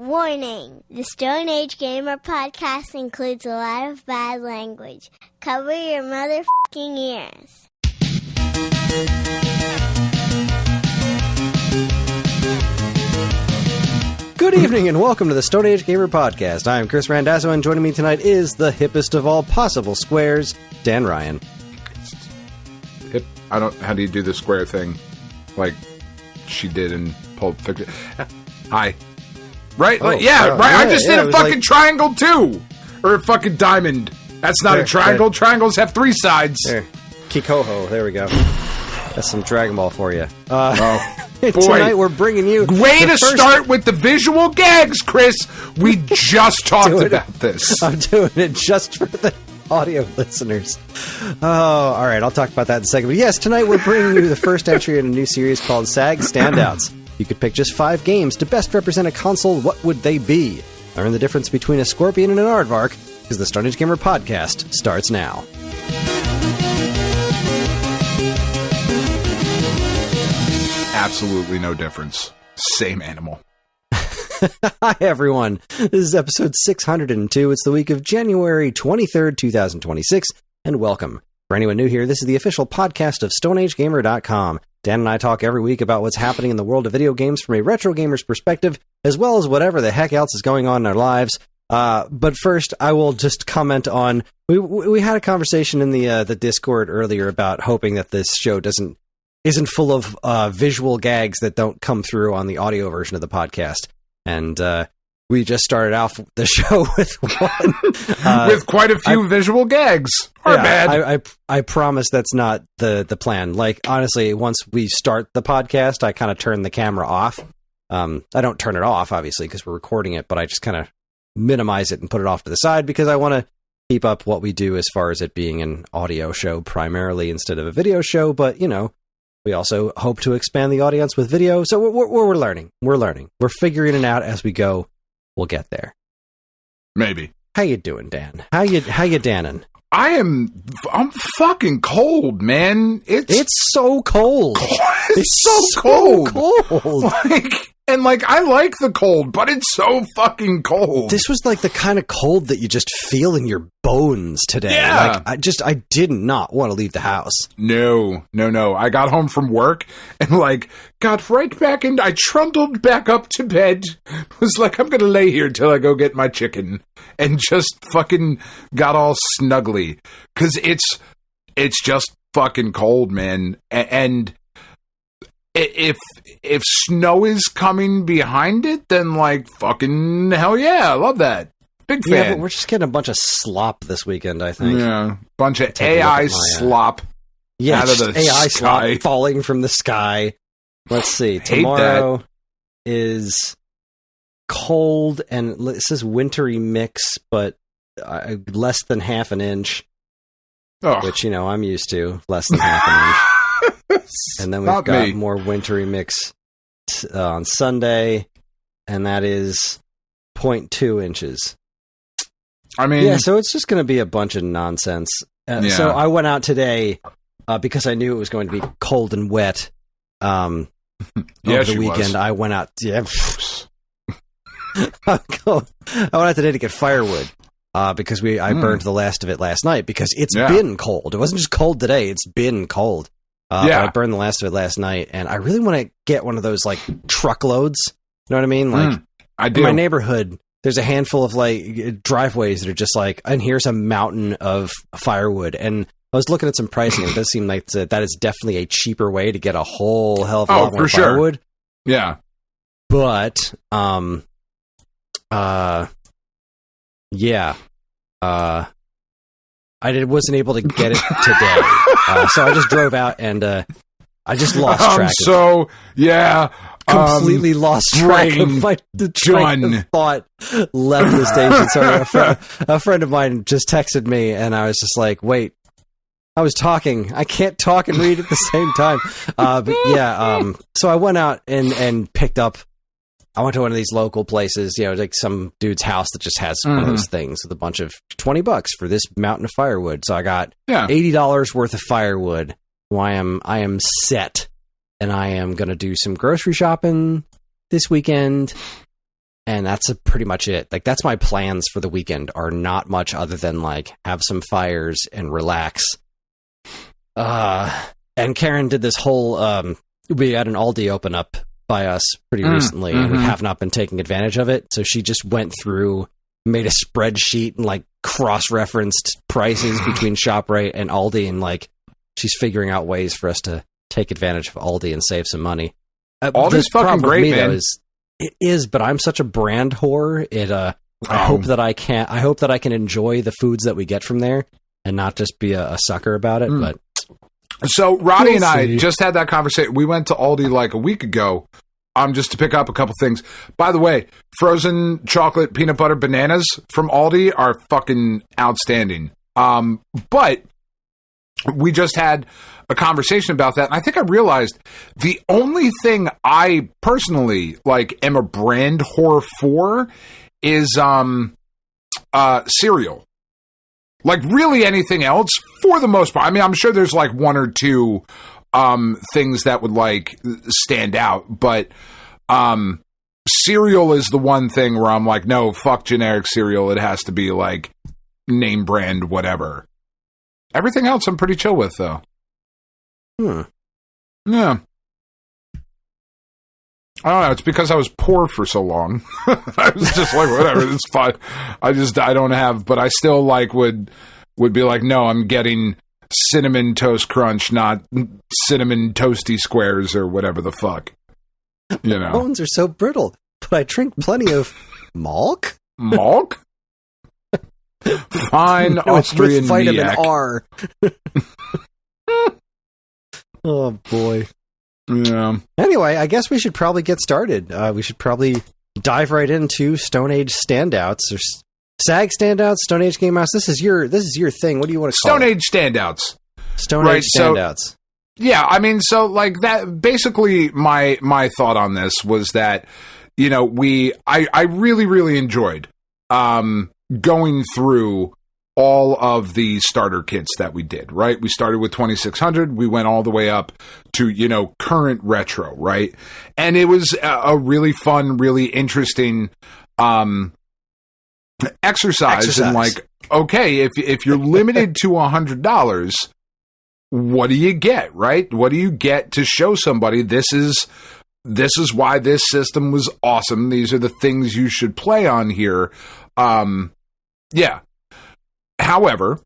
Warning! The Stone Age Gamer podcast includes a lot of bad language. Cover your motherfucking ears. Good evening and welcome to the Stone Age Gamer podcast. I am Kris Randazzo and joining me tonight is the hippest of all possible squares, Dan Ryan. Hip, how do you do the square thing? Like she did in Pulp Fiction. Hi. Right? Right. I just did a fucking triangle too! Or a fucking diamond. That's not a triangle. Triangles have three sides. There. Kikoho. There we go. That's some Dragon Ball for you. Boy. Tonight we're bringing you... Way to start with the visual gags, Kris! We just talked about this. I'm doing it just for the audio listeners. Oh, alright, I'll talk about that in a second. But yes, tonight we're bringing you the first entry in a new series called SAG Standounts. You could pick just 5 games to best represent a console. What would they be? Learn the difference between a Scorpion and an Aardvark, because the Stone Age Gamer podcast starts now. Absolutely no difference. Same animal. Hi, everyone. This is episode 602. It's the week of January 23rd, 2026, and welcome. For anyone new here, this is the official podcast of StoneAgeGamer.com. Dan and I talk every week about what's happening in the world of video games from a retro gamer's perspective, as well as whatever the heck else is going on in our lives. But first, I will just comment on... We had a conversation in the Discord earlier about hoping that this show isn't full of visual gags that don't come through on the audio version of the podcast. And we just started off the show with one. With quite a few visual gags. Bad. I promise that's not the plan. Like, honestly, once we start the podcast, I kind of turn the camera off. I don't turn it off, obviously, because we're recording it, but I just kind of minimize it and put it off to the side because I want to keep up what we do as far as it being an audio show primarily instead of a video show. But, you know, we also hope to expand the audience with video. So we're learning. We're learning. We're figuring it out as we go. We'll get there. Maybe. How you doing, Dan? How you danning? I'm fucking cold, man. It's so cold. It's so cold. Like, I like the cold, but it's so fucking cold. This was like the kind of cold that you just feel in your bones today. Yeah. Like, I did not want to leave the house. No. I got home from work and got right back in. I trundled back up to bed. Was like, I'm going to lay here till I go get my chicken, and just fucking got all snuggly. 'Cause it's just fucking cold, man. And if snow is coming behind it, then fucking hell yeah, I love that. Big fan. Yeah, but we're just getting a bunch of slop this weekend, I think. Yeah, bunch of AI slop. Yeah, out of the AI sky. slop falling from the sky. Let's see. Tomorrow is cold and it says wintry mix, but less than half an inch. Ugh. Which, I'm used to. Less than half an inch. And then we've got more wintry mix on Sunday, and that is 0.2 inches. I mean... Yeah, so it's just going to be a bunch of nonsense. So I went out today because I knew it was going to be cold and wet over the weekend. I went out... Yeah. I went out today to get firewood. Because I burned the last of it last night because it's been cold. It wasn't just cold today, it's been cold. But I burned the last of it last night, and I really want to get one of those, truckloads. You know what I mean? I do. In my neighborhood, there's a handful of, driveways that are just and here's a mountain of firewood. And I was looking at some pricing, and it does seem like that is definitely a cheaper way to get a whole hell of a lot more firewood. Sure. Yeah. But, I wasn't able to get it today. So I just drove out and I just lost track. Completely lost track of the train of thought left the station. Sorry, a friend of mine just texted me and I was just like, wait, I was talking. I can't talk and read at the same time. So I went out and picked up. I went to one of these local places, some dude's house that just has one of those things with a bunch of $20 for this mountain of firewood. So I got $80 worth of firewood. I am set, and I am going to do some grocery shopping this weekend. And that's pretty much it. Like, that's my plans for the weekend, are not much other than, like, have some fires and relax. And Karen did this whole, we had an Aldi open up by us pretty recently, and we have not been taking advantage of it. So she just went through, made a spreadsheet and, like, cross-referenced prices between ShopRite and Aldi, and, like, she's figuring out ways for us to take advantage of Aldi and save some money. Aldi's fucking great, man. Though, it is, but I'm such a brand whore. I hope that I can enjoy the foods that we get from there and not just be a sucker about it. But so Roddy and I just had that conversation. We went to Aldi like a week ago, just to pick up a couple things. By the way, frozen chocolate peanut butter bananas from Aldi are fucking outstanding. But we just had a conversation about that, and I think I realized the only thing I personally like am a brand whore for is cereal. Like, really anything else, for the most part. I mean, I'm sure there's like one or two things that would like stand out, but cereal is the one thing where I'm like, no, fuck generic cereal. It has to be like name brand whatever. Everything else I'm pretty chill with, though. Yeah. I don't know. It's because I was poor for so long. I was just like, whatever, it's fine. I don't have, but I still like would be like, no, I'm getting cinnamon toast crunch, not cinnamon toasty squares or whatever the fuck. You know, bones are so brittle, but I drink plenty of milk. Milk. Fine Austrian vitamin Miak. R. Oh boy. Yeah. Anyway, I guess we should probably get started. We should probably dive right into Stone Age Standouts or SAG Standouts, Stone Age Game House. This is your thing. What do you want to call Stone it? Age Standouts. Stone Age Standouts. So, yeah, I mean, so like that. Basically, my thought on this was that, you know, I really enjoyed going through all of the starter kits that we did, right? We started with 2600. We went all the way up to, you know, current retro, right? And it was a really fun, really interesting exercise. And like, okay, if you're limited to $100, what do you get, right? What do you get to show somebody this is why this system was awesome. These are the things you should play on here. Yeah. However,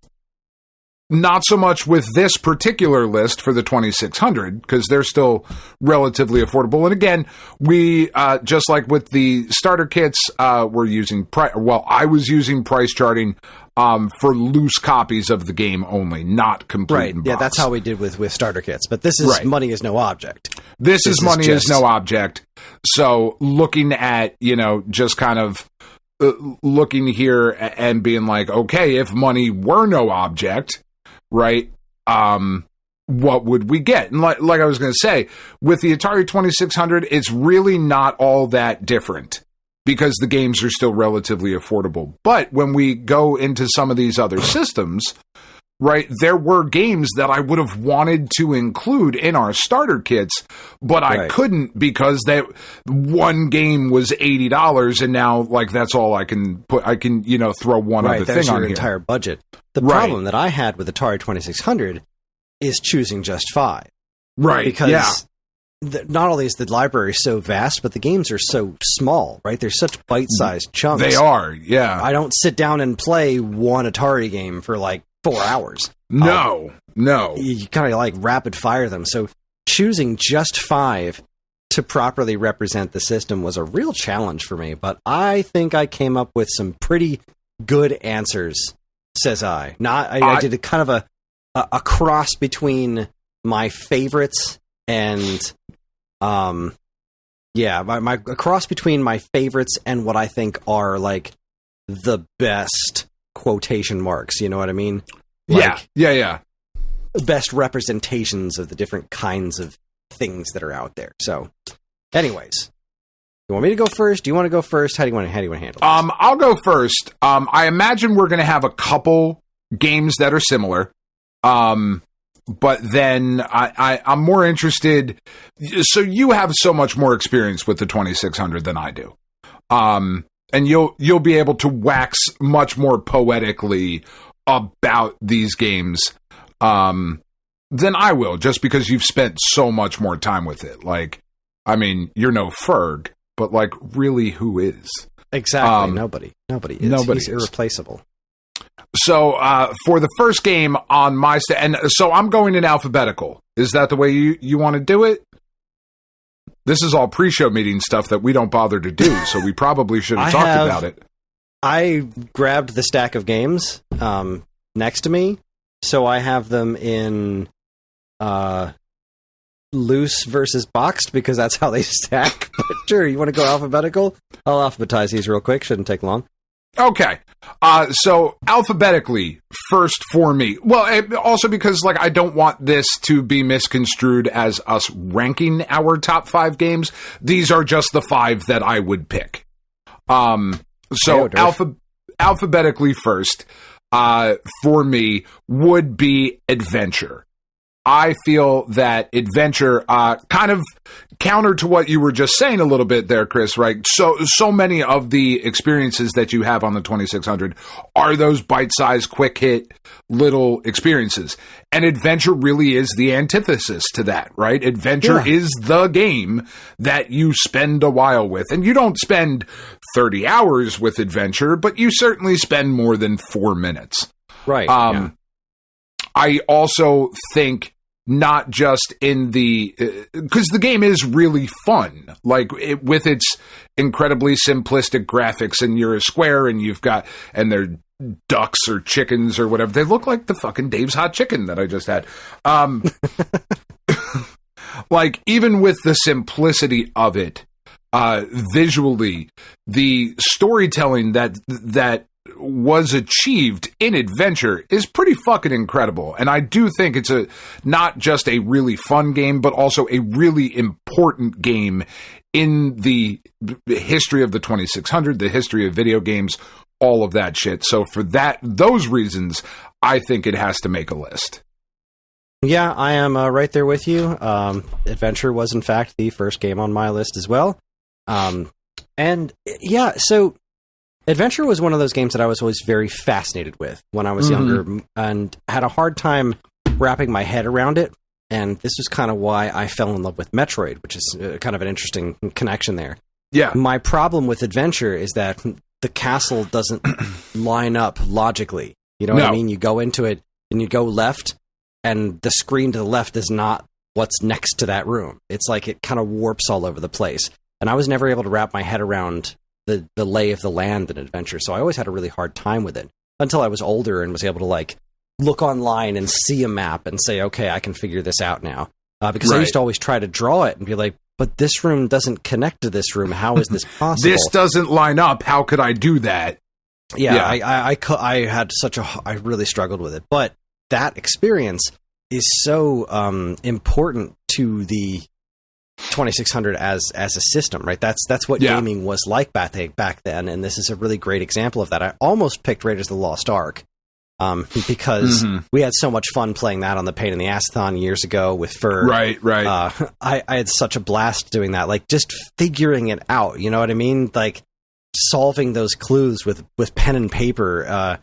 not so much with this particular list for the 2600, because they're still relatively affordable. And again, we, just like with the starter kits, we're using, I was using price charting for loose copies of the game only, not complete. Right, yeah, that's how we did with starter kits. But this is money is no object. This is money is no object. So looking at, you know, just kind of looking here and being like, okay, if money were no object, right, what would we get? And like I was going to say, with the Atari 2600, it's really not all that different because the games are still relatively affordable. But when we go into some of these other systems, right, there were games that I would have wanted to include in our starter kits, but I couldn't because that one game was $80, and now like that's all I can put. I can, you know, throw one other thing on your here. Entire budget. The problem that I had with Atari 2600 is choosing just 5. Right, because not only is the library so vast, but the games are so small, right? They're such bite-sized chunks. They are, yeah. I don't sit down and play one Atari game for like 4 hours. No. You kind of like rapid fire them. So choosing just 5 to properly represent the system was a real challenge for me. But I think I came up with some pretty good answers, says I. I did a kind of a cross between my favorites and a cross between my favorites and what I think are like the best quotation marks, you know what I mean? Like, yeah. Best representations of the different kinds of things that are out there. So, anyways, you want me to go first? Do you want to go first? How do you want to handle this? I'll go first. I imagine we're going to have a couple games that are similar. But then I'm more interested. So you have so much more experience with the 2600 than I do. And you'll be able to wax much more poetically about these games than I will, just because you've spent so much more time with it. Like, I mean, you're no Ferg, but like, really, who is? Exactly. Nobody is. He's irreplaceable. So, for the first game on my and so I'm going in alphabetical. Is that the way you want to do it? This is all pre-show meeting stuff that we don't bother to do, so we probably should have talked about it. I grabbed the stack of games next to me, so I have them in loose versus boxed, because that's how they stack. But sure, you want to go alphabetical? I'll alphabetize these real quick. Shouldn't take long. Okay. So alphabetically first for me. Well, also because like I don't want this to be misconstrued as us ranking our top 5 games. These are just the 5 that I would pick. So alphabetically first, for me would be Adventure. I feel that Adventure, kind of counter to what you were just saying a little bit there, Kris, right? So many of the experiences that you have on the 2600 are those bite-sized, quick-hit little experiences. And Adventure really is the antithesis to that, right? Adventure is the game that you spend a while with. And you don't spend 30 hours with Adventure, but you certainly spend more than 4 minutes. Right. I also think not just in because the game is really fun, like with its incredibly simplistic graphics, and you're a square and and they're ducks or chickens or whatever. They look like the fucking Dave's Hot Chicken that I just had. Like, even with the simplicity of it, visually, the storytelling that was achieved in Adventure is pretty fucking incredible. And I do think it's not just a really fun game, but also a really important game in the history of the 2600, the history of video games, all of that shit. So for those reasons, I think it has to make a list. Yeah, I am right there with you. Adventure was, in fact, the first game on my list as well. And yeah, so Adventure was one of those games that I was always very fascinated with when I was younger, and had a hard time wrapping my head around it. And this was kind of why I fell in love with Metroid, which is kind of an interesting connection there. Yeah. My problem with Adventure is that the castle doesn't line up logically. You know what I mean? You go into it and you go left, and the screen to the left is not what's next to that room. It's like it kind of warps all over the place. And I was never able to wrap my head around the lay of the land in Adventure, so I always had a really hard time with it until I was older and was able to like look online and see a map and say, okay, I can figure this out now. Because I used to always try to draw it and be like, but this room doesn't connect to this room. How is this possible? This doesn't line up. How could I do that? Yeah. I had I really struggled with it, but that experience is so important to the 2600 as a system, right? That's what gaming was like back then, and this is a really great example of that. I almost picked Raiders of the Lost Ark because we had so much fun playing that on the Pain in the Ass-thon years ago with Ferg. Right. I had such a blast doing that, like just figuring it out, you know what I mean? Like solving those clues with pen and paper.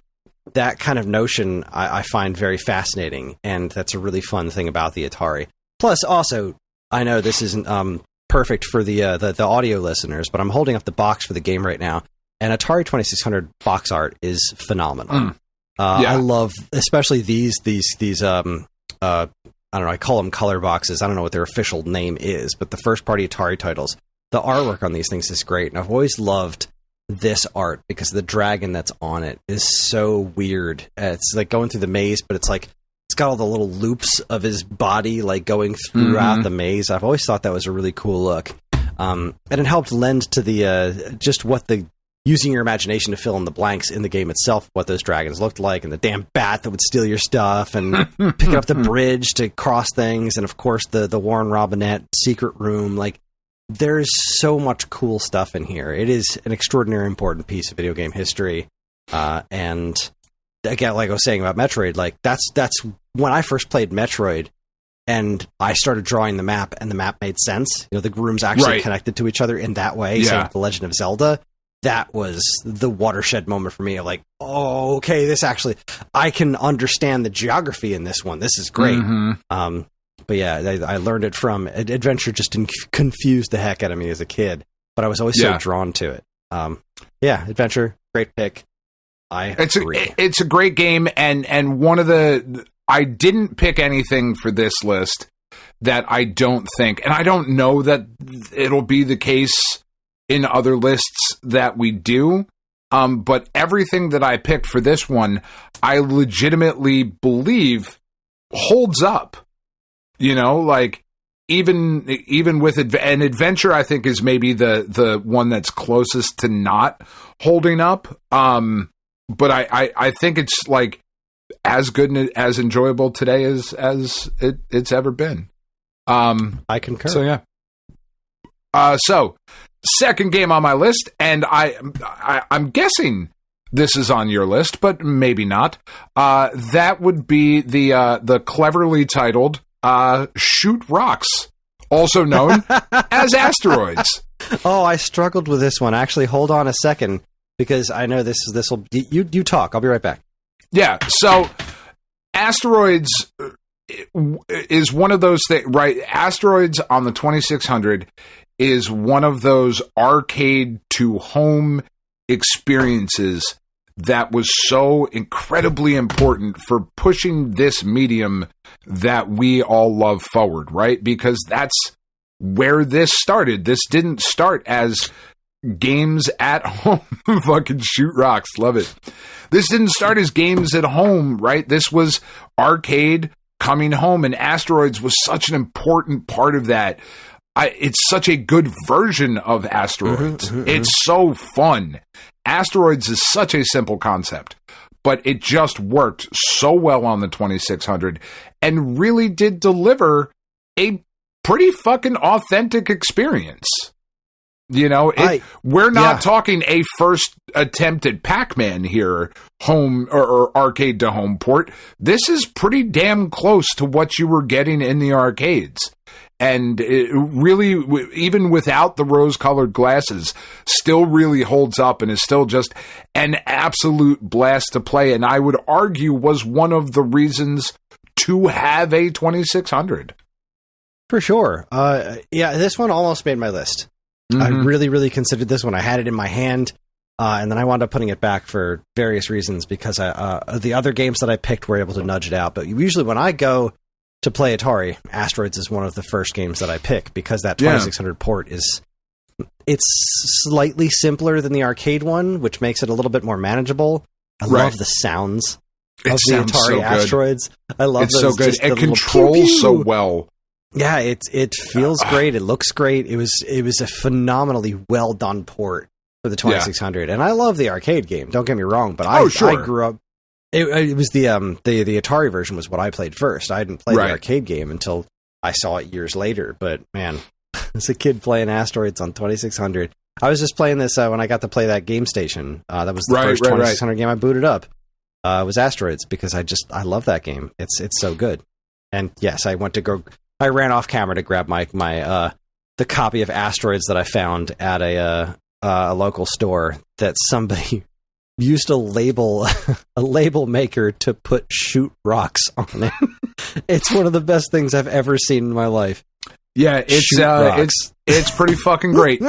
That kind of notion I find very fascinating, and that's a really fun thing about the Atari. Plus, also, I know this isn't perfect for the audio listeners, but I'm holding up the box for the game right now, and Atari 2600 box art is phenomenal. I love, especially these I don't know, I call them color boxes. I don't know what their official name is, but the first party Atari titles, the artwork on these things is great, and I've always loved this art because the dragon that's on it is so weird. It's like going through the maze, but it's like it's got all the little loops of his body like going throughout the maze. I've always thought that was a really cool look. And it helped lend to the just what the using your imagination to fill in the blanks in the game itself, what those dragons looked like, and the damn bat that would steal your stuff, and picking up the bridge to cross things, and of course the Warren Robinette secret room. Like, there's so much cool stuff in here. It is an extraordinarily important piece of video game history. And again, like I was saying about Metroid, like that's when I first played Metroid and I started drawing the map, and the map made sense. You know, the rooms actually connected to each other in that way. Same with The Legend of Zelda. that was the watershed moment for me. Of like, oh, okay, this actually, I can understand the geography in this one. This is great. But yeah, I learned it from Adventure. Just confused the heck out of me as a kid, but I was always so drawn to it. Yeah, Adventure, great pick. It's a great game, and one of the, I didn't pick anything for this list that I don't think, and I don't know that it'll be the case in other lists that we do, but everything that I picked for this one, I legitimately believe holds up. You know, like even with an Adventure, I think is maybe the one that's closest to not holding up. But I think it's like as good and as enjoyable today as it's ever been. I concur. So yeah. So second game on my list, and I'm guessing this is on your list, but maybe not. That would be the cleverly titled Shoot Rocks, also known as Asteroids. Oh, I struggled with this one. Actually, hold on a second, because I know this will. You talk. I'll be right back. Yeah. So, Asteroids is one of those things, right? Asteroids on the 2600 is one of those arcade to home experiences that was so incredibly important for pushing this medium that we all love forward, right? Because that's where this started. This didn't start as games at home. Fucking Shoot Rocks. Love it. This didn't start as games at home, right? This was arcade coming home, and Asteroids was such an important part of that. It's such a good version of Asteroids. It's so fun. Asteroids is such a simple concept, but it just worked so well on the 2600 and really did deliver a pretty fucking authentic experience. You know, we're not talking a first attempt at Pac-Man here, home or arcade to home port. This is pretty damn close to what you were getting in the arcades. And it really, even without the rose-colored glasses, still really holds up and is still just an absolute blast to play. And I would argue was one of the reasons to have a 2600. For sure. Yeah, this one almost made my list. I really, really considered this one. I had it in my hand, and then I wound up putting it back for various reasons because the other games that I picked were able to nudge it out. But usually when I go to play Atari, Asteroids is one of the first games that I pick because that 2600 port it's slightly simpler than the arcade one, which makes it a little bit more manageable. I love the sounds of the Atari Asteroids. I love it's so good. It controls so well. Yeah, it feels great. It looks great. It was a phenomenally well done port for the 2600, and I love the arcade game. Don't get me wrong, but I grew up. It was the Atari version was what I played first. I didn't play the arcade game until I saw it years later. But man, as a kid playing Asteroids on 2600, I was just playing this when I got to play that Game Station. That was the first 2600 game I booted up. Was Asteroids because I love that game. It's so good. And yes, I ran off camera to grab my the copy of Asteroids that I found at a local store that somebody used a label maker to put Shoot Rocks on it. It's one of the best things I've ever seen in my life. Yeah, it's pretty fucking great.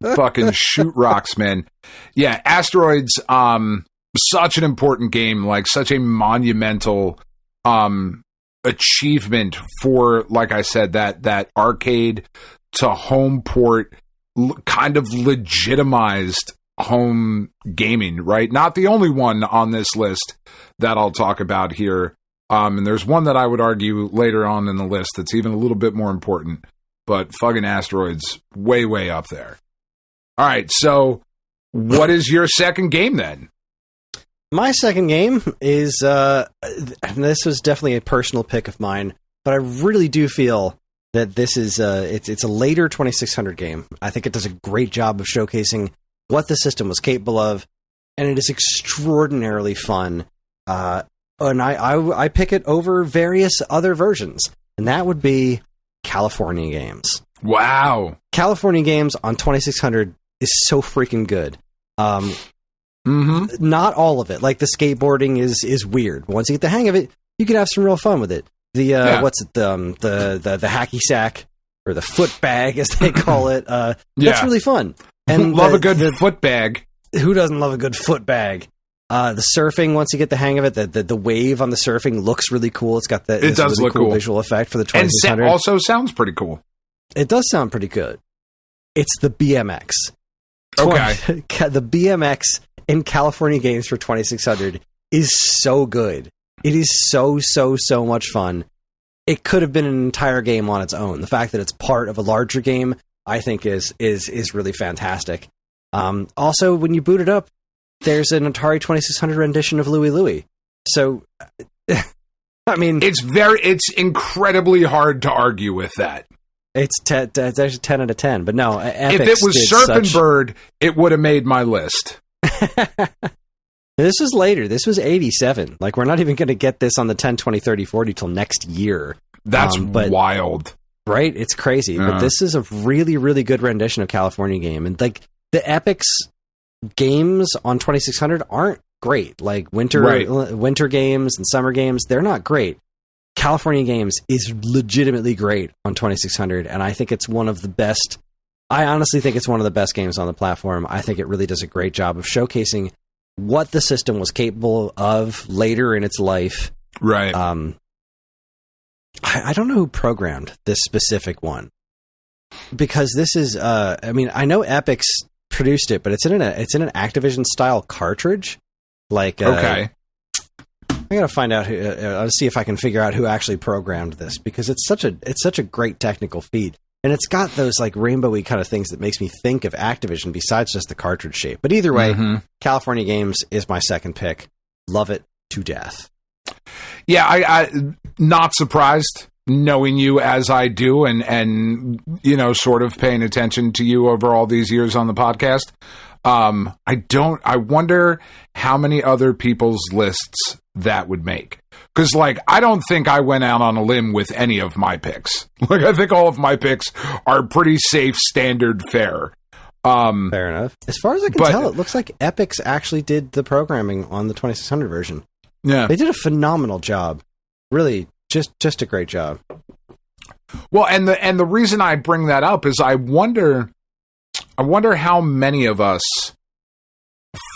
Fucking Shoot Rocks, man. Yeah, Asteroids, such an important game, like such a monumental achievement for, like I said, that arcade to home port kind of legitimized home gaming, right? Not the only one on this list that I'll talk about here. And there's one that I would argue later on in the list that's even a little bit more important, but fucking Asteroids way, way up there. All right. So what is your second game then? My second game is, this was definitely a personal pick of mine, but I really do feel that this is, it's a later 2600 game. I think it does a great job of showcasing what the system was capable of, and it is extraordinarily fun. And I pick it over various other versions, and that would be California Games. Wow. California Games on 2600 is so freaking good. Not all of it. Like the skateboarding is weird. Once you get the hang of it, you can have some real fun with it. The the hacky sack or the foot bag as they call it. That's really fun. And love a good foot bag. Who doesn't love a good foot bag? The surfing, once you get the hang of it, the wave on the surfing looks really cool. It's got this does really look cool cool visual effect for the 2600. And also sounds pretty cool. It does sound pretty good. It's the BMX. Okay. The BMX in California games for 2600 is so good. It is so much fun. It could have been an entire game on its own. The fact that it's part of a larger game, I think, is really fantastic. Also, when you boot it up, there's an Atari 2600 rendition of Louie Louie. So, I mean, it's incredibly hard to argue with that. It's actually 10 out of 10. But no, if it was Surfin' Bird, it would have made my list. This was later. This was 87. Like, we're not even going to get this on the 10, 20, 30, 40 till next year. That's wild. Right? It's crazy. But this is a really, really good rendition of California Game. And, like, the Epix games on 2600 aren't great. Like, winter games and summer games, they're not great. California Games is legitimately great on 2600, and I think it's one of the best. I honestly think it's one of the best games on the platform. I think it really does a great job of showcasing what the system was capable of later in its life. Right. I don't know who programmed this specific one, because this is. I mean, I know Epix produced it, but it's in an Activision style cartridge. Like, okay. I gotta find out who. I'll see if I can figure out who actually programmed this, because it's such a great technical feat, and it's got those like rainbowy kind of things that makes me think of Activision besides just the cartridge shape. But either way, California Games is my second pick. Love it to death. Yeah, I not surprised, knowing you as I do, and you know, sort of paying attention to you over all these years on the podcast. I wonder how many other people's lists that would make. Because, like, I don't think I went out on a limb with any of my picks. Like, I think all of my picks are pretty safe, standard fare. Fair enough. As far as I can tell, it looks like Epix actually did the programming on the 2600 version. Yeah. They did a phenomenal job. Really, just a great job. Well, and the reason I bring that up is I wonder how many of us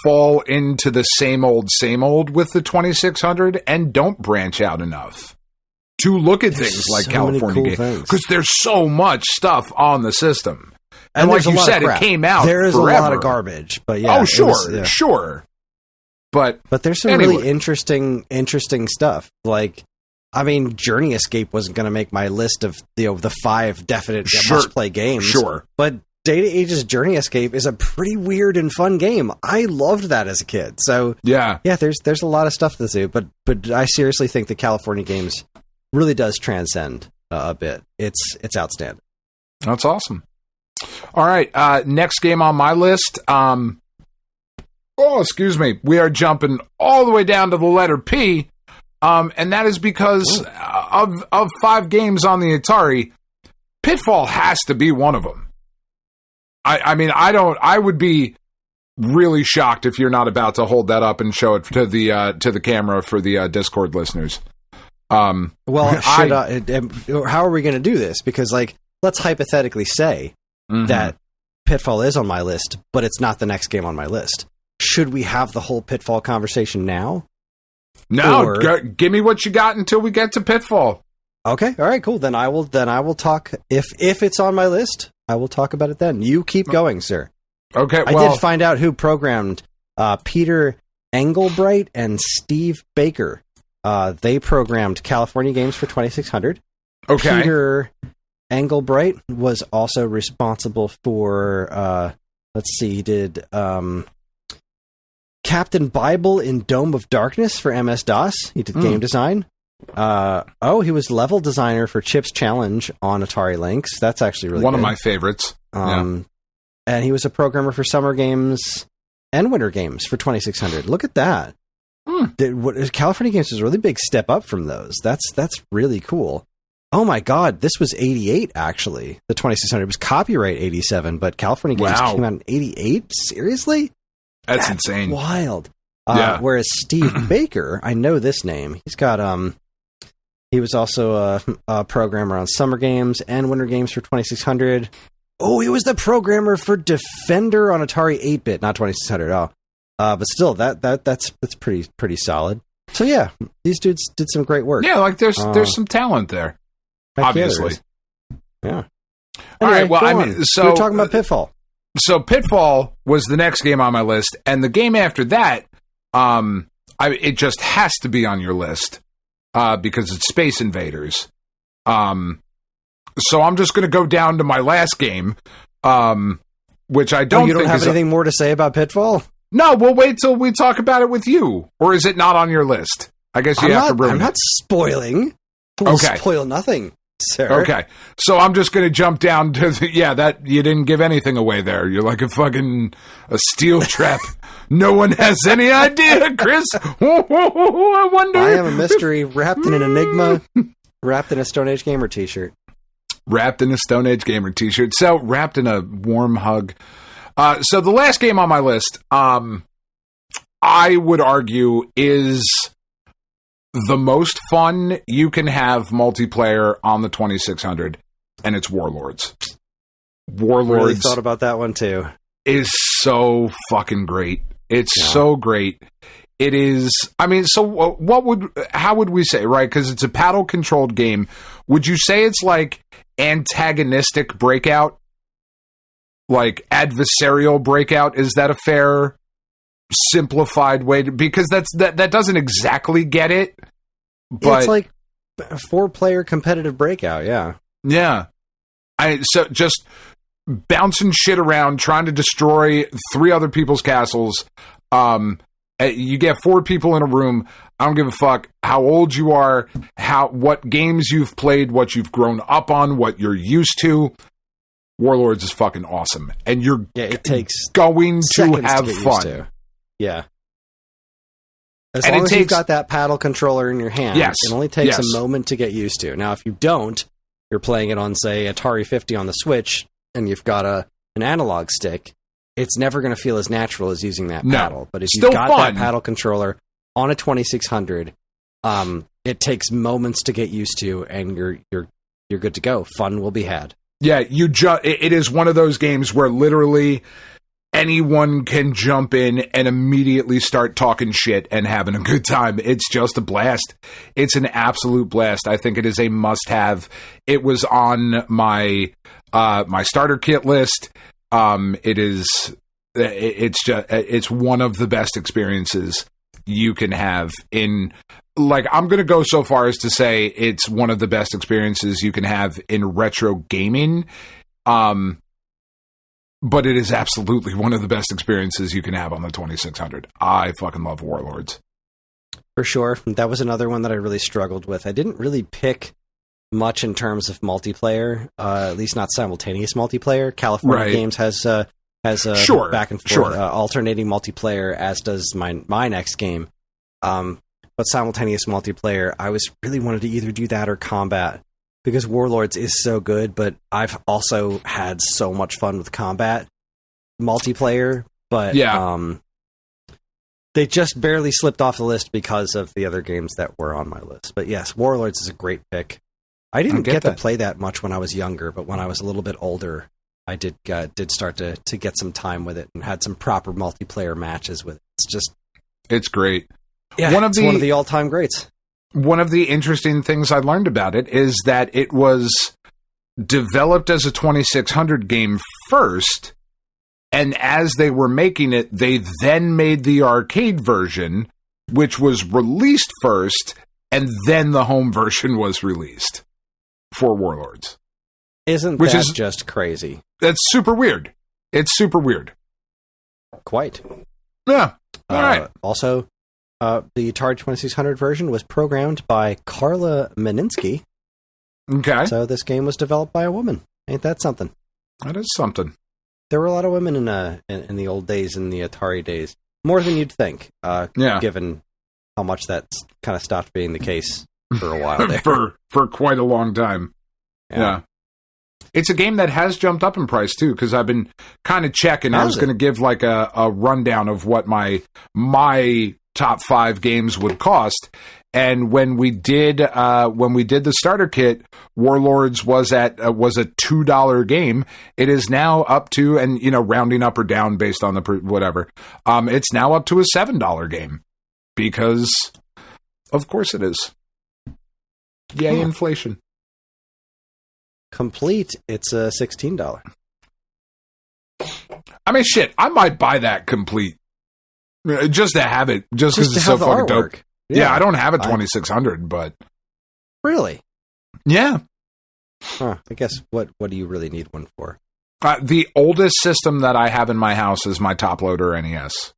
fall into the same old with the 2600 and don't branch out enough to look at things like California games, because there's so much stuff on the system. And like you said, it came out there is forever. A lot of garbage, but yeah. Oh, sure, sure. But there's some really interesting stuff. Like, I mean, Journey Escape wasn't going to make my list of the 5 definite must-play games. Sure. But Data Age's Journey Escape is a pretty weird and fun game. I loved that as a kid. So yeah, there's a lot of stuff to do. But I seriously think the California Games really does transcend a bit. It's outstanding. That's awesome. All right, next game on my list. Excuse me. We are jumping all the way down to the letter P. And that is because of 5 games on the Atari, Pitfall has to be one of them. I mean, I would be really shocked if you're not about to hold that up and show it to the camera for the Discord listeners. Well, how are we going to do this? Because, like, let's hypothetically say that Pitfall is on my list, but it's not the next game on my list. Should we have the whole Pitfall conversation now? No, give me what you got until we get to Pitfall. Okay, all right, cool. Then I will talk if it's on my list. I will talk about it then. You keep going, sir. Okay, I did find out who programmed Peter Engelbright and Steve Baker. They programmed California Games for 2600. Okay. Peter Engelbright was also responsible for, he did Captain Bible in Dome of Darkness for MS-DOS. He did game design. He was level designer for Chip's Challenge on Atari Lynx. That's actually really one good. of my favorites. And he was a programmer for summer games and winter games for 2600. Look at that. California Games is a really big step up from those. That's really cool. Oh my God, this was 88 actually. The 2600 was copyright 87, but California Games came out in 88. Seriously? That's insane. Wild. Yeah. Whereas Steve Baker, I know this name. He's got he was also a programmer on Summer Games and Winter Games for 2600. Oh, he was the programmer for Defender on Atari 8-bit, not 2600. Oh, but still, that's pretty solid. So yeah, these dudes did some great work. Yeah, like there's some talent there, obviously. Yeah. All Anyway, right. Well, go I on. mean, so we were talking about Pitfall. So Pitfall was the next game on my list, and the game after that, it just has to be on your list because it's Space Invaders. So I'm just going to go down to my last game, which I don't. You don't think have anything more to say about Pitfall? No, we'll wait till we talk about it with you, or is it not on your list? I guess you have to ruin it. I'm not spoiling. We'll spoil nothing, sir. Okay, so I'm just going to jump down to that you didn't give anything away there. You're like a steel trap. No one has any idea, Kris. I wonder. I am a mystery wrapped in an enigma, wrapped in a Stone Age Gamer t-shirt. Wrapped in a Stone Age Gamer t-shirt. So wrapped in a warm hug. So the last game on my list, I would argue is the most fun you can have multiplayer on the 2600, and it's Warlords. Warlords. Really thought about that one too. Is so fucking great. It's so great. It is. I mean, so how would we say, right? Because it's a paddle controlled game. Would you say it's like antagonistic Breakout? Like adversarial Breakout? Is that a fair simplified way to, because that doesn't exactly get it, but it's like a 4-player competitive Breakout. Yeah. So just bouncing shit around, trying to destroy 3 other people's castles. You get 4 people in a room. I don't give a fuck how old you are, what games you've played, what you've grown up on, what you're used to. Warlords is fucking awesome, and it takes going to have fun. Yeah. As long as you've got that paddle controller in your hand, it only takes a moment to get used to. Now, if you don't, you're playing it on, say, Atari 50 on the Switch, and you've got an analog stick, it's never going to feel as natural as using that paddle. But if you've got that paddle controller on a 2600, it takes moments to get used to, and you're good to go. Fun will be had. Yeah, it is one of those games where literally anyone can jump in and immediately start talking shit and having a good time. It's just a blast. It's an absolute blast. I think it is a must-have. It was on my starter kit list. It's one of the best experiences you can have in, like, I'm going to go so far as to say it's one of the best experiences you can have in retro gaming. But it is absolutely one of the best experiences you can have on the 2600. I fucking love Warlords. For sure. That was another one that I really struggled with. I didn't really pick much in terms of multiplayer, at least not simultaneous multiplayer. California Games has a back and forth alternating multiplayer, as does my next game. But simultaneous multiplayer, I really wanted to either do that or combat, because Warlords is so good, but I've also had so much fun with combat multiplayer, but they just barely slipped off the list because of the other games that were on my list. But yes, Warlords is a great pick. I didn't get to play that much when I was younger, but when I was a little bit older, I did start to get some time with it and had some proper multiplayer matches with it. It's great. Yeah, one of the all-time greats. One of the interesting things I learned about it is that it was developed as a 2600 game first, and as they were making it, they then made the arcade version, which was released first, and then the home version was released for Warlords. Isn't that just crazy? That's super weird. It's super weird. Quite. Yeah. All right. Also, the Atari 2600 version was programmed by Carla Meninsky. Okay. So this game was developed by a woman. Ain't that something? That is something. There were a lot of women in the old days, in the Atari days. More than you'd think, given how much that's kind of stopped being the case for a while there. for quite a long time. Yeah. It's a game that has jumped up in price, too, because I've been kind of checking. I was going to give like a rundown of what my top 5 games would cost. And when we did the starter kit, Warlords was a $2 game. It is now up to, and rounding up or down based on the whatever. It's now up to a $7 game because, of course, it is. Yay, inflation. Complete, it's a $16. I mean, shit, I might buy that complete just to have it, just because it's so fucking dope. Yeah, I don't have a 2600, but really, yeah. Huh, I guess what do you really need one for? The oldest system that I have in my house is my top loader NES.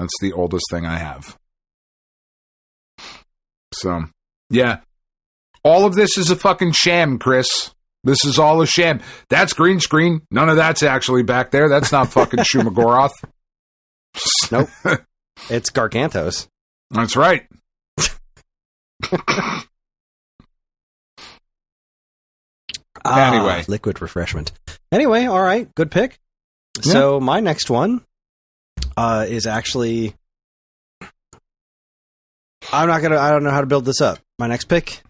That's the oldest thing I have. So, yeah. All of this is a fucking sham, Kris. This is all a sham. That's green screen. None of that's actually back there. That's not fucking Shumagoroth. Nope. It's Gargantos. That's right. Anyway. Liquid refreshment. Anyway, all right. Good pick. Yeah. So my next one is actually... I don't know how to build this up. My next pick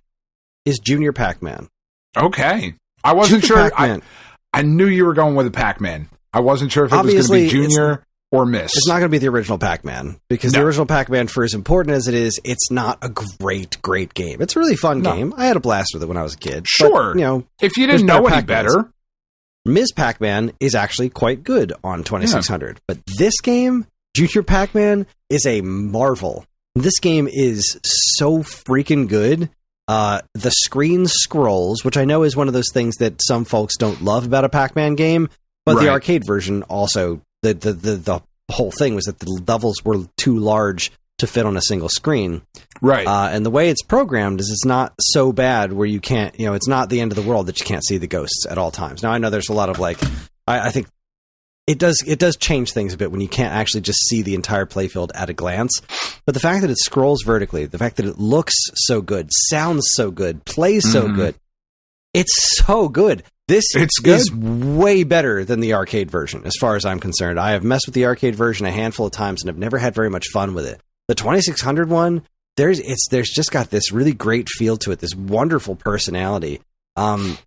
is Junior Pac-Man. Okay. I wasn't sure. I knew you were going with a Pac-Man. I wasn't sure if it was going to be Junior or Miss. It's not going to be the original Pac-Man because the original Pac-Man, for as important as it is, it's not a great game. It's a really fun game. I had a blast with it when I was a kid. Sure. But, if you didn't know any better. Ms. Pac-Man is actually quite good on 2600. Yeah. But this game, Junior Pac-Man, is a marvel. This game is so freaking good. The screen scrolls, which I know is one of those things that some folks don't love about a Pac-Man game, but the arcade version also, the whole thing was that the levels were too large to fit on a single screen. Right. And the way it's programmed is it's not so bad where you can't, it's not the end of the world that you can't see the ghosts at all times. Now, I know there's a lot of I think it does change things a bit when you can't actually just see the entire playfield at a glance. But the fact that it scrolls vertically, the fact that it looks so good, sounds so good, plays so good, it's so good. This is way better than the arcade version, as far as I'm concerned. I have messed with the arcade version a handful of times and have never had very much fun with it. The 2600 one, there's just got this really great feel to it, this wonderful personality. And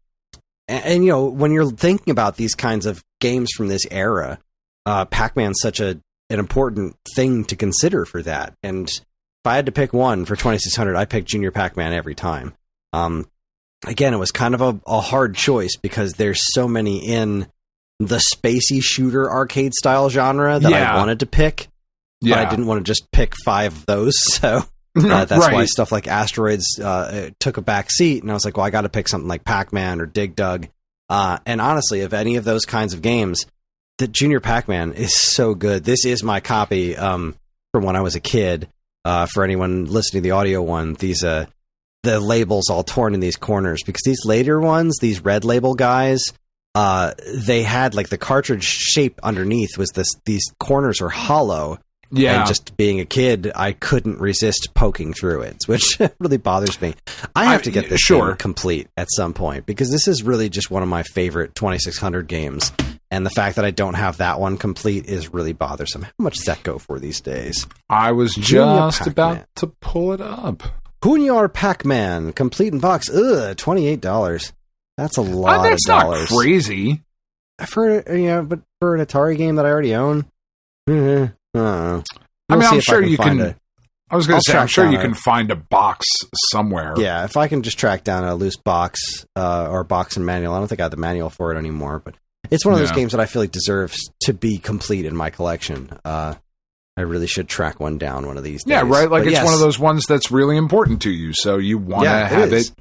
when you're thinking about these kinds of games from this era, Pac-Man's such an important thing to consider for that. And if I had to pick one for 2600, I picked Junior Pac-Man every time. Again, it was kind of a hard choice because there's so many in the spacey shooter arcade style genre that I wanted to pick, but I didn't want to just pick 5 of those. So that's why stuff like Asteroids took a back seat, and I was like, well, I got to pick something like Pac-Man or Dig Dug. And honestly, of any of those kinds of games, the Junior Pac-Man is so good. This is my copy from when I was a kid. For anyone listening to the audio one, the labels all torn in these corners because these later ones, these red label guys, they had like the cartridge shape underneath was these corners are hollow. Yeah. And just being a kid, I couldn't resist poking through it, which really bothers me. I have to get this game complete at some point because this is really just one of my favorite 2600 games. And the fact that I don't have that one complete is really bothersome. How much does that go for these days? I was just about to pull it up. Junior Pac-Man, complete in box. $28. That's a lot of that's dollars. That's not crazy. But for an Atari game that I already own, I'm sure you can. I was going to say, I'm sure you can find a box somewhere. Yeah, if I can just track down a loose box or box and manual. I don't think I have the manual for it anymore, but it's one of those games that I feel like deserves to be complete in my collection. I really should track one down one of these days. Yeah, right. Like it's one of those ones that's really important to you, so you want to have it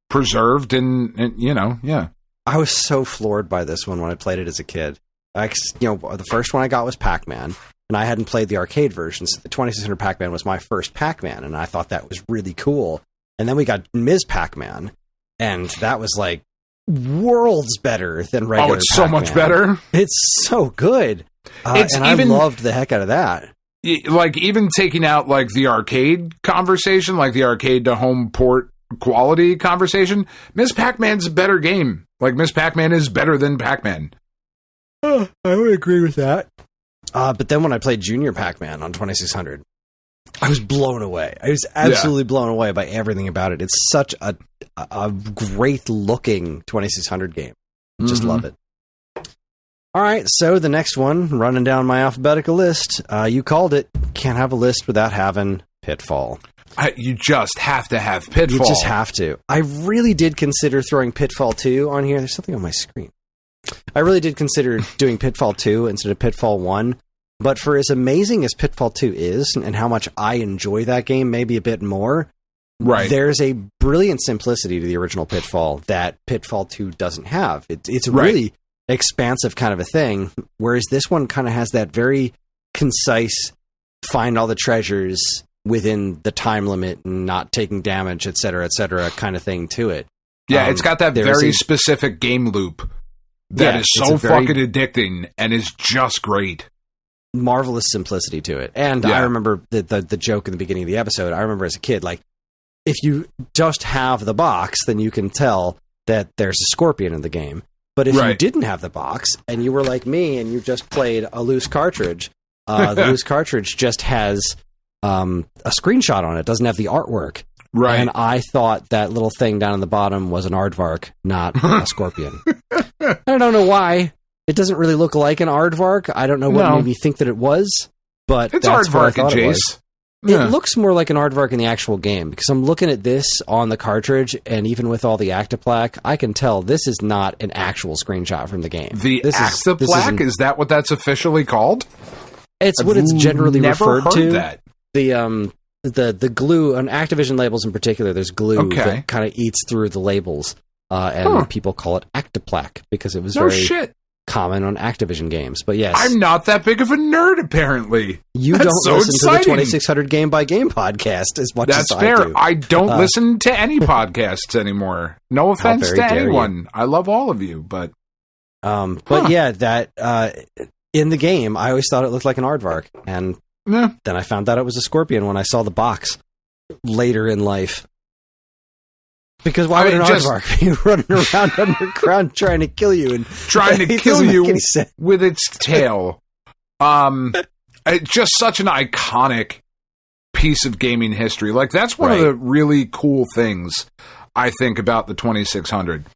preserved and yeah. I was so floored by this one when I played it as a kid. The first one I got was Pac-Man, and I hadn't played the arcade version, so the 2600 Pac-Man was my first Pac-Man, and I thought that was really cool. And then we got Ms. Pac-Man, and that was like worlds better than regular Pac-Man. Oh, it's so much better. It's so good. I loved the heck out of that. Like, even taking out, like, the arcade conversation, like the arcade to home port quality conversation, Ms. Pac-Man's a better game. Like, Miss Pac-Man is better than Pac-Man. I would agree with that. But then when I played Junior Pac-Man on 2600, I was blown away. I was absolutely blown away by everything about it. It's such a great-looking 2600 game. Just love it. All right, so the next one, running down my alphabetical list, you called it. Can't have a list without having Pitfall. You just have to have Pitfall. You just have to. I really did consider throwing Pitfall 2 on here. There's something on my screen. I really did consider doing Pitfall 2 instead of Pitfall 1. But for as amazing as Pitfall 2 is, and how much I enjoy that game, maybe a bit more, there's a brilliant simplicity to the original Pitfall that Pitfall 2 doesn't have. It's a really expansive kind of a thing, whereas this one kind of has that very concise, find all the treasures within the time limit and not taking damage, et cetera, kind of thing to it. Yeah, it's got that very specific game loop that is so fucking addicting and is just great. Marvelous simplicity to it. And I remember the joke in the beginning of the episode. I remember as a kid, like, if you just have the box, then you can tell that there's a scorpion in the game. But if you didn't have the box and you were like me and you just played a loose cartridge, the loose cartridge just has a screenshot on it. It doesn't have the artwork. Right. And I thought that little thing down in the bottom was an aardvark, not a scorpion. I don't know why. It doesn't really look like an aardvark. I don't know what made me think that it was, but it's that's what I thought it was. It looks more like an aardvark in the actual game, because I'm looking at this on the cartridge, and even with all the Actiplaque, I can tell this is not an actual screenshot from the game. The Actiplaque? Is that what that's officially called? It's what it's generally referred to. That. The glue, on Activision labels in particular, there's glue that kind of eats through the labels, and people call it Actiplaque, because it was common on Activision games. But yes, I'm not that big of a nerd, apparently. You don't listen to the 2600 Game by Game podcast as much as I do. That's fair. I don't listen to any podcasts anymore. No offense to anyone. I love all of you, but yeah, that in the game, I always thought it looked like an aardvark, and then I found out it was a scorpion when I saw the box later in life. Because why would an aardvark be running around underground trying to kill you and trying to kill you with its tail? It's just such an iconic piece of gaming history. Like, that's one of the really cool things I think about the 2600,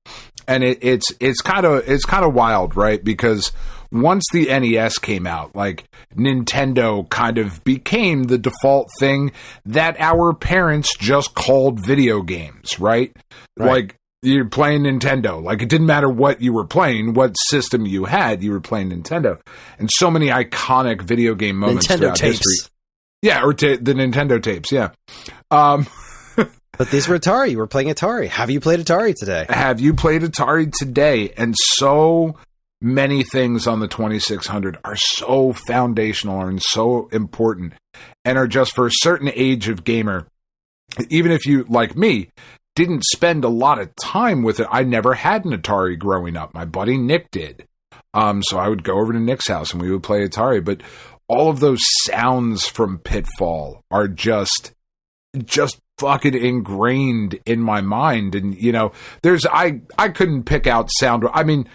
and it's kind of wild, right? Because once the NES came out, like, Nintendo kind of became the default thing that our parents just called video games, right? Like, you're playing Nintendo. Like, it didn't matter what you were playing, what system you had, you were playing Nintendo. And so many iconic video game moments throughout history. Yeah, or the Nintendo tapes, yeah. But these were Atari. You were playing Atari. Have you played Atari today? Have you played Atari today? And so many things on the 2600 are so foundational and so important and are just for a certain age of gamer. Even if you, like me, didn't spend a lot of time with it. I never had an Atari growing up. My buddy Nick did. So I would go over to Nick's house and we would play Atari. But all of those sounds from Pitfall are just fucking ingrained in my mind. And, you know, I couldn't pick out sound. I mean,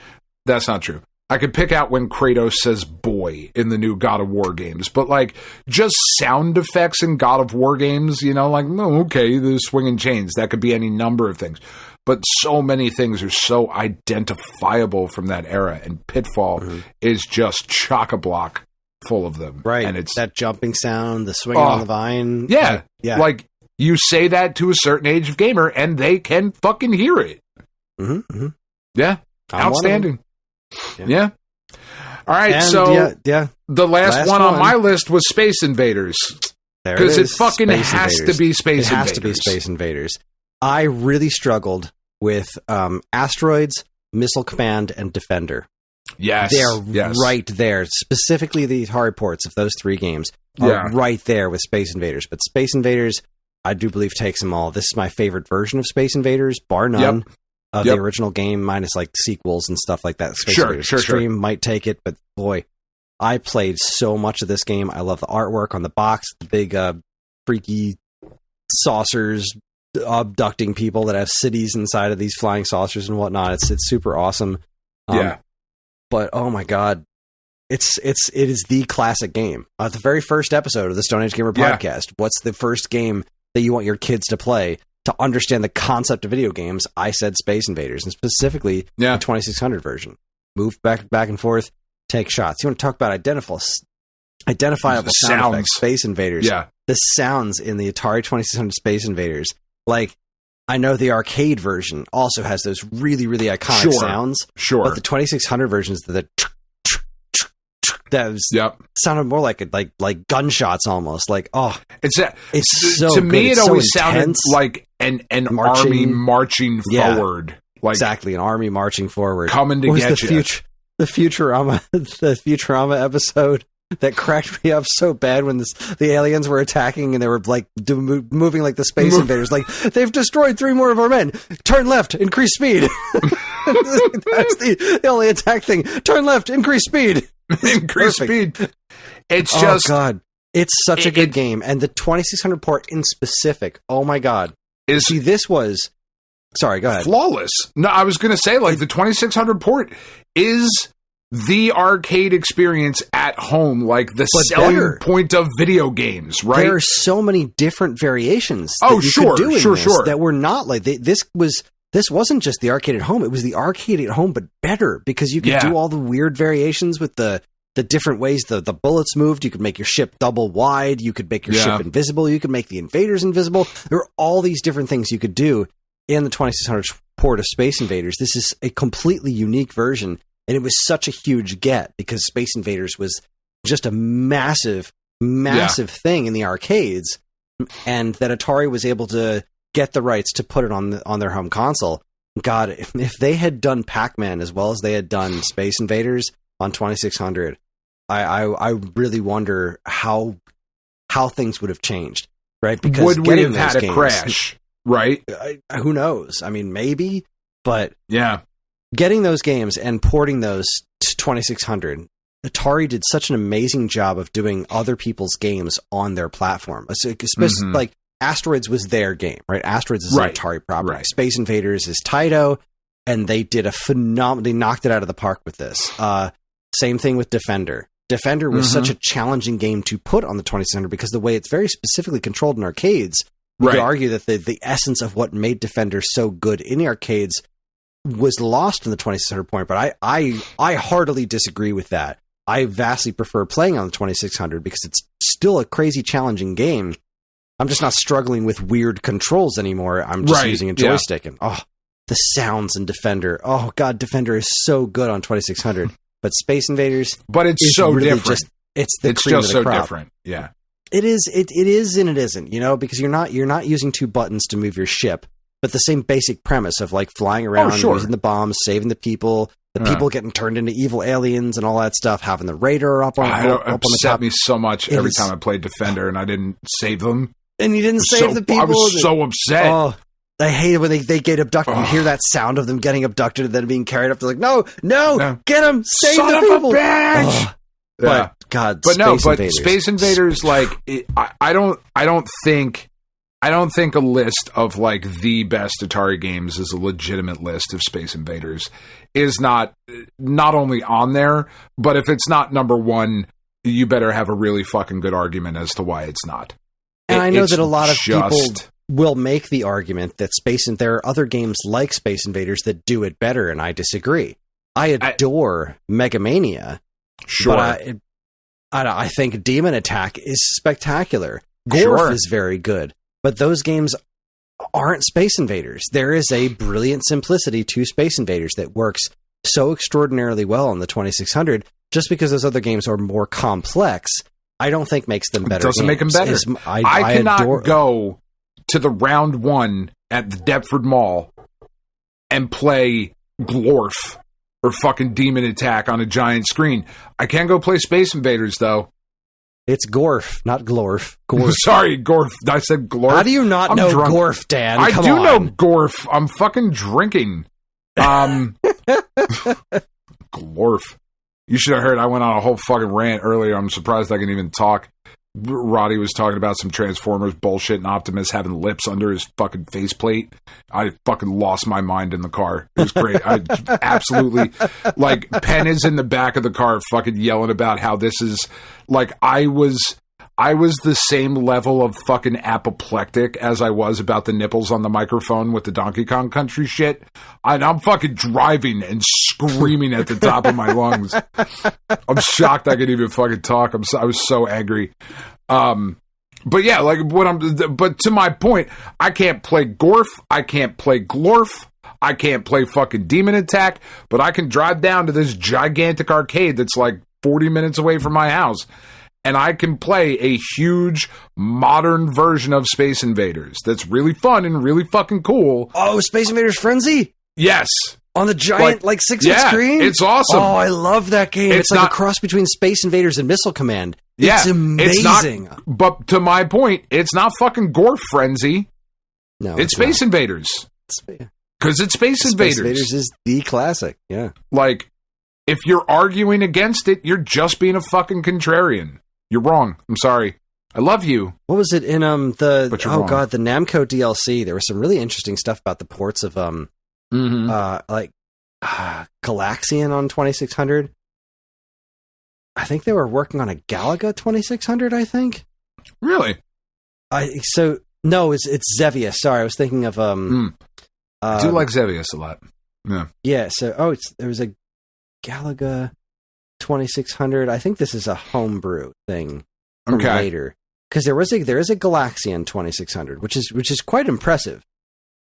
that's not true. I could pick out when Kratos says boy in the new God of War games, but like just sound effects in God of War games, you know, like, no, okay, the swinging chains, that could be any number of things. But so many things are so identifiable from that era, and Pitfall is just chock-a-block full of them. Right. And it's that jumping sound, the swinging on the vine. Yeah. Like, you say that to a certain age of gamer and they can fucking hear it. Yeah. Outstanding. Yeah. All right, and so the last one on my list was Space Invaders. Because it fucking has to be Space Invaders. It has to be Space Invaders. I really struggled with Asteroids, Missile Command, and Defender. Yes. They're right there. Specifically, the Atari ports of those three games are right there with Space Invaders. But Space Invaders, I do believe, takes them all. This is my favorite version of Space Invaders, bar none. Of the original game, minus like sequels and stuff like that. Space Invaders Extreme might take it, but boy, I played so much of this game. I love the artwork on the box, the big freaky saucers abducting people that have cities inside of these flying saucers and whatnot. It's super awesome. But oh my god, it is the classic game. The very first episode of the Stone Age Gamer podcast. What's the first game that you want your kids to play to understand the concept of video games? I said Space Invaders, and specifically the 2600 version. Move back and forth, take shots. You want to talk about identifiable sound effects, Space Invaders. Yeah. The sounds in the Atari 2600 Space Invaders. Like, I know the arcade version also has those really, really iconic sounds. Sure. But the 2600 versions, that sounded more like gunshots almost. Like, it's so to good. me, It's it so always sounded intense. like an army marching forward. Like, exactly, an army marching forward. Coming to get you. The Futurama episode that cracked me up so bad when the aliens were attacking and they were like moving like the Space Invaders. Like, they've destroyed 3 more of our men. Turn left, increase speed. That's the only attack thing. Turn left, increase speed. Increase speed. It's just... Oh, God. It's such a good game. And the 2600 port in specific, oh, my God. This was... Sorry, go ahead. Flawless. No, I was going to say, like, the 2600 port is the arcade experience at home, like the selling point of video games, right? There are so many different variations that you could do in this that were not like... This wasn't just the arcade at home. It was the arcade at home, but better, because you could do all the weird variations with the different ways the bullets moved. You could make your ship double wide. You could make your ship invisible. You could make the invaders invisible. There were all these different things you could do in the 2600 port of Space Invaders. This is a completely unique version, and it was such a huge get because Space Invaders was just a massive thing in the arcades, and that Atari was able to get the rights to put it on their home console. God, if they had done Pac-Man as well as they had done Space Invaders on 2600, I really wonder how things would have changed, right? Because would we have had a crash? Right? Who knows? I mean, maybe, but getting those games and porting those to 2600, Atari did such an amazing job of doing other people's games on their platform. Especially like Asteroids was their game, right? Asteroids is an Atari property. Right. Space Invaders is Taito, and they did they knocked it out of the park with this. Same thing with Defender. Defender was such a challenging game to put on the 2600 because the way it's very specifically controlled in arcades. You could argue that the essence of what made Defender so good in the arcades was lost in the 2600 point, but I heartily disagree with that. I vastly prefer playing on the 2600 because it's still a crazy challenging game. I'm just not struggling with weird controls anymore. I'm just using a joystick, and the sounds in Defender. Oh God, Defender is so good on 2600. But Space Invaders, but it's so really different. It's just so different. Yeah. It is and it isn't, you know, because you're not using 2 buttons to move your ship, but the same basic premise of like flying around, using the bombs, saving the people getting turned into evil aliens and all that stuff, having the radar up on the top. It upset me so much every time I played Defender and I didn't save them. And you didn't save the people. I was so upset. Oh, I hate it when they get abducted. You hear that sound of them getting abducted and then being carried up. They're like, no, get them, save the people. Son of a bitch! But God, Space Invaders, like I don't think a list of like the best Atari games is a legitimate list of Space Invaders is not only on there, but if it's not number 1, you better have a really fucking good argument as to why it's not. And I know that a lot of people will make the argument that there are other games like Space Invaders that do it better, and I disagree. I adore Mega Mania. Sure. But I think Demon Attack is spectacular. Gorf is very good. But those games aren't Space Invaders. There is a brilliant simplicity to Space Invaders that works so extraordinarily well on the 2600. Just because those other games are more complex, I don't think makes them better. Doesn't make them better. I cannot go to the round 1 at the Deptford Mall and play Glorf or fucking Demon Attack on a giant screen. I can go play Space Invaders, though. It's Gorf, not Glorf. Gorf. Sorry, Gorf. I said Glorf. How do you not know drunk. Gorf, Dan? I do know Gorf. I'm fucking drinking. Glorf. You should have heard I went on a whole fucking rant earlier. I'm surprised I can even talk. Roddy was talking about some Transformers bullshit and Optimus having lips under his fucking faceplate. I fucking lost my mind in the car. It was great. I absolutely, like, Penn is in the back of the car fucking yelling about how this is, like, I was the same level of fucking apoplectic as I was about the nipples on the microphone with the Donkey Kong Country shit. And I'm fucking driving and screaming at the top of my lungs. I'm shocked I could even fucking talk. I was so angry. But yeah, like but to my point, I can't play Gorf. I can't play Glorf. I can't play fucking Demon Attack, but I can drive down to this gigantic arcade that's like 40 minutes away from my house. And I can play a huge modern version of Space Invaders that's really fun and really fucking cool. Oh, Space Invaders Frenzy? Yes. On the giant, 6-foot screen? It's awesome. Oh, I love that game. It's like a cross between Space Invaders and Missile Command. It's amazing. But to my point, it's not fucking Gore Frenzy. No, it's Space Invaders. Because it's Space Invaders. Space Invaders is the classic, yeah. Like, if you're arguing against it, you're just being a fucking contrarian. You're wrong. I'm sorry. I love you. What was it in the Namco DLC? There was some really interesting stuff about the ports of Galaxian on 2600. I think they were working on a Galaga 2600, I think. Really? It's Xevious. Sorry, I was thinking of I do like Xevious a lot. Yeah. Yeah, so there was a Galaga 2600. I think this is a homebrew thing from later, because there is a Galaxian 2600, which is quite impressive.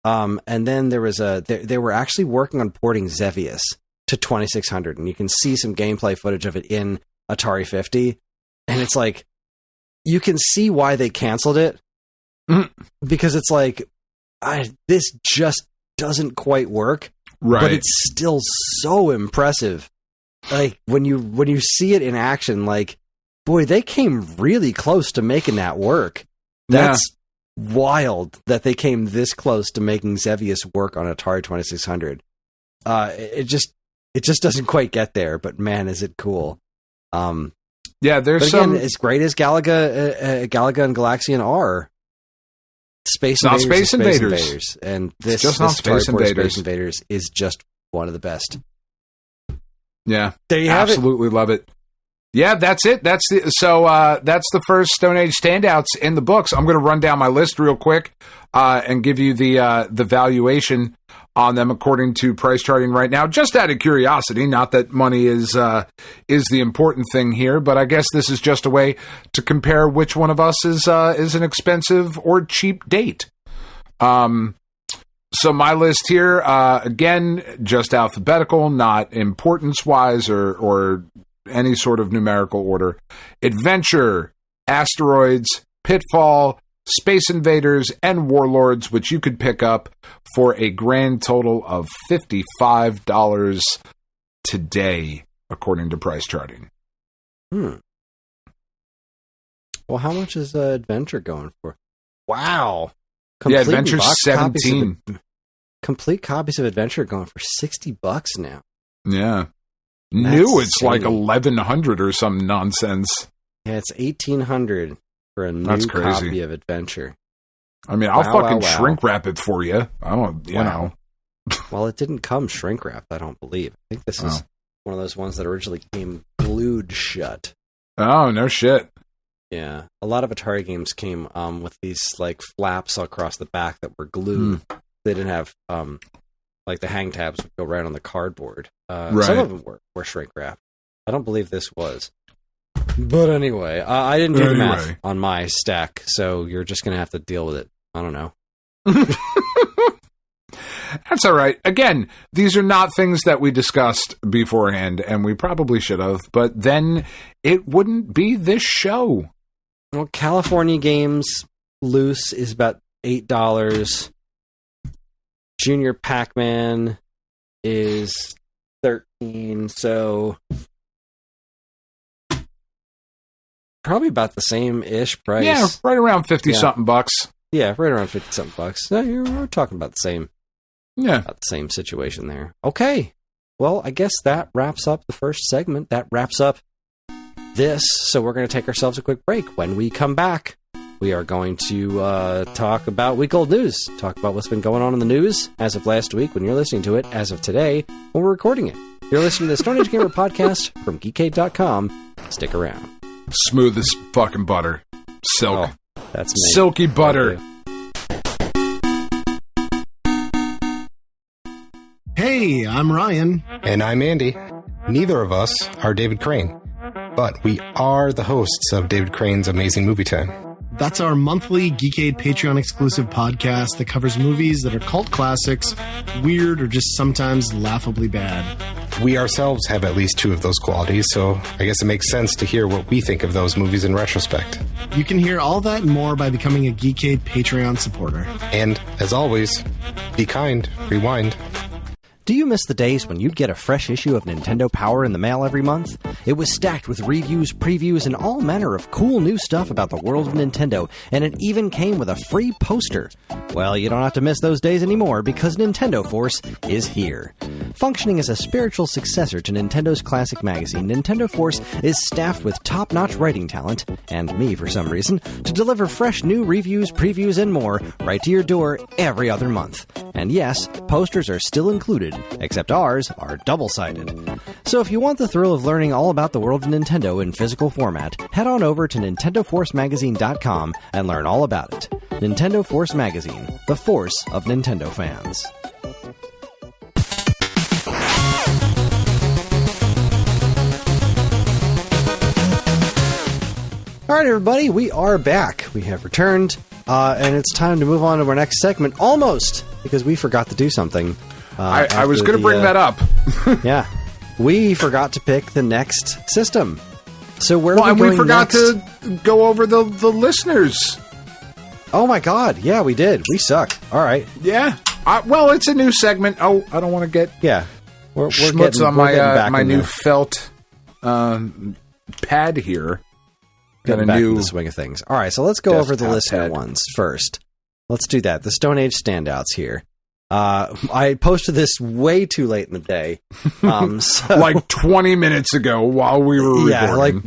And then there was they were actually working on porting Xevious to 2600, and you can see some gameplay footage of it in Atari 50, and it's like you can see why they canceled it, because it's like this just doesn't quite work, right? But it's still so impressive. Like when you see it in action, like, boy, they came really close to making that work. That's wild that they came this close to making Xevious work on Atari 2600. It just doesn't quite get there, but man, is it cool. There's some as great as Galaga and Galaxian are. Space Invaders, and this just not Space Invaders. Space Invaders is just one of the best. Yeah, there you have absolutely love it. Yeah, that's it. That's the first Stone Age standouts in the books. I'm going to run down my list real quick and give you the valuation on them according to price charting right now. Just out of curiosity, not that money is the important thing here, but I guess this is just a way to compare which one of us is an expensive or cheap date. So my list here, again, just alphabetical, not importance-wise or any sort of numerical order. Adventure, Asteroids, Pitfall, Space Invaders, and Warlords, which you could pick up for a grand total of $55 today, according to price charting. Well, how much is Adventure going for? Wow. Adventure's $17. Complete copies of Adventure going for $60 now. Yeah. New, it's like $1,100 or some nonsense. Yeah, it's $1,800 for a new copy of Adventure. I mean, I'll shrink wrap it for you. I don't, you know. Well, it didn't come shrink wrapped, I don't believe. I think this is one of those ones that originally came glued shut. Oh, no shit. Yeah, a lot of Atari games came with these like flaps across the back that were glued. They didn't have like the hang tabs would go right on the cardboard. Some of them were shrink wrapped. I don't believe this was. But anyway, I didn't do the math on my stack, so you're just going to have to deal with it. I don't know. That's all right. Again, these are not things that we discussed beforehand, and we probably should have, but then it wouldn't be this show. Well, California Games loose is about $8. Junior Pac-Man is $13, so probably about the same-ish price. Yeah, right around 50-something bucks. Yeah, right around 50-something bucks. No, we're talking about the same. Yeah. About the same situation there. Okay. Well, I guess that wraps up the first segment. That wraps up this, so we're going to take ourselves a quick break. When we come back, we are going to talk about week-old news, talk about what's been going on in the news as of last week when you're listening to it, as of today when we're recording it. You're listening to the Stone Age Gamer podcast from geekade.com. Stick around. Smooth as fucking butter. Silk. Oh, that's me. Silky butter. Hey, I'm Ryan. And I'm Andy. Neither of us are David Crane, but we are the hosts of David Crane's Amazing Movie Time. That's our monthly Geekade Patreon exclusive podcast that covers movies that are cult classics, weird, or just sometimes laughably bad. We ourselves have at least two of those qualities, so I guess it makes sense to hear what we think of those movies in retrospect. You can hear all that and more by becoming a Geekade Patreon supporter. And, as always, be kind, rewind. Do you miss the days when you'd get a fresh issue of Nintendo Power in the mail every month? It was stacked with reviews, previews, and all manner of cool new stuff about the world of Nintendo, and it even came with a free poster. Well, you don't have to miss those days anymore because Nintendo Force is here. Functioning as a spiritual successor to Nintendo's classic magazine, Nintendo Force is staffed with top-notch writing talent, and me for some reason, to deliver fresh new reviews, previews, and more right to your door every other month. And yes, posters are still included, except ours are double-sided. So if you want the thrill of learning all about the world of Nintendo in physical format, head on over to NintendoForceMagazine.com and learn all about it. Nintendo Force Magazine, the force of Nintendo fans. All right, everybody, we are back. We have returned, and it's time to move on to our next segment, almost, because we forgot to do something. I was going to bring that up. Yeah. We forgot to pick the next system. So where are we going we forgot next? to go over the listeners. Oh my god, yeah, we did. We suck. All right. Yeah. Well, it's a new segment. Oh, I don't want to get we're schmutz getting, on my new felt pad here. Getting back in the swing of things. All right, so let's go over the listener ones first. Let's do that. The Stone Age Standouts here. I posted this way too late in the day. So, like 20 minutes ago while we were recording. Yeah, like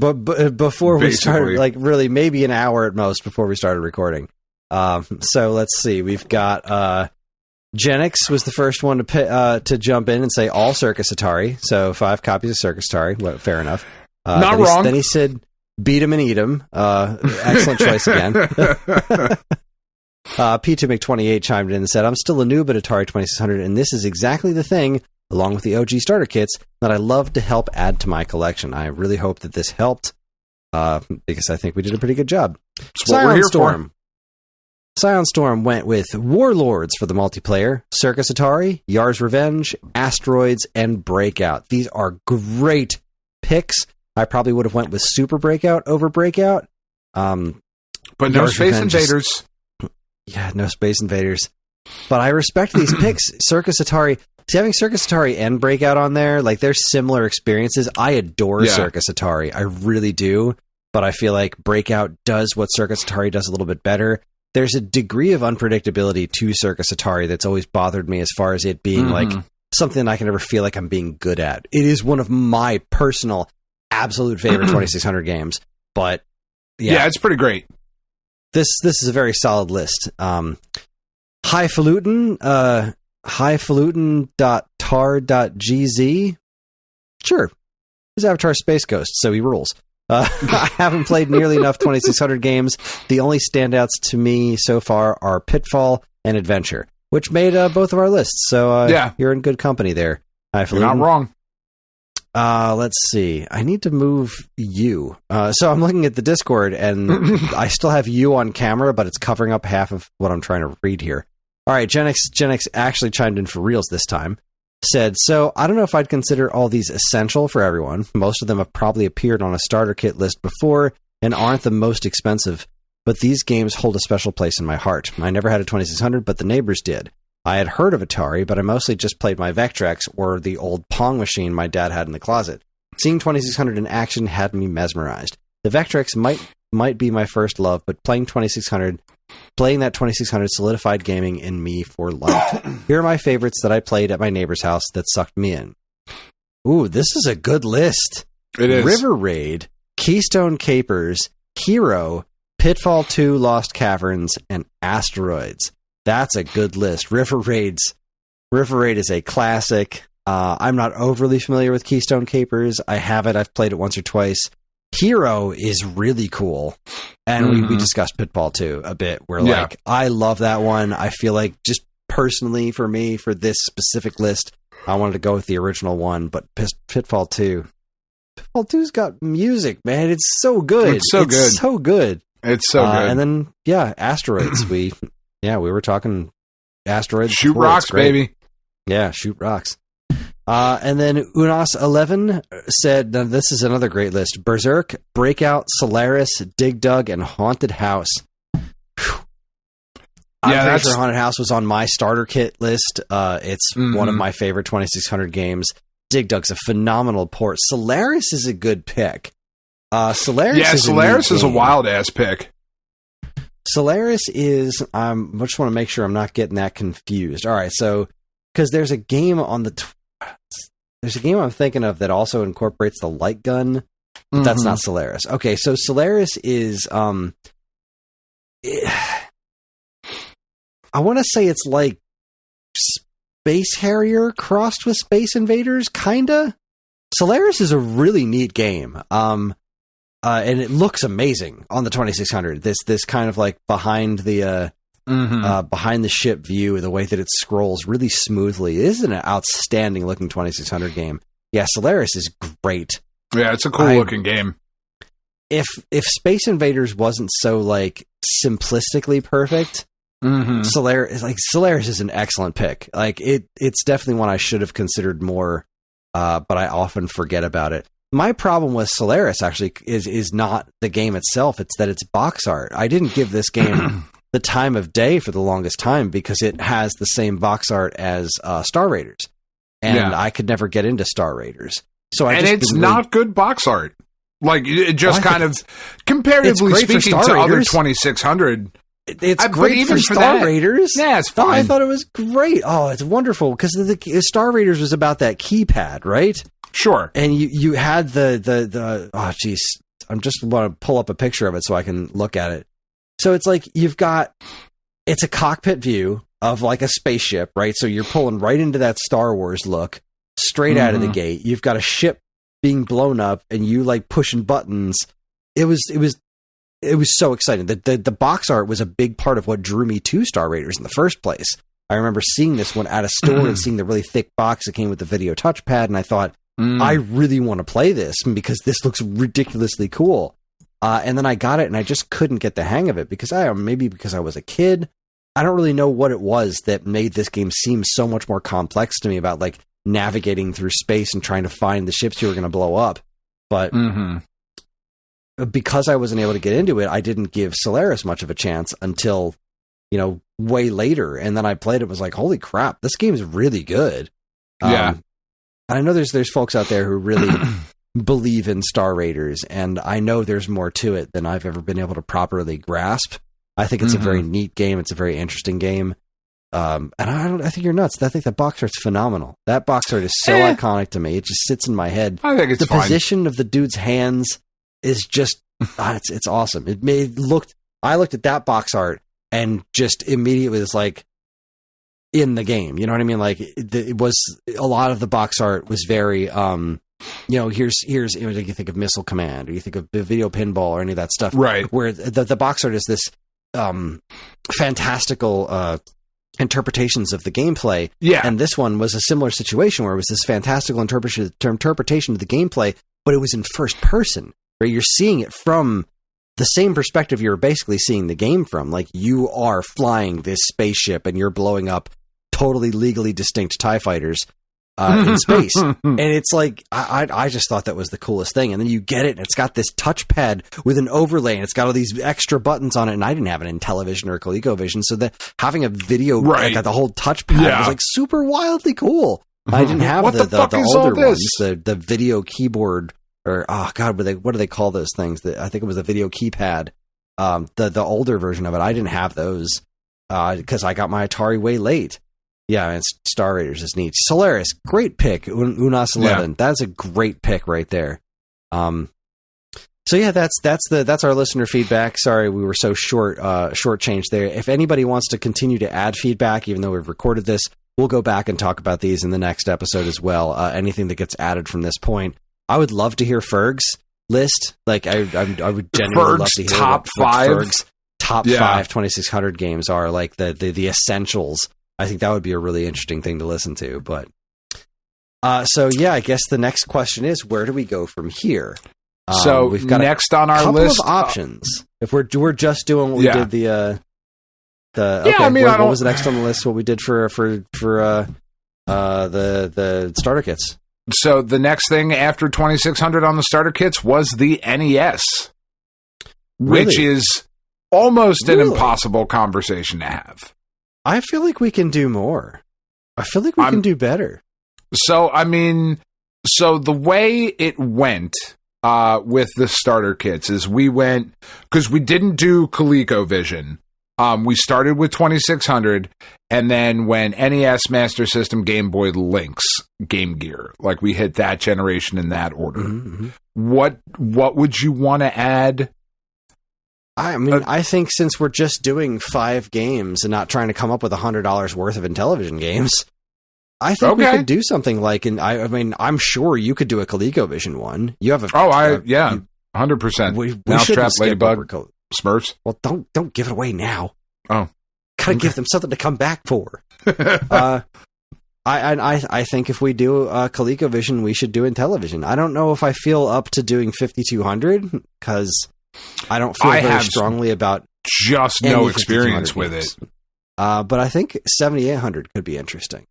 before we started, like really maybe an hour at most before we started recording. So let's see. We've got Genix was the first one to jump in and say all Circus Atari. So 5 copies of Circus Atari. Well, fair enough. Not wrong. Then he said beat 'em and eat 'em. Excellent choice again. P2Mc28 chimed in and said, I'm still a noob at Atari 2600, and this is exactly the thing, along with the OG starter kits, that I love to help add to my collection. I really hope that this helped, because I think we did a pretty good job. That's what we're here for. Scion Storm went with Warlords for the multiplayer, Circus Atari, Yar's Revenge, Asteroids, and Breakout. These are great picks. I probably would have went with Super Breakout over Breakout. But no Space Invaders. Yeah, no Space Invaders. But I respect these picks. Circus Atari, having Circus Atari and Breakout on there, like they're similar experiences. I adore Circus Atari. I really do. But I feel like Breakout does what Circus Atari does a little bit better. There's a degree of unpredictability to Circus Atari that's always bothered me as far as it being like something I can never feel like I'm being good at. It is one of my personal absolute favorite 2600 games. But yeah, it's pretty great. This is a very solid list. Highfalutin, highfalutin.tar.gz. Sure. He's Avatar Space Ghost, so he rules. I haven't played nearly enough 2600 games. The only standouts to me so far are Pitfall and Adventure, which made both of our lists. So you're in good company there. Highfalutin. You're not wrong. Let's see. I need to move you. So I'm looking at the Discord, and I still have you on camera, but it's covering up half of what I'm trying to read here. All right, Genix actually chimed in for reals this time. Said, so I don't know if I'd consider all these essential for everyone. Most of them have probably appeared on a starter kit list before and aren't the most expensive, but these games hold a special place in my heart. I never had a 2600, but the neighbors did. I had heard of Atari, but I mostly just played my Vectrex or the old Pong machine my dad had in the closet. Seeing 2600 in action had me mesmerized. The Vectrex might be my first love, but playing that 2600 solidified gaming in me for life. Here are my favorites that I played at my neighbor's house that sucked me in. Ooh, this is a good list. It is. River Raid, Keystone Capers, Hero, Pitfall 2, Lost Caverns, and Asteroids. That's a good list. River Raid is a classic. I'm not overly familiar with Keystone Capers. I have it. I've played it once or twice. Hero is really cool. And we discussed Pitfall 2 a bit. Where like, I love that one. I feel like just personally for me, for this specific list, I wanted to go with the original one, but Pitfall 2. Pitfall 2's got music, man. It's so good. It's so good. It's so good. And then, Asteroids. We were talking Asteroids. Shoot before. rocks, baby. Yeah, shoot rocks. And then Unas11 said, now this is another great list. Berserk, Breakout, Solaris, Dig Dug, and Haunted House. I'm pretty sure Haunted House was on my starter kit list. It's one of my favorite 2600 games. Dig Dug's a phenomenal port. Solaris is a good pick. Solaris is a wild-ass pick. Solaris is... I just want to make sure I'm not getting that confused. All right, so... Because there's a game on the... There's a game I'm thinking of that also incorporates the light gun. But that's not Solaris. Okay, so Solaris is... I want to say it's like Space Harrier crossed with Space Invaders, kinda. Solaris is a really neat game. And it looks amazing on the 2600. This kind of like behind the ship view, the way that it scrolls really smoothly. It is an outstanding looking 2600 game. Yeah, Solaris is great. Yeah, it's a cool looking game. If Space Invaders wasn't so like simplistically perfect, Solaris is an excellent pick. Like it's definitely one I should have considered more, but I often forget about it. My problem with Solaris actually is not the game itself; it's that it's box art. I didn't give this game the time of day for the longest time because it has the same box art as Star Raiders, and I could never get into Star Raiders. So it's not good box art. Like it just comparatively speaking to other 2600. It's great even for Star Raiders. Yeah, it's fine. I thought it was great. Oh, it's wonderful because the Star Raiders was about that keypad, right? Sure. And you had the oh geez, I'm just want to pull up a picture of it so I can look at it. So it's like it's a cockpit view of like a spaceship, right? So you're pulling right into that Star Wars look straight out of the gate. You've got a ship being blown up and you like pushing buttons. It was so exciting. The box art was a big part of what drew me to Star Raiders in the first place. I remember seeing this one at a store and seeing the really thick box that came with the video touchpad, and I thought, I really want to play this because this looks ridiculously cool. And then I got it, and I just couldn't get the hang of it because maybe because I was a kid. I don't really know what it was that made this game seem so much more complex to me about like navigating through space and trying to find the ships you were going to blow up. But because I wasn't able to get into it, I didn't give Solaris much of a chance until, way later. And then I played it and was like, holy crap, this game is really good. I know there's folks out there who really believe in Star Raiders, and I know there's more to it than I've ever been able to properly grasp. I think it's a very neat game. It's a very interesting game. And I think you're nuts. I think that box art's phenomenal. That box art is so iconic to me. It just sits in my head. I think it's fine. The position of the dude's hands is just, it's awesome. I looked at that box art and just immediately was like in the game. You know what I mean? Like it was, a lot of the box art was very, here's you think of Missile Command or you think of Video Pinball or any of that stuff. Right. Where the box art is this fantastical interpretations of the gameplay. Yeah. And this one was a similar situation where it was this fantastical interpretation of the gameplay, but it was in first person, where you're seeing it from the same perspective you're basically seeing the game from. Like you are flying this spaceship and you're blowing up totally legally distinct TIE fighters in space. And it's like, I just thought that was the coolest thing. And then you get it and it's got this touchpad with an overlay and it's got all these extra buttons on it. And I didn't have it in Intellivision or ColecoVision. So that having a video, like the whole touchpad was like super wildly cool. I didn't have the older ones, the video keyboard or, oh God, what do they call those things? I think it was the video keypad. The older version of it. I didn't have those because I got my Atari way late. Yeah, and Star Raiders is neat. Solaris, great pick. Unas11, that's a great pick right there. So yeah, that's our listener feedback. Sorry, we were so shortchanged there. If anybody wants to continue to add feedback, even though we've recorded this, we'll go back and talk about these in the next episode as well. Anything that gets added from this point, I would love to hear Ferg's list. Like I would genuinely love to hear top what five. Ferg's top 5 2600 games are, like the essentials. I think that would be a really interesting thing to listen to. But so yeah, I guess the next question is, where do we go from here? So we've got next on our list of options. If we're just doing what we did the I mean, what was next on the list? What we did for the starter kits. So the next thing after 2600 on the starter kits was the NES, which is almost an impossible conversation to have. I feel like we can do more. I feel like we can do better. So, I mean, the way it went with the starter kits is we went, because we didn't do ColecoVision. We started with 2600, and then when NES, Master System, Game Boy, Lynx, Game Gear, like we hit that generation in that order. Mm-hmm. What would you want to add? I mean, I think since we're just doing 5 games and not trying to come up with $100 worth of Intellivision games, I think we could do something like, I mean, I'm sure you could do a ColecoVision one. You have a 100%. We Mousetrap, Ladybug, Smurfs. Well, don't give it away now. Oh, gotta give them something to come back for. I think if we do ColecoVision, we should do Intellivision. I don't know if I feel up to doing 5200 because I don't feel very strongly about just no experience with it. But I think 7800 could be interesting.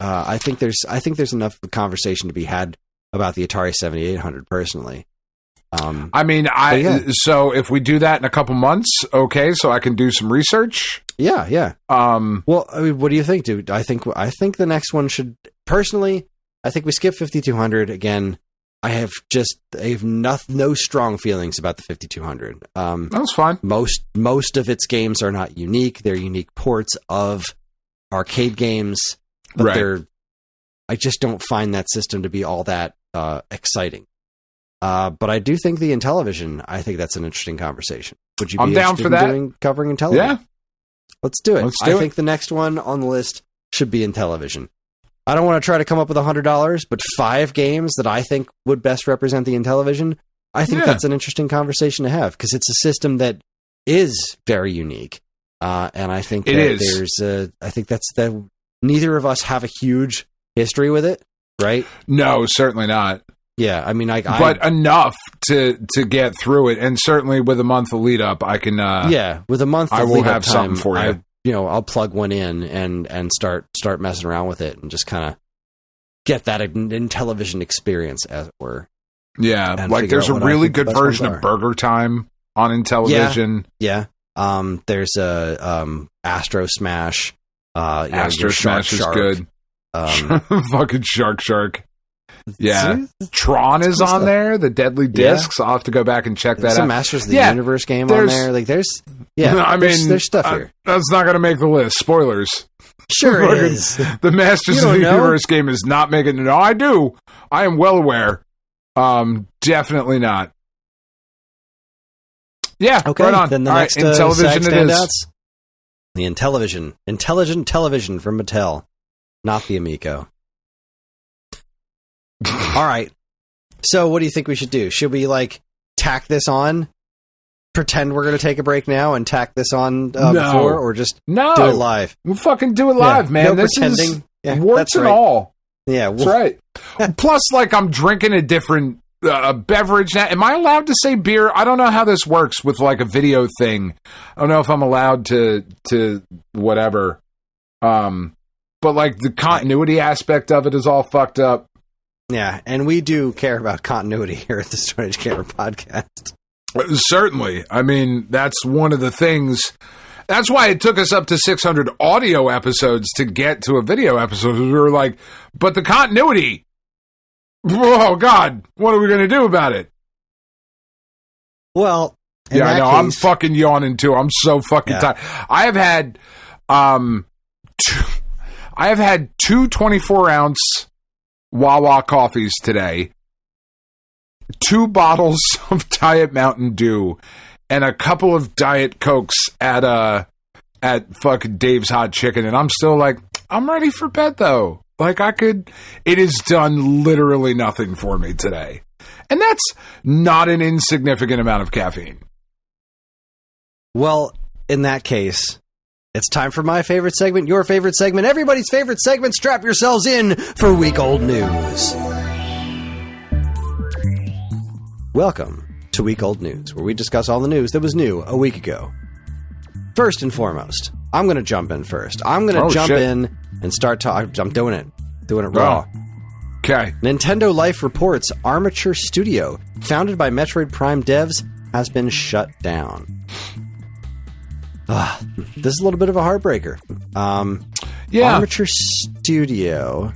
I think there's enough conversation to be had about the Atari 7800 personally. I mean, so if we do that in a couple months, okay, so I can do some research. Yeah. Well, I mean, what do you think, dude? I think the next one should, personally, I think we skip 5200 again. I have no strong feelings about the 5200. That's fine. Most of its games are not unique. They're unique ports of arcade games, but I just don't find that system to be all that exciting. But I do think the Intellivision, I think that's an interesting conversation. Would you be down for that? Covering Intellivision? Yeah. Let's do it. I think the next one on the list should be Intellivision. I don't want to try to come up with $100, but 5 games that I think would best represent the Intellivision, I think that's an interesting conversation to have, because it's a system that is very unique. And I think I think that's neither of us have a huge history with it, right? No, certainly not. Yeah, I mean, but enough to get through it, and certainly with a month of lead up, I can. With a month, I will have something for you. I'll plug one in and start messing around with it and just kind of get that Intellivision experience, as it were. Yeah, like there's a really good version of Burger Time on Intellivision. Yeah. There's a Astro Smash. Astro Smash is good. Fucking Shark. Yeah, Tron is on there. The Deadly Discs. I'll have to go back and check that out. Some Masters of the Universe game on there. Like there's there's stuff here. That's not going to make the list. Spoilers. Sure it is. The Masters of the Universe game is not making it. No, I do. I am well aware. Definitely not. Yeah. Okay. Right on. Then the next Intellivision SAG it is. standouts. The Intellivision, Intelligent Television from Mattel, not the Amico. All right. So what do you think we should do? Should we tack this on? Pretend we're going to take a break now and tack this on before, or just do it live? We'll fucking do it live, man. No this pretending. Is warts and all. Yeah. That's right. Plus, I'm drinking a different beverage now. Am I allowed to say beer? I don't know how this works with a video thing. I don't know if I'm allowed to whatever. But the continuity aspect of it is all fucked up. Yeah, and we do care about continuity here at the Stone Age Gamer Podcast. Certainly. I mean, that's one of the things. That's why it took us up to 600 audio episodes to get to a video episode. We were like, but the continuity. Oh, God. What are we going to do about it? Well, I know. I'm fucking yawning, too. I'm so fucking tired. I have had two 24-ounce Wawa coffees today, 2 bottles of Diet Mountain Dew and a couple of Diet Cokes at fucking Dave's Hot Chicken, and I'm still like, I'm ready for bed though. Like it has done literally nothing for me today. And that's not an insignificant amount of caffeine. Well, in that case, it's time for my favorite segment, your favorite segment, everybody's favorite segment. Strap yourselves in for Week Old News. Welcome to Week Old News, where we discuss all the news that was new a week ago. First and foremost, I'm going to jump in first. I'm going to jump in and start talking. I'm doing it raw. Okay. Nintendo Life reports Armature Studio, founded by Metroid Prime devs, has been shut down. This is a little bit of a heartbreaker. Armature Studio,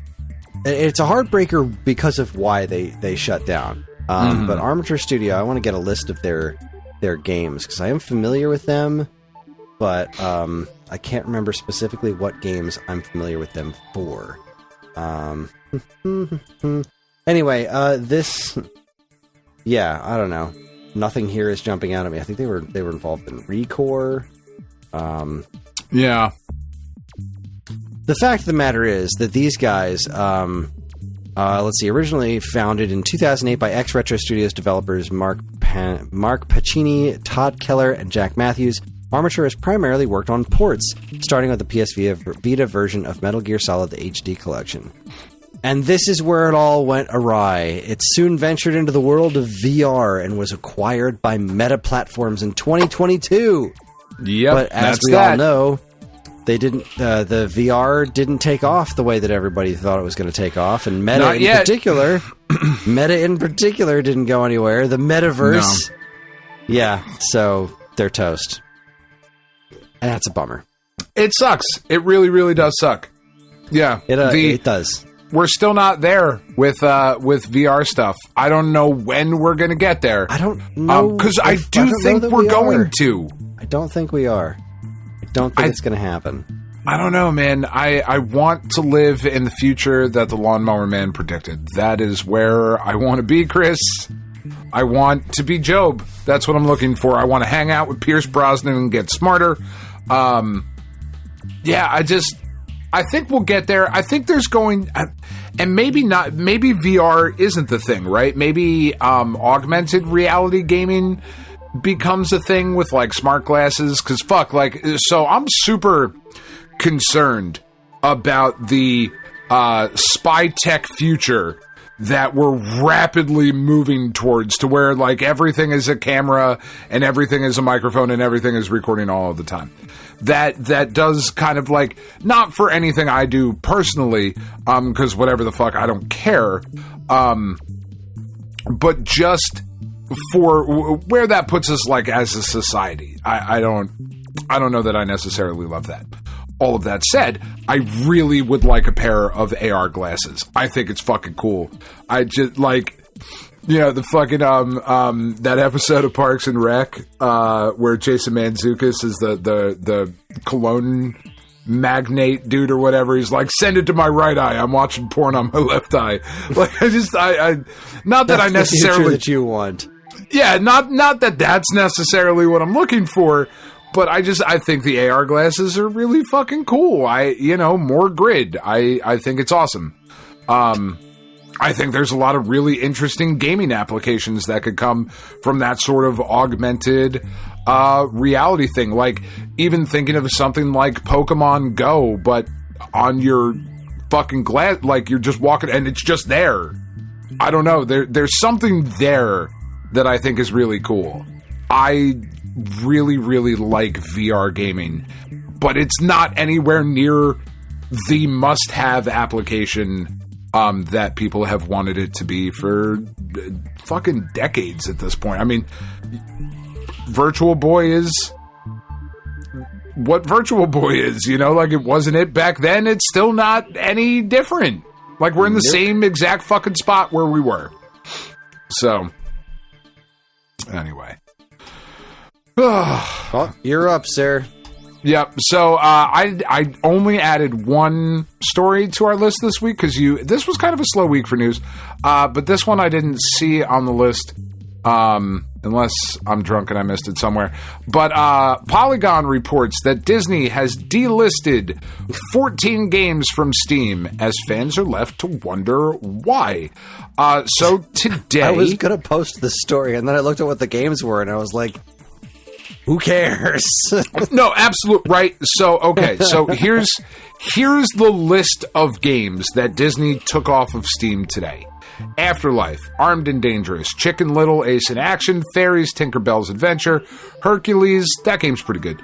it's a heartbreaker because of why they shut down. But Armature Studio, I want to get a list of their games, because I am familiar with them, but I can't remember specifically what games I'm familiar with them for. Anyway, I don't know. Nothing here is jumping out at me. I think they were involved in Recore. Yeah. The fact of the matter is that these guys, originally founded in 2008 by ex-Retro Studios developers Mark Pacini, Todd Keller, and Jack Matthews, Armature has primarily worked on ports, starting with the PS Vita version of Metal Gear Solid: The HD Collection. And this is where it all went awry. It soon ventured into the world of VR and was acquired by Meta Platforms in 2022. Yep, but as we all know, they didn't. The VR didn't take off the way that everybody thought it was going to take off, and Meta in particular didn't go anywhere. The metaverse, so they're toast, and that's a bummer. It sucks. It really, really does suck. Yeah, it does. We're still not there with VR stuff. I don't know when we're going to get there. I don't know. Because I do think we're going to. I don't think we are. I don't think it's going to happen. I don't know, man. I want to live in the future that the Lawnmower Man predicted. That is where I want to be, Kris. I want to be Job. That's what I'm looking for. I want to hang out with Pierce Brosnan and get smarter. I think we'll get there. I think there's going... And maybe not. Maybe VR isn't the thing, right? Maybe augmented reality gaming becomes a thing with like smart glasses. Because so I'm super concerned about the spy tech future that we're rapidly moving towards, to where like everything is a camera and everything is a microphone and everything is recording all of the time. That does kind of like, not for anything I do personally, because whatever the fuck, I don't care, but just for where that puts us like as a society. I don't know that I necessarily love that. All of that said, I really would like a pair of AR glasses. I think it's fucking cool. I just like... the fucking that episode of Parks and Rec where Jason Mantzoukas is the cologne magnate dude or whatever. He's like, send it to my right eye. I'm watching porn on my left eye. Like I not that I necessarily the future that you want. Yeah, not that that's necessarily what I'm looking for, but I think the AR glasses are really fucking cool. More grid. I think it's awesome. I think there's a lot of really interesting gaming applications that could come from that sort of augmented reality thing. Like, even thinking of something like Pokemon Go, but on your fucking glass, like you're just walking and it's just there. I don't know. There's something there that I think is really cool. I really, really like VR gaming, but it's not anywhere near the must-have application that people have wanted it to be for fucking decades at this point. I mean, Virtual Boy is what Virtual Boy is, like it wasn't it back then. It's still not any different. Like we're in the same exact fucking spot where we were. So, anyway. Well, you're up, sir. Yep. So I only added one story to our list this week because this was kind of a slow week for news. But this one I didn't see on the list, unless I'm drunk and I missed it somewhere. But Polygon reports that Disney has delisted 14 games from Steam as fans are left to wonder why. So today, I was gonna post the story and then I looked at what the games were and I was like, who cares? No, absolute right. So, okay. So here's the list of games that Disney took off of Steam today. Afterlife, Armed and Dangerous, Chicken Little, Ace in Action, Fairies, Tinkerbell's Adventure, Hercules, that game's pretty good.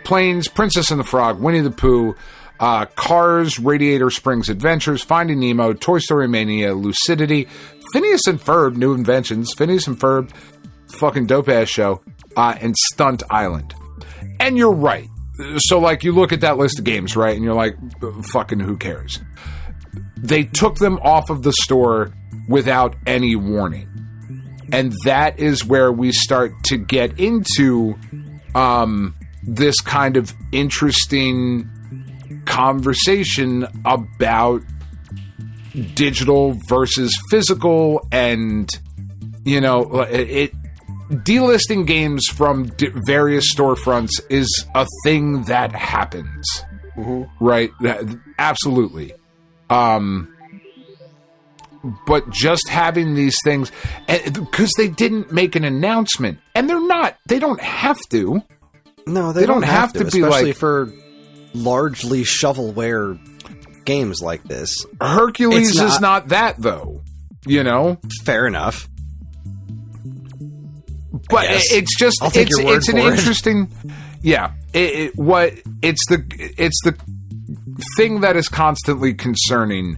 Planes, Princess and the Frog, Winnie the Pooh, Cars, Radiator Springs Adventures, Finding Nemo, Toy Story Mania, Lucidity, Phineas and Ferb, New Inventions, Phineas and Ferb, fucking dope-ass show, and Stunt Island. And you're right. So, like, you look at that list of games, right, and you're like, fucking who cares? They took them off of the store without any warning. And that is where we start to get into this kind of interesting conversation about digital versus physical, and, you know, delisting games from various storefronts is a thing that happens, right? Absolutely. But just having these things, because they didn't make an announcement, and they don't have to. No, they don't have to be, especially like, for largely shovelware games like this. Hercules is not that, though, you know? Fair enough. But it's just, it's an interesting, yeah. It's the thing that is constantly concerning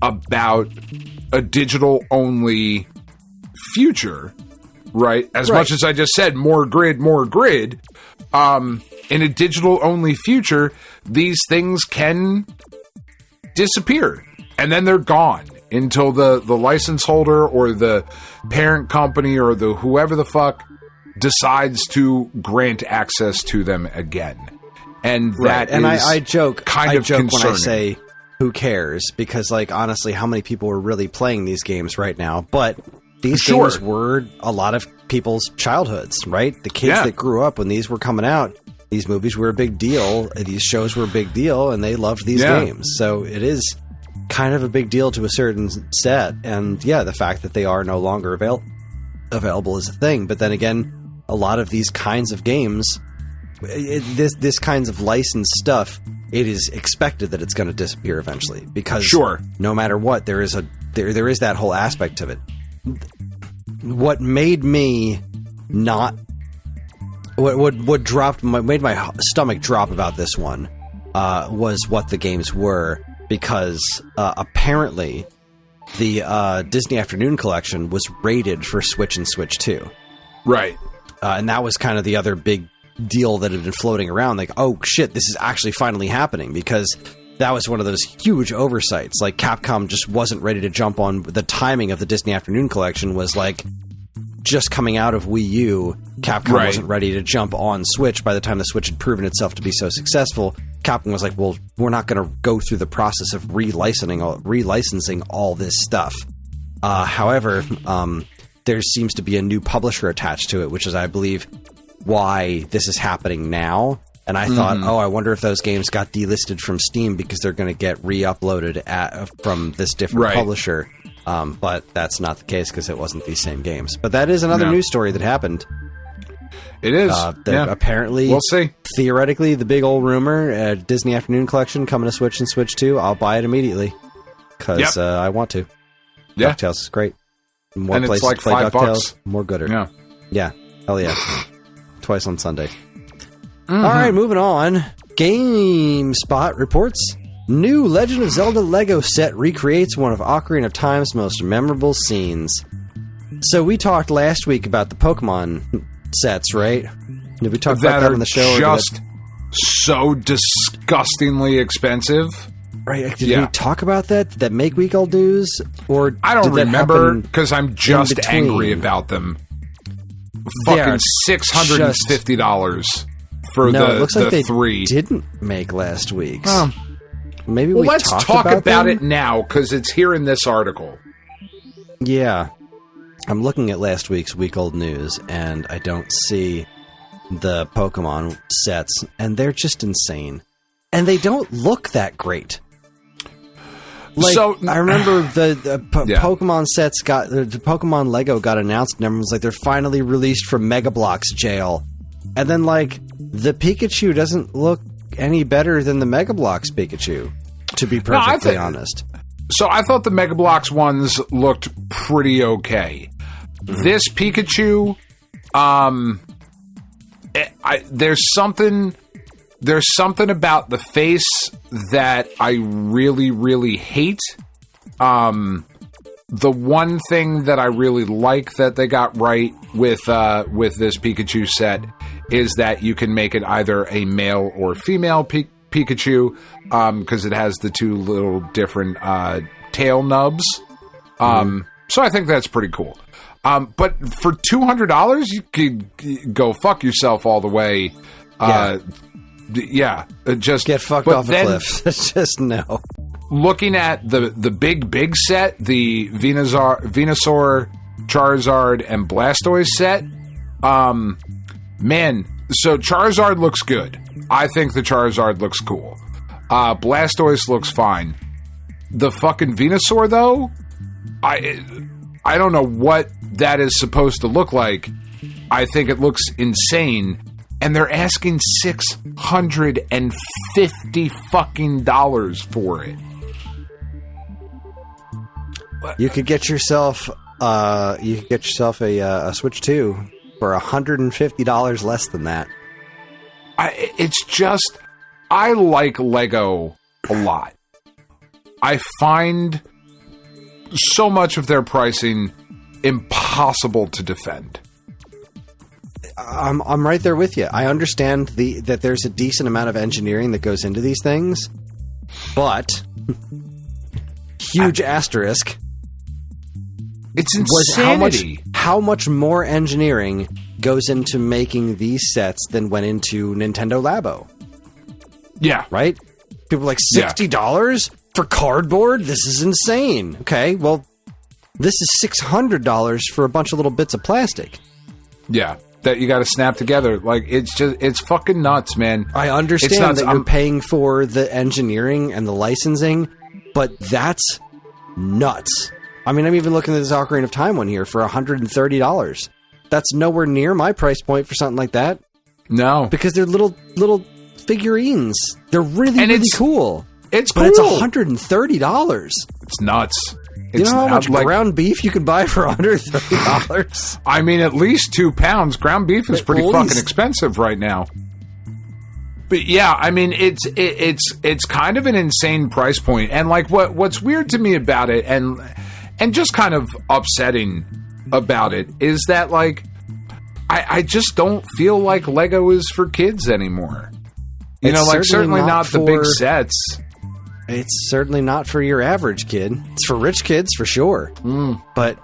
about a digital only future, right? As much as I just said, more grid. In a digital only future, these things can disappear, and then they're gone until the license holder or the parent company or the whoever the fuck decides to grant access to them again. And that and is I joke kind of joke concerning. when I say who cares, because, like, honestly, how many people are really playing these games right now? But these games were a lot of people's childhoods, right? The kids that grew up when these were coming out, these movies were a big deal, these shows were a big deal, and they loved these games. So it is kind of a big deal to a certain set. And yeah, the fact that they are no longer available is a thing. But then again, a lot of these kinds of games, this kinds of licensed stuff, it is expected that it's going to disappear eventually, because no matter what, there is that whole aspect of it. What made me not made my stomach drop about this one was what the games were, because apparently the Disney Afternoon Collection was rated for Switch and Switch 2. Right. And that was kind of the other big deal that had been floating around, like, oh shit, this is actually finally happening, because that was one of those huge oversights. Like, Capcom just wasn't ready to jump on the timing of the Disney Afternoon Collection was like just coming out of Wii U. Capcom wasn't ready to jump on Switch by the time the Switch had proven itself to be so successful. Capcom was like, well, we're not going to go through the process of relicensing all this stuff. However, there seems to be a new publisher attached to it, which is, I believe, why this is happening now. And I thought, I wonder if those games got delisted from Steam because they're going to get re-uploaded from this different publisher. But that's not the case, because it wasn't these same games. But that is another news story that happened. It is. Apparently, we'll see. Theoretically, the big old rumor, Disney Afternoon Collection coming to Switch and Switch 2, I'll buy it immediately, because I want to. Yeah. DuckTales is great. More and places it's like to play $5. DuckTales, more gooder. Yeah. Hell yeah. Twice on Sunday. Mm-hmm. All right, moving on. GameSpot reports new Legend of Zelda Lego set recreates one of Ocarina of Time's most memorable scenes. So we talked last week about the Pokemon sets, right? Did we talk about that on the show? Just so disgustingly expensive. Right? Did we talk about that? Did that make week old news? Or I don't remember, because I'm just angry about them. Fucking $650. for no, the, it looks the like they 3. didn't make last week's. Oh. Maybe Well, we let's talked talk about them? it now, because it's here in this article. Yeah. I'm looking at last week's week-old news, and I don't see the Pokemon sets, and they're just insane. And they don't look that great. Like, So I remember the Yeah. Pokemon sets the Pokemon Lego got announced, and everyone was like, they're finally released from Mega Bloks jail. And then, like, the Pikachu doesn't look any better than the Mega Bloks Pikachu, to be perfectly honest. So I thought the Mega Bloks ones looked pretty okay. This Pikachu, there's something about the face that I really, really hate. The one thing that I really like that they got right with this Pikachu set is that you can make it either a male or female Pikachu, because it has the 2 little different tail nubs. So I think that's pretty cool. But for $200, you could go fuck yourself all the way. Just get fucked off a cliff. Just no. Looking at the big set, the Venusaur, Charizard, and Blastoise set, man, so Charizard looks good. I think the Charizard looks cool. Blastoise looks fine. The fucking Venusaur, though, I don't know what that is supposed to look like. I think it looks insane. And they're asking $650 fucking dollars for it. You could get yourself a Switch 2 for $150 less than that. I like Lego a lot. I find so much of their pricing impossible to defend. I'm right there with you. I understand that there's a decent amount of engineering that goes into these things, but huge asterisk. It's insanity. How much more engineering goes into making these sets than went into Nintendo Labo? Yeah. Right? People are like, $60 for cardboard? This is insane. Okay, well, this is $600 for a bunch of little bits of plastic. Yeah. That you got to snap together. Like, it's fucking nuts, man. I understand that you're paying for the engineering and the licensing, but that's nuts. I mean, I'm even looking at this Ocarina of Time one here for $130. That's nowhere near my price point for something like that. No. Because they're little figurines. They're really cool. It's cool. But it's $130. It's nuts. You know how much ground beef you can buy for $130? I mean, at least 2 pounds. Ground beef is pretty fucking expensive right now. But yeah, I mean, it's kind of an insane price point. And like, what's weird to me about it, and just kind of upsetting about it, is that like, I just don't feel like Lego is for kids anymore. You know, like certainly not the big sets. It's certainly not for your average kid. It's for rich kids, for sure. But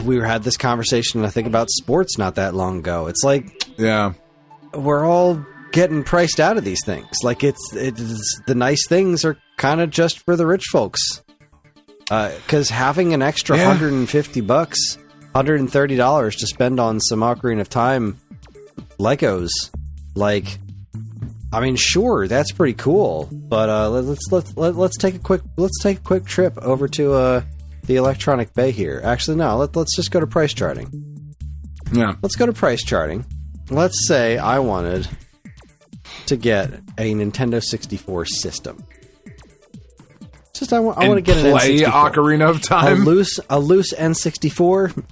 we had this conversation, I think, about sports not that long ago. It's like, we're all getting priced out of these things. Like, it's the nice things are kind of just for the rich folks. Because having an extra $150, $130 to spend on some Ocarina of Time Legos, like, I mean, sure, that's pretty cool, but let's take a quick trip over to the Electronic Bay here. Actually, no, let's just go to price charting. Yeah, let's go to price charting. Let's say I wanted to get a Nintendo 64 system. I want to get an N64. Ocarina of Time. A loose N64.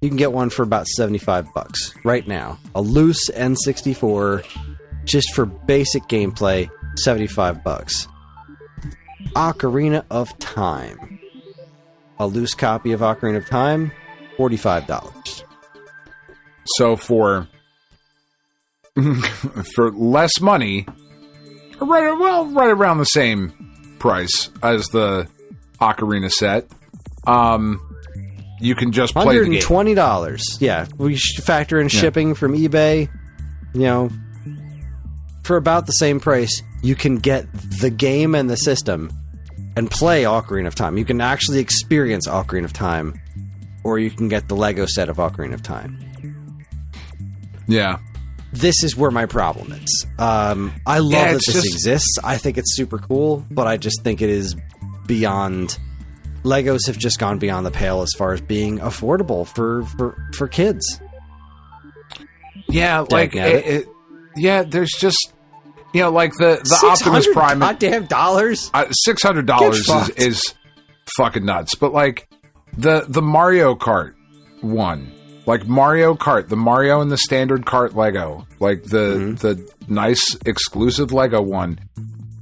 You can get one for about $75 right now. A loose N64. Just for basic gameplay, $75. Ocarina of Time. A loose copy of Ocarina of Time, $45. So for less money, right around the same price as the Ocarina set, you can just play the game. $120. Yeah, we should factor in shipping from eBay. You know, for about the same price, you can get the game and the system and play Ocarina of Time. You can actually experience Ocarina of Time, or you can get the Lego set of Ocarina of Time. Yeah. This is where my problem is. I love that this exists. I think it's super cool, but I just think it is beyond... Legos have just gone beyond the pale as far as being affordable for kids. Yeah, like... there's just... You know, like the Optimus Prime... goddamn dollars? $600 is fucking nuts. But, like, the Mario Kart one... Like Mario Kart, the Mario and the standard kart Lego, like the nice exclusive Lego one,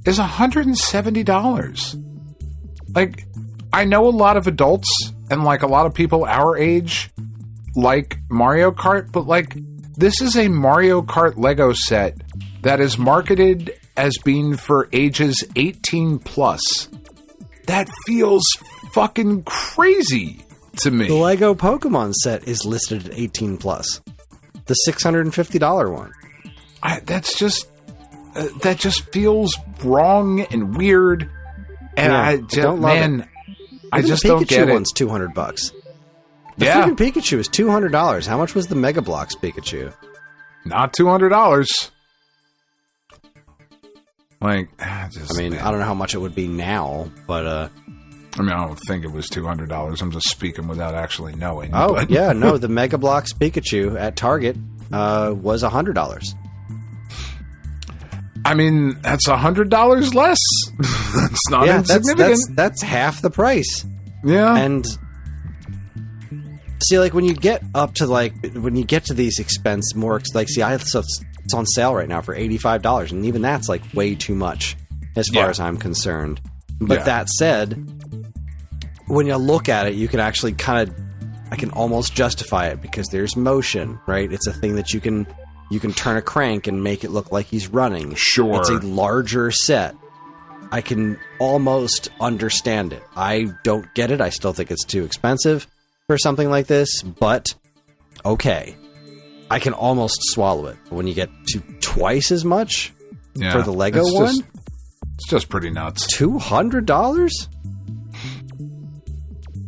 is $170. Like, I know a lot of adults and like a lot of people our age like Mario Kart, but like this is a Mario Kart Lego set that is marketed as being for ages 18 plus. That feels fucking crazy to me. The Lego Pokemon set is listed at 18 plus. The $650 one. That just feels wrong and weird. And yeah, I don't love it. I just don't get it. The Pikachu one's $200. The freaking Pikachu is $200. How much was the Mega Bloks Pikachu? Not $200. Like, I don't know how much it would be now, but I mean, I don't think it was $200. I'm just speaking without actually knowing. Oh, but. Yeah, no, the Mega Bloks Pikachu at Target was $100. I mean, that's $100 less. That's not insignificant. That's half the price. Yeah. And see, like, when you get to these it's on sale right now for $85, and even that's like way too much as far as I'm concerned. But that said, when you look at it, you can actually I can almost justify it because there's motion, right? It's a thing that you can turn a crank and make it look like he's running. Sure. It's a larger set. I can almost understand it. I don't get it. I still think it's too expensive for something like this, but okay. I can almost swallow it. But when you get to twice as much for the Lego one... It's just pretty nuts. $200?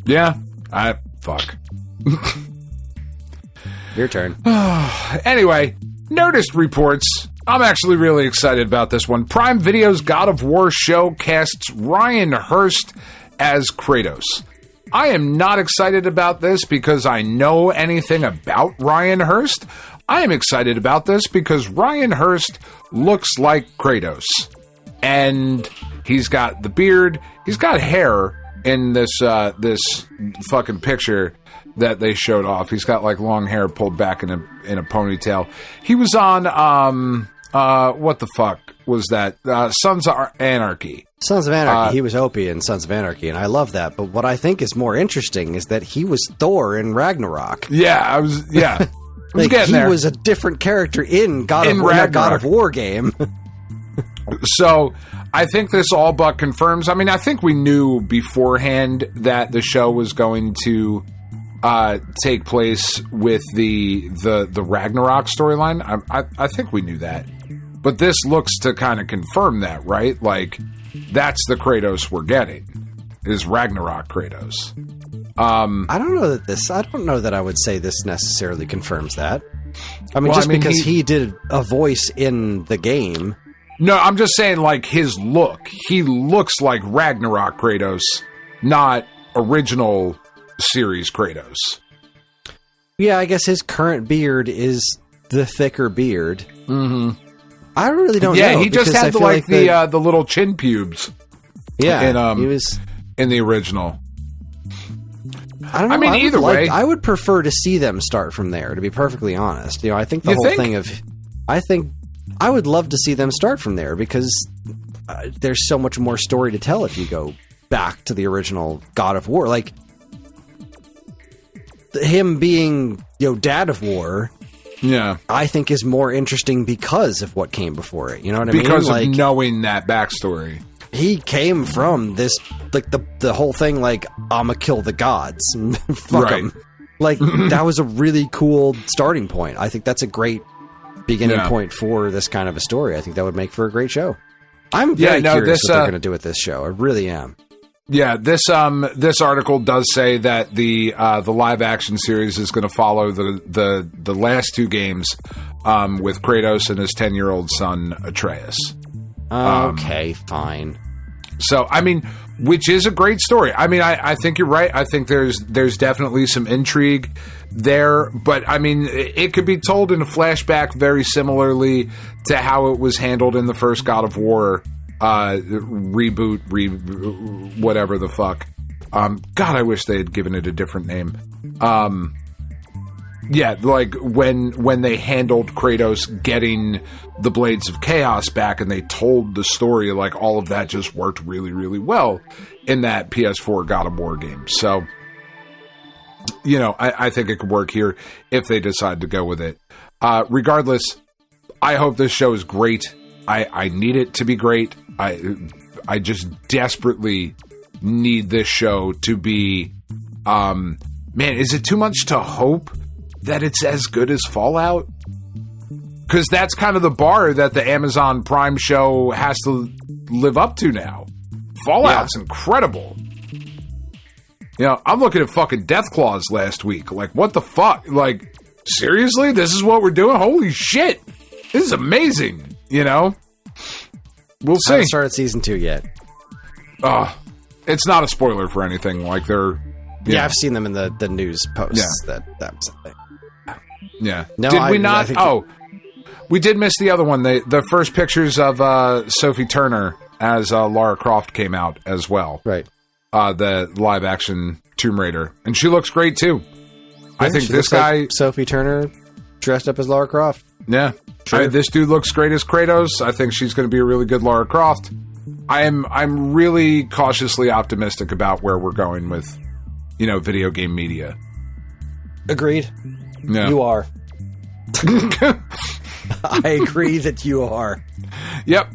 Yeah. Fuck. Your turn. Anyway, Nerdist reports. I'm actually really excited about this one. Prime Video's God of War show casts Ryan Hurst as Kratos. I am not excited about this because I know anything about Ryan Hurst. I am excited about this because Ryan Hurst looks like Kratos. And he's got the beard. He's got hair in this fucking picture that they showed off. He's got like long hair pulled back in a ponytail. He was on what the fuck was that? Sons of Anarchy. Sons of Anarchy. He was Opie in Sons of Anarchy, and I love that. But what I think is more interesting is that he was Thor in Ragnarok. Yeah, I was like, he was a different character in God of War game. So I think this all but confirms. I mean, I think we knew beforehand that the show was going to take place with the Ragnarok storyline. I think we knew that, but this looks to kind of confirm that, right? Like, that's the Kratos we're getting, is Ragnarok Kratos. I don't know that I would say this necessarily confirms that. I mean, because he did a voice in the game. No, I'm just saying, like, his look. He looks like Ragnarok Kratos, not original series Kratos. Yeah, I guess his current beard is the thicker beard. Mm-hmm. I really don't know. Yeah, he just had the little chin pubes. Yeah, he was in the original. I don't know. I mean, either way, I would prefer to see them start from there. To be perfectly honest, I think I would love to see them start from there because there's so much more story to tell if you go back to the original God of War. Like, him being, Dad of War, I think is more interesting because of what came before it. You know what I mean? Because of knowing that backstory. He came from this, like, the whole thing, like, I'ma kill the gods and fuck them. Like, that was a really cool starting point. I think that's a great beginning point for this kind of a story. I think that would make for a great show. I'm very curious what they're going to do with this show. I really am. Yeah, this article does say that the live action series is going to follow the last two games with Kratos and his 10-year-old son Atreus. Okay, fine. So, I mean, which is a great story. I mean, I think you're right. I think there's definitely some intrigue there, but I mean, it could be told in a flashback very similarly to how it was handled in the first God of War reboot, whatever the fuck. God, I wish they had given it a different name. Yeah, like when they handled Kratos getting the Blades of Chaos back and they told the story, like all of that just worked really, really well in that PS4 God of War game. So, you know, I think it could work here if they decide to go with it. Regardless, I hope this show is great. I need it to be great. I just desperately need this show to be, man, is it too much to hope that it's as good as Fallout? Because that's kind of the bar that the Amazon Prime show has to live up to now. Fallout's incredible. You know, I'm looking at fucking Deathclaws last week. Like, what the fuck? Like, seriously? This is what we're doing? Holy shit. This is amazing. You know? We'll see. I haven't started season 2 yet. It's not a spoiler for anything. Like, they're... Yeah, I've seen them in the news posts. Yeah. That was a thing. Yeah. No, did we not? We did miss the other one. The first pictures of Sophie Turner as Lara Croft came out as well. Right. The live action Tomb Raider. And she looks great too. Yeah, I think this guy... Like Sophie Turner dressed up as Lara Croft. Yeah. This dude looks great as Kratos. I think she's going to be a really good Lara Croft. I'm really cautiously optimistic about where we're going with, you know, video game media. Agreed. Yeah. You are. I agree that you are. Yep.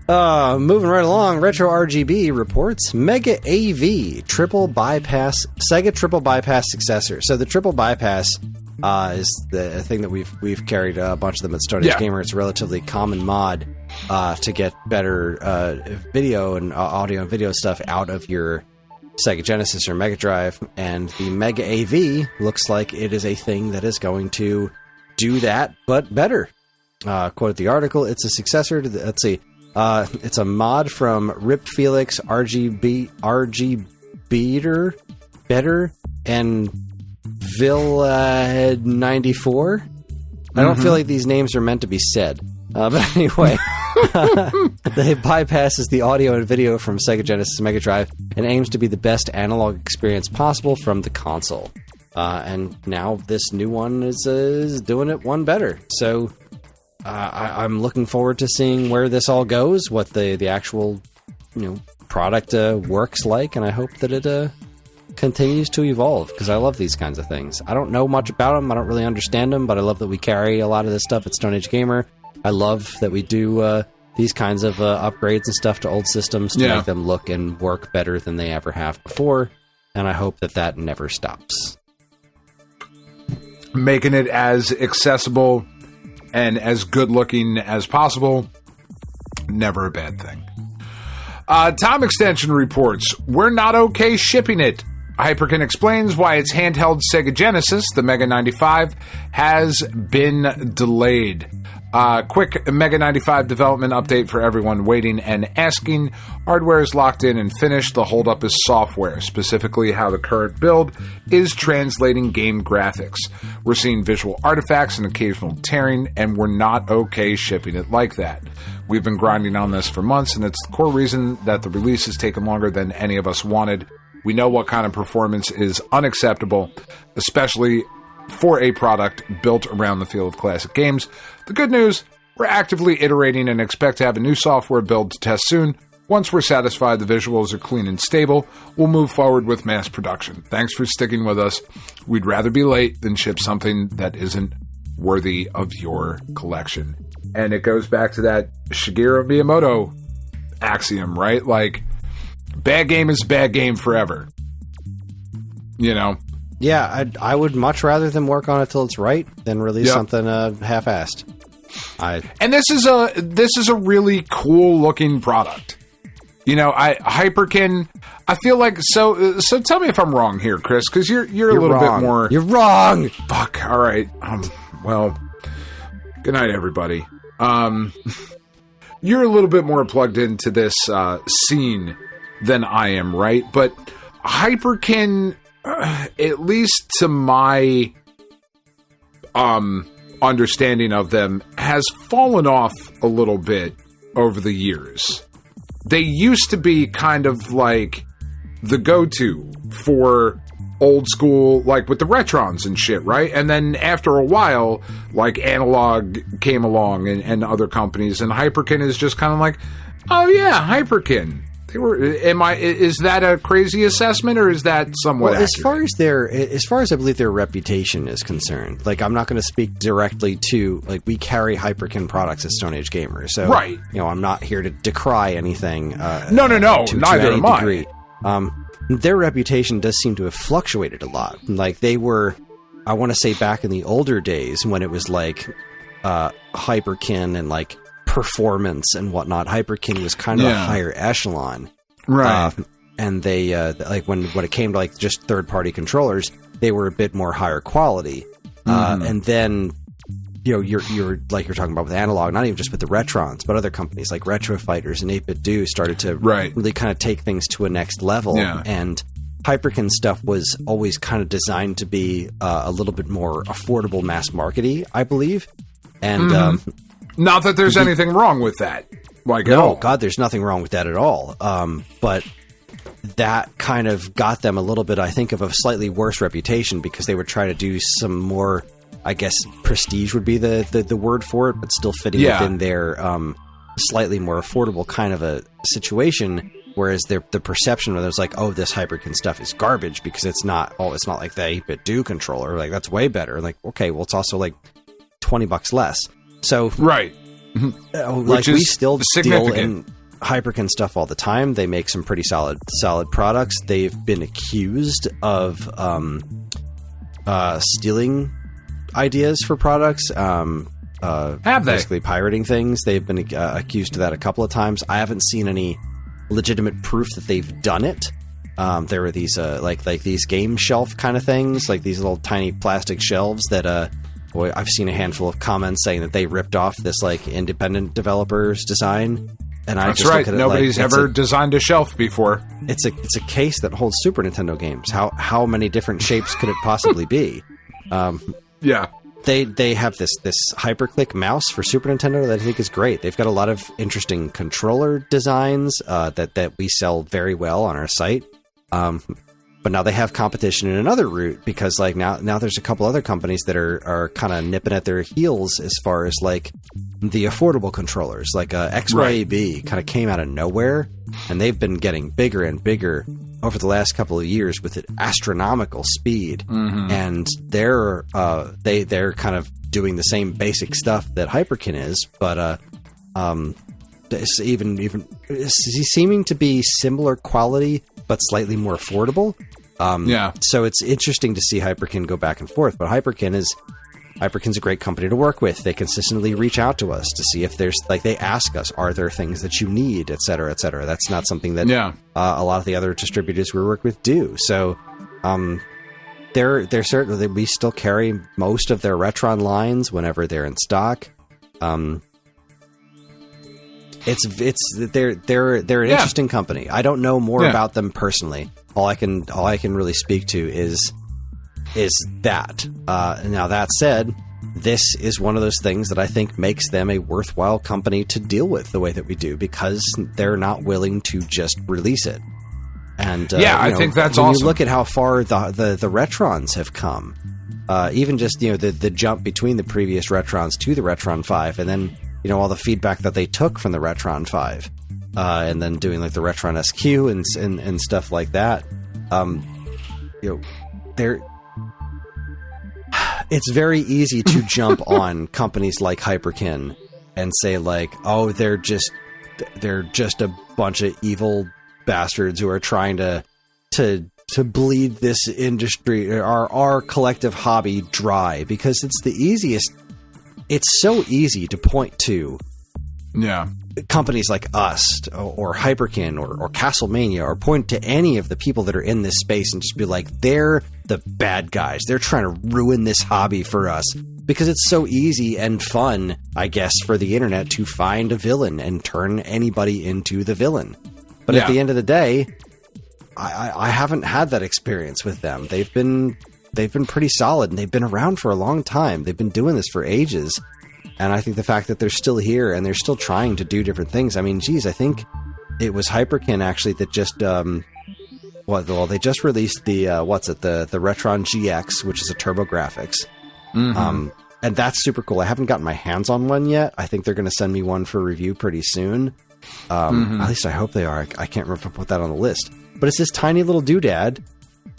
Moving right along, Retro RGB reports Mega AV Sega triple bypass successor. So the triple bypass is the thing that we've carried a bunch of them at Stone Age Gamer. It's a relatively common mod to get better video and audio and video stuff out of your Sega Genesis or Mega Drive, and the Mega AV looks like it is a thing that is going to do that, but better. Quote the article, it's a successor to the, let's see, it's a mod from Rip Felix, RG Better, and Villa 94. I don't feel like these names are meant to be said. But anyway, they bypasses the audio and video from Sega Genesis and Mega Drive and aims to be the best analog experience possible from the console. And now this new one is doing it one better. So I'm looking forward to seeing where this all goes, what the actual product works like, and I hope that it continues to evolve, because I love these kinds of things. I don't know much about them, I don't really understand them, but I love that we carry a lot of this stuff at Stone Age Gamer. I love that we do these kinds of upgrades and stuff to old systems to make them look and work better than they ever have before, and I hope that never stops. Making it as accessible and as good-looking as possible, never a bad thing. Time Extension reports, we're not okay shipping it. Hyperkin explains why its handheld Sega Genesis, the Mega 95, has been delayed. Quick Mega 95 development update for everyone waiting and asking. Hardware is locked in and finished. The holdup is software, specifically how the current build is translating game graphics. We're seeing visual artifacts and occasional tearing, and we're not okay shipping it like that. We've been grinding on this for months, and it's the core reason that the release has taken longer than any of us wanted. We know what kind of performance is unacceptable, especially for a product built around the feel of classic games. The good news, we're actively iterating and expect to have a new software build to test soon. Once we're satisfied the visuals are clean and stable, we'll move forward with mass production. Thanks for sticking with us. We'd rather be late than ship something that isn't worthy of your collection. And it goes back to that Shigeru Miyamoto axiom, right? Like, bad game is bad game forever. You know? Yeah, I would much rather them work on it till it's right than release something half-assed. And this is a really cool looking product. You know, Hyperkin. I feel like so. Tell me if I'm wrong here, Kris, because you're a little wrong. bit more. You're wrong. Fuck. All right. Well. Good night, everybody. You're a little bit more plugged into this scene than I am, right? But Hyperkin, at least to my understanding of them, has fallen off a little bit over the years. They used to be kind of like the go-to for old school, like with the Retrons and shit, right? And then after a while, like Analog came along and other companies, and Hyperkin is just kind of like, oh yeah, Hyperkin. They were. Is that a crazy assessment, or is that somewhat well, accurate? as far as I believe their reputation is concerned, like I'm not going to speak directly to, like, we carry Hyperkin products at Stone Age Gamer, so right. You know, I'm not here to decry anything. No, neither am I. Their reputation does seem to have fluctuated a lot. Like, they were, I want to say back in the older days when it was like Hyperkin and like performance and whatnot, Hyperkin was kind of a higher echelon. Right. And they, like when it came to like just third-party controllers, they were a bit more higher quality. And then, you know, you're like you're talking about with Analog, not even just with the Retrons, but other companies like Retro Fighters and 8-Bit Do started to really kind of take things to a next level. Yeah. And Hyperkin stuff was always kind of designed to be a little bit more affordable, mass markety, I believe. And not that there's anything wrong with that. Like, no, God, there's nothing wrong with that at all. But that kind of got them a little bit, I think, of a slightly worse reputation because they would try to do some more, I guess, prestige would be the word for it, but still fitting within their slightly more affordable kind of a situation. Whereas the perception where there's like, oh, this Hyperkin stuff is garbage because it's not like the 8-Bit Do controller. Like, that's way better. Like, okay, well, it's also like $20 less. So right. Like, we still deal in Hyperkin stuff all the time. They make some pretty solid products. They've been accused of stealing ideas for products. Have they? Basically pirating things. They've been accused of that a couple of times. I haven't seen any legitimate proof that they've done it. There were these like these game shelf kind of things, like these little tiny plastic shelves that I've seen a handful of comments saying that they ripped off this like independent developer's design. And I That's just right. look at it Nobody's like ever designed a shelf before. It's a case that holds Super Nintendo games. How many different shapes could it possibly be? Yeah. They have this Hyperclick mouse for Super Nintendo that I think is great. They've got a lot of interesting controller designs that we sell very well on our site. But now they have competition in another route because like now there's a couple other companies that are kind of nipping at their heels as far as like the affordable controllers. Like XYAB kind of came out of nowhere, and they've been getting bigger and bigger over the last couple of years with an astronomical speed. And they're kind of doing the same basic stuff that Hyperkin is, but it's even seeming to be similar quality but slightly more affordable. So it's interesting to see Hyperkin go back and forth, but Hyperkin's a great company to work with. They consistently reach out to us to see if there's, like, they ask us, are there things that you need, et cetera, et cetera. That's not something that a lot of the other distributors we work with do. So they're certainly, we still carry most of their Retron lines whenever they're in stock. They're an interesting company. I don't know more about them personally. All I can really speak to is that. Now that said, this is one of those things that I think makes them a worthwhile company to deal with the way that we do, because they're not willing to just release it. And I think that's when awesome. You look at how far the Retrons have come. Even just the jump between the previous Retrons to the Retron 5, and then all the feedback that they took from the Retron 5, and then doing like the Retron SQ and stuff like that. It's very easy to jump on companies like Hyperkin and say like, oh, they're just a bunch of evil bastards who are trying to bleed this industry, our collective hobby, dry, because it's the easiest it's so easy to point to Yeah. companies like us or Hyperkin or Castlemania, or point to any of the people that are in this space and just be like, they're the bad guys. They're trying to ruin this hobby for us. Because it's so easy and fun, I guess, for the internet to find a villain and turn anybody into the villain. But at the end of the day, I haven't had that experience with them. They've been pretty solid, and they've been around for a long time. They've been doing this for ages. And I think the fact that they're still here and they're still trying to do different things. I mean, geez, I think it was Hyperkin actually that just they just released the the Retron GX, which is a TurboGrafx. And that's super cool. I haven't gotten my hands on one yet. I think they're going to send me one for review pretty soon. At least I hope they are. I can't remember if I put that on the list. But it's this tiny little doodad.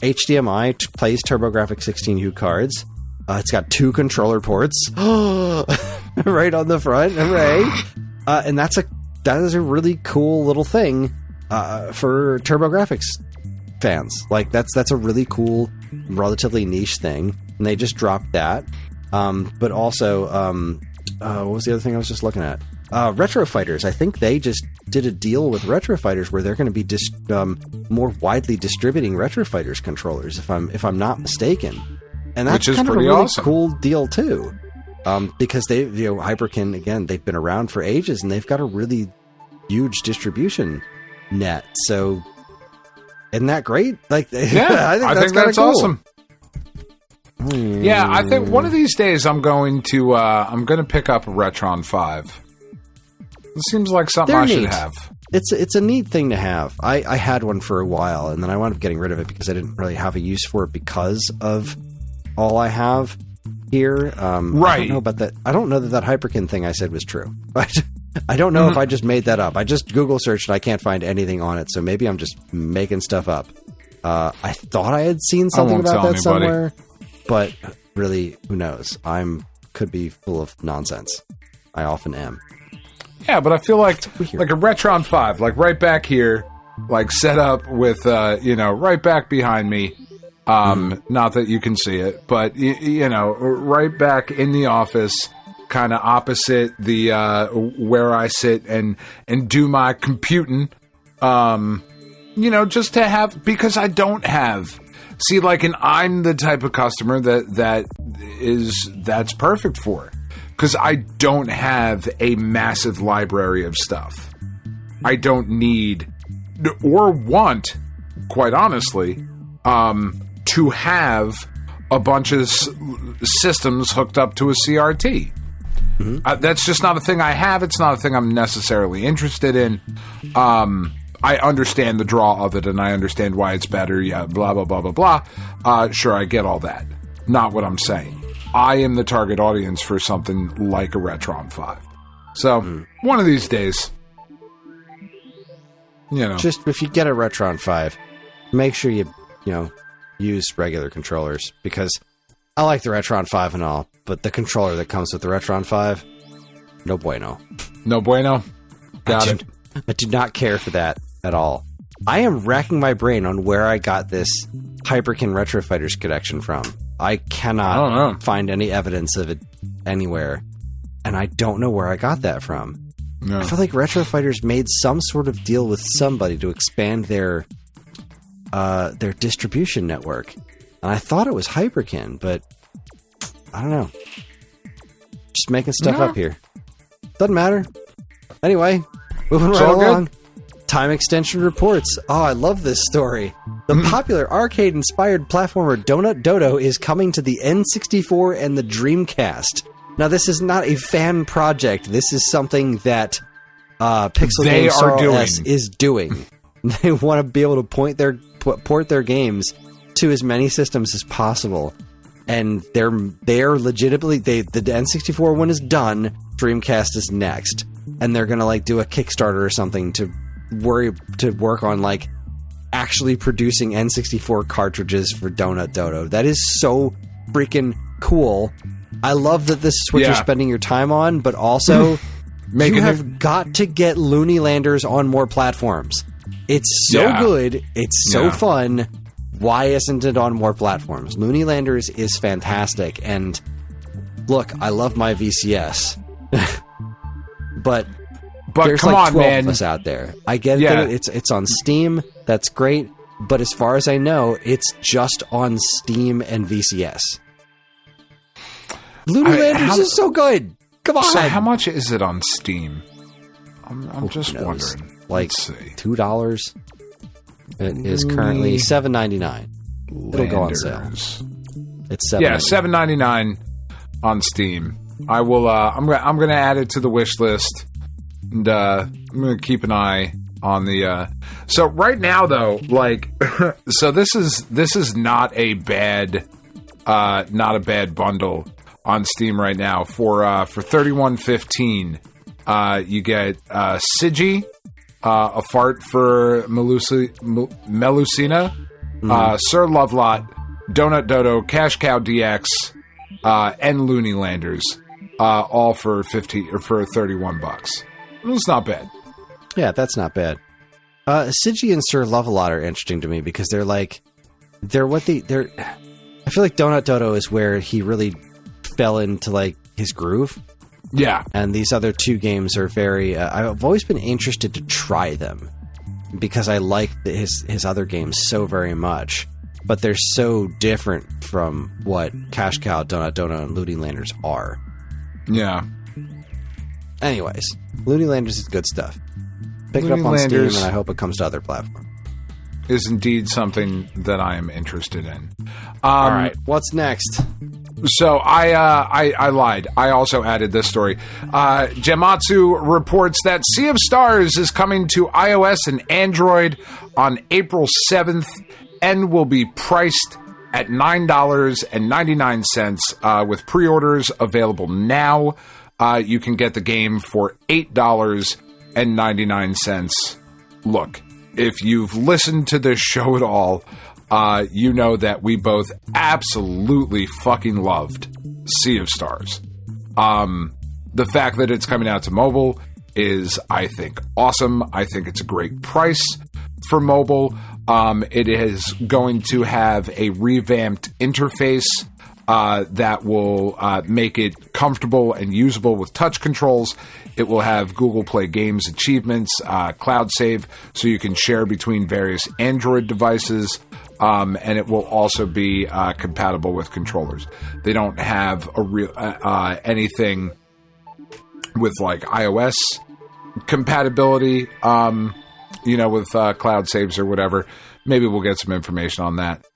HDMI plays TurboGrafx 16U cards. It's got 2 controller ports right on the front. Hooray! And that is a really cool little thing for TurboGrafx fans. Like that's a really cool, relatively niche thing. And they just dropped that. But also, what was the other thing I was just looking at? Retro Fighters. I think they just did a deal with Retro Fighters where they're going to be more widely distributing Retro Fighters controllers, if I'm not mistaken. And that's kind of a really awesome. Cool deal too, because Hyperkin, again, they've been around for ages and they've got a really huge distribution net. So, isn't that great? Like, yeah, I think that's cool. Awesome. Yeah, I think one of these days I'm going to pick up a Retron 5. It seems like something I should have. It's a neat thing to have. I had one for a while, and then I wound up getting rid of it because I didn't really have a use for it because of all I have here. Right. I don't know about that. I don't know that Hyperkin thing I said was true. I don't know if I just made that up. I just Google searched and I can't find anything on it, so maybe I'm just making stuff up. I thought I had seen something about that somewhere, but really, who knows? Could be full of nonsense. I often am. Yeah, but I feel like a Retron 5, like right back here, like set up with, right back behind me. Not that you can see it, but, right back in the office, kind of opposite the where I sit and do my computing, just to have, because I don't have. See, and I'm the type of customer that's perfect for. Because I don't have a massive library of stuff. I don't need or want, quite honestly, to have a bunch of systems hooked up to a CRT. That's just not a thing I have. It's not a thing I'm necessarily interested in. I understand the draw of it, and I understand why it's better. Yeah, blah, blah, blah, blah, blah. Sure, I get all that. Not what I'm saying. I am the target audience for something like a Retron 5. So, one of these days, Just if you get a Retron 5, make sure you use regular controllers, because I like the Retron 5 and all, but the controller that comes with the Retron 5, no bueno. No bueno? Got it. I do not care for that at all. I am racking my brain on where I got this Hyperkin Retro Fighters collection from. I cannot find any evidence of it anywhere, and I don't know where I got that from. No. I feel like Retro Fighters made some sort of deal with somebody to expand their distribution network, and I thought it was Hyperkin, but I don't know. Just making stuff up here. Doesn't matter. Anyway, moving right along. Good. Time extension reports. Oh, I love this story. The popular arcade-inspired platformer Donut Dodo is coming to the N64 and the Dreamcast. Now, this is not a fan project. This is something that Pixel Games S is doing. They want to be able to port their games to as many systems as possible. And they're legitimately... the N64 one is done. Dreamcast is next. And they're going to do a Kickstarter or something to work on actually producing N64 cartridges for Donut Dodo. That is so freaking cool. I love that this is what you're spending your time on, but also you have got to get Looney Landers on more platforms. It's so good. It's so fun. Why isn't it on more platforms? Looney Landers is fantastic, and look, I love my VCS, but there's come like on, 12 man. of us out there. I get Yeah. it. It's on Steam. That's great. But as far as I know, it's just on Steam and VCS. Looney Landers is so good. Come on. So how much is it on Steam? I'm just knows? wondering. Like Let's see. $2. It is currently $7.99. It'll go on sale. Landers. It's $7.99. Yeah, $7.99 on Steam. I will. I'm gonna add it to the wish list, and I'm gonna keep an eye on the. So right now, though, like, so this is not a bad bundle on Steam right now for $31.15. You get Sigi, a fart for Melusina, Sir Lovelot, Donut Dodo, Cash Cow DX, and Looney Landers, all for $31. It's not bad. Yeah, that's not bad. Sigi and Sir Lovelot are interesting to me because they're I feel like Donut Dodo is where he really fell into like his groove. Yeah. And these other two games are very... I've always been interested to try them because I like his other games so very much, but they're so different from what Cash Cow, Donut Dodo, and Looney Landers are. Yeah. Anyways, Looney Landers is good stuff. Pick it up on Steam, and I hope it comes to other platforms. Is indeed something that I am interested in. All right, what's next? So I lied. I also added this story. Gematsu reports that Sea of Stars is coming to iOS and Android on April 7th and will be priced at $9.99 with pre-orders available now. You can get the game for $8.99. Look, if you've listened to this show at all, you know that we both absolutely fucking loved Sea of Stars. The fact that it's coming out to mobile is, I think, awesome. I think it's a great price for mobile. It is going to have a revamped interface that will make it comfortable and usable with touch controls. It will have Google Play Games achievements, cloud save, so you can share between various Android devices. And it will also be compatible with controllers. They don't have a real anything with like iOS compatibility, with cloud saves or whatever. Maybe we'll get some information on that.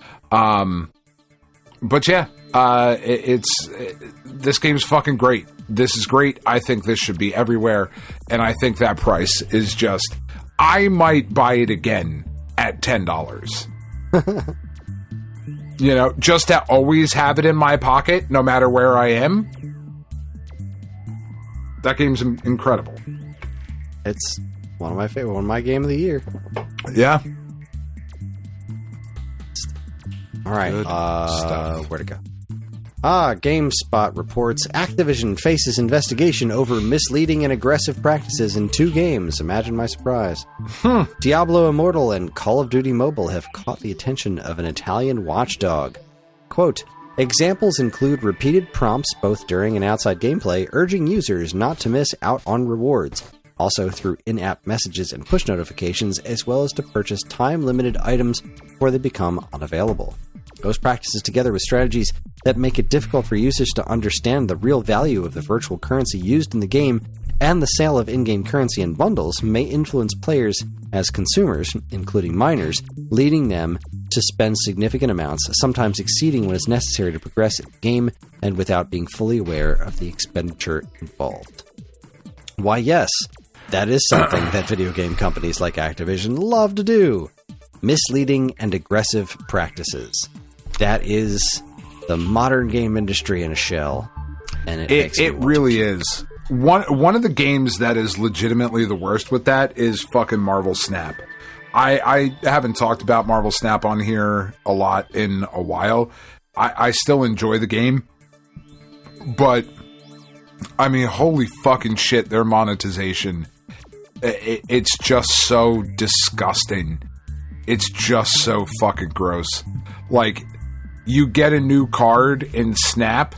But yeah, this game's fucking great. This is great. I think this should be everywhere, and I think that price is just. I might buy it again at $10. Just to always have it in my pocket, no matter where I am. That game's incredible. It's one of my favorite, one of my game of the year. Yeah. All right. Good stuff. Where'd it go? GameSpot reports Activision faces investigation over misleading and aggressive practices in 2 games. Imagine my surprise. Diablo Immortal and Call of Duty Mobile have caught the attention of an Italian watchdog. Quote, examples include repeated prompts both during and outside gameplay, urging users not to miss out on rewards. Also through in-app messages and push notifications, as well as to purchase time-limited items before they become unavailable. Those practices, together with strategies that make it difficult for users to understand the real value of the virtual currency used in the game and the sale of in-game currency and bundles, may influence players as consumers, including minors, leading them to spend significant amounts, sometimes exceeding what is necessary to progress in the game, and without being fully aware of the expenditure involved. Why, yes, that is something that video game companies like Activision love to do. Misleading and aggressive practices. That is the modern game industry in a shell, and it really is. One of the games that is legitimately the worst with that is fucking Marvel Snap. I haven't talked about Marvel Snap on here a lot in a while. I still enjoy the game, but I mean, holy fucking shit, their monetization. It's just so disgusting. It's just so fucking gross. Like, you get a new card in Snap,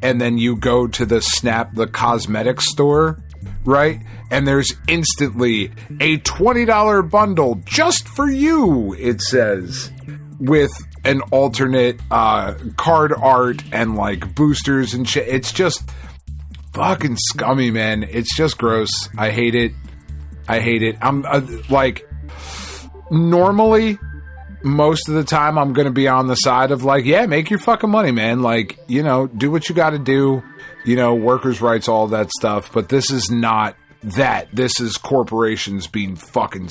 and then you go to the cosmetics store, right? And there's instantly a $20 bundle just for you, it says, with an alternate card art and like boosters and shit. It's just fucking scummy, man. It's just gross. I hate it. I'm like, normally, most of the time I'm going to be on the side of like, yeah, make your fucking money, man. Like, you know, do what you got to do, you know, workers' rights, all that stuff. But this is not that. This is corporations being fucking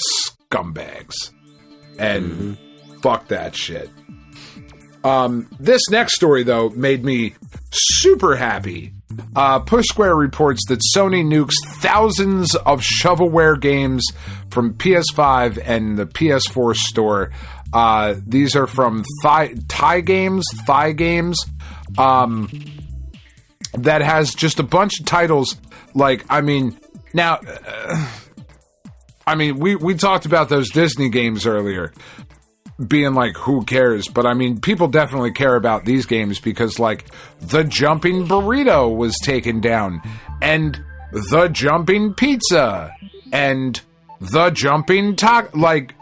scumbags. And fuck that shit. This next story, though, made me super happy. Push Square reports that Sony nukes thousands of shovelware games from PS5 and the PS4 store. These are from Thigh Games, that has just a bunch of titles. Like, I mean, now, we talked about those Disney games earlier, being like, who cares? But I mean, people definitely care about these games because, like, the Jumping Burrito was taken down, and the Jumping Pizza, and the Jumping Taco. Like,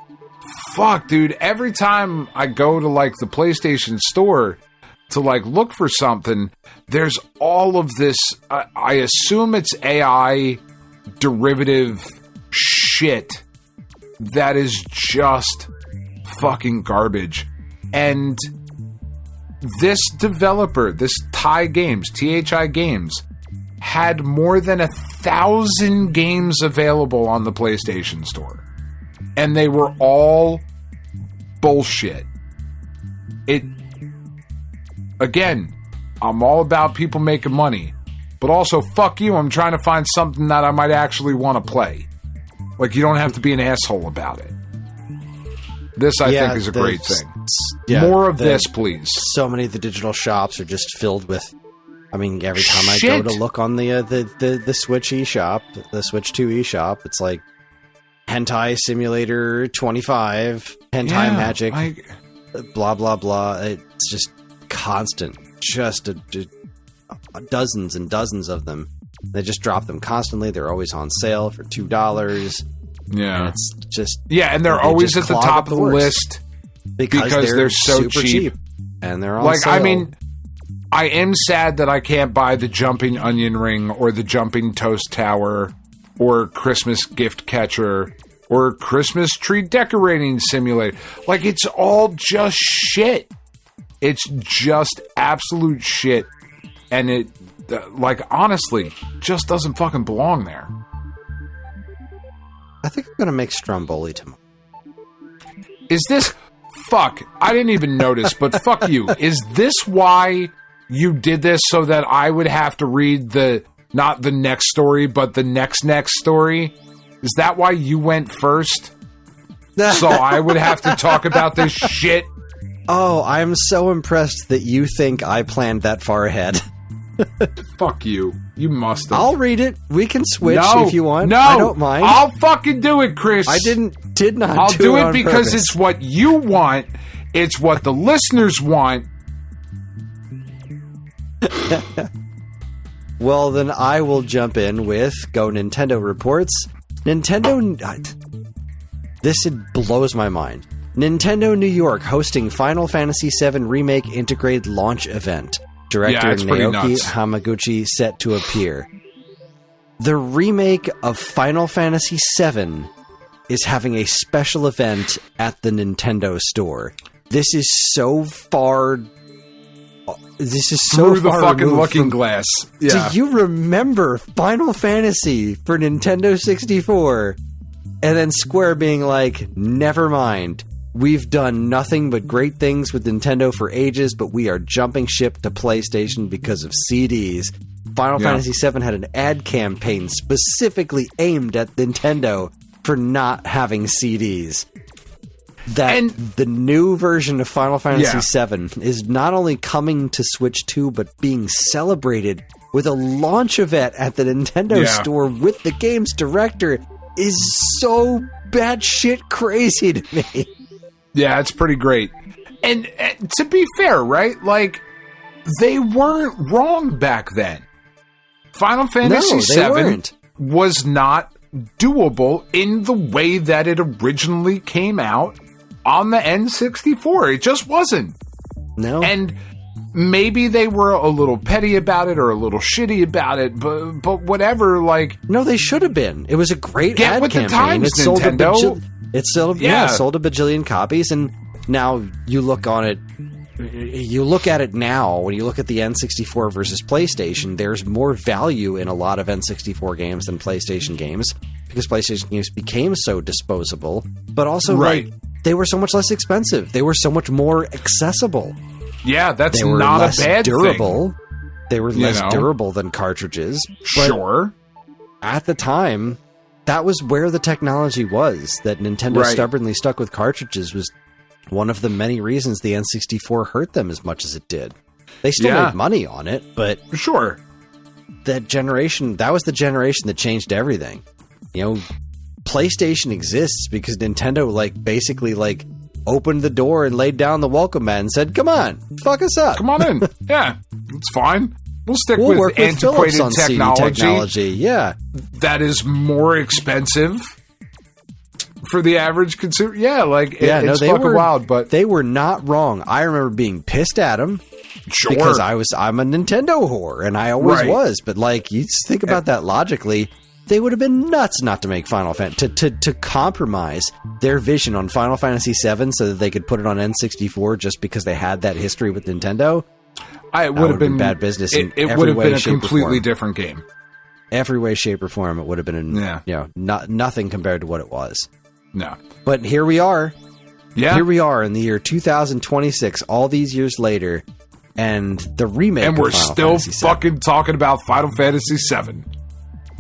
fuck, dude. Every time I go to, like, the PlayStation store to, like, look for something, there's all of this, I assume it's AI derivative shit that is just fucking garbage. And this developer, this THI Games, had more than 1,000 games available on the PlayStation Store. And they were all bullshit. Again, I'm all about people making money. But also, fuck you, I'm trying to find something that I might actually want to play. Like, you don't have to be an asshole about it. This, I think, is a great thing. Yeah, more of this, please. So many of the digital shops are just filled with... I mean, every time I go to look on the Switch eShop, the Switch 2 eShop, it's like Hentai Simulator 25, Hentai Magic, blah, blah, blah. It's just constant. Just dozens and dozens of them. They just drop them constantly. They're always on sale for $2. Yeah. And it's just... Yeah, and they're always at the top of the list because they're so cheap. And they're on sale. I mean, I am sad that I can't buy the Jumping Onion Ring or the Jumping Toast Tower or Christmas Gift Catcher or Christmas Tree Decorating Simulator. Like, it's all just shit. It's just absolute shit. And it, like, honestly, just doesn't fucking belong there. I think I'm going to make Stromboli tomorrow. Is this... Fuck, I didn't even notice, but fuck you. Is this why you did this, so that I would have to read not the next story, but the next story? Is that why you went first? So I would have to talk about this shit? Oh, I'm so impressed that you think I planned that far ahead. Fuck you. You must have. I'll read it. We can switch if you want. No, I don't mind. I'll fucking do it, Kris. I did not. I'll do it on because purpose. it's what you want. It's what the listeners want. Well, then I will jump in with Go Nintendo Reports. Nintendo... This blows my mind. Nintendo New York hosting Final Fantasy VII Remake Integrated Launch Event. Director Naoki Hamaguchi set to appear. The remake of Final Fantasy VII is having a special event at the Nintendo store. This is so far... This is so through the fucking looking glass. Yeah. Do you remember Final Fantasy for Nintendo 64? And then Square being like, never mind. We've done nothing but great things with Nintendo for ages, but we are jumping ship to PlayStation because of CDs. Final Fantasy VII had an ad campaign specifically aimed at Nintendo for not having CDs. The new version of Final Fantasy VII is not only coming to Switch 2, but being celebrated with a launch event at the Nintendo store with the game's director is so batshit crazy to me. Yeah, it's pretty great. And to be fair, right? Like, they weren't wrong back then. Final Fantasy VII was not doable in the way that it originally came out on the N64. It just wasn't. No. And maybe they were a little petty about it or a little shitty about it, but whatever, like... No, they should have been. It was a great get ad with campaign. the times, Nintendo. It sold a bajillion copies, and now you look at it now, when you look at the N64 versus PlayStation, there's more value in a lot of N64 games than PlayStation games, because PlayStation games became so disposable, but also like, they were so much less expensive. They were so much more accessible. Yeah, that's not a bad durable. thing. They were less durable than cartridges. Sure. At the time, that was where the technology was. That Nintendo stubbornly stuck with cartridges was one of the many reasons the N64 hurt them as much as it did. They still made money on it, but sure, that was the generation that changed everything. You know, PlayStation exists because Nintendo basically opened the door and laid down the welcome mat and said, "Come on, fuck us up. Come on in." Yeah, it's fine. We'll stick with antiquated technology. Yeah, that is more expensive for the average consumer. Yeah, it's fucking wild. But they were not wrong. I remember being pissed at them. Sure, because I'm a Nintendo whore, and I always was. But you think about that logically. They would have been nuts not to make Final Fantasy to compromise their vision on Final Fantasy VII so that they could put it on N64 just because they had that history with Nintendo. It would have been bad business. It would have been a completely different game. Every way, shape, or form, it would have been nothing compared to what it was. No, but here we are. Yeah, here we are in the year 2026, all these years later, and the remake. And we're of Final still Fantasy fucking talking about Final Fantasy VII.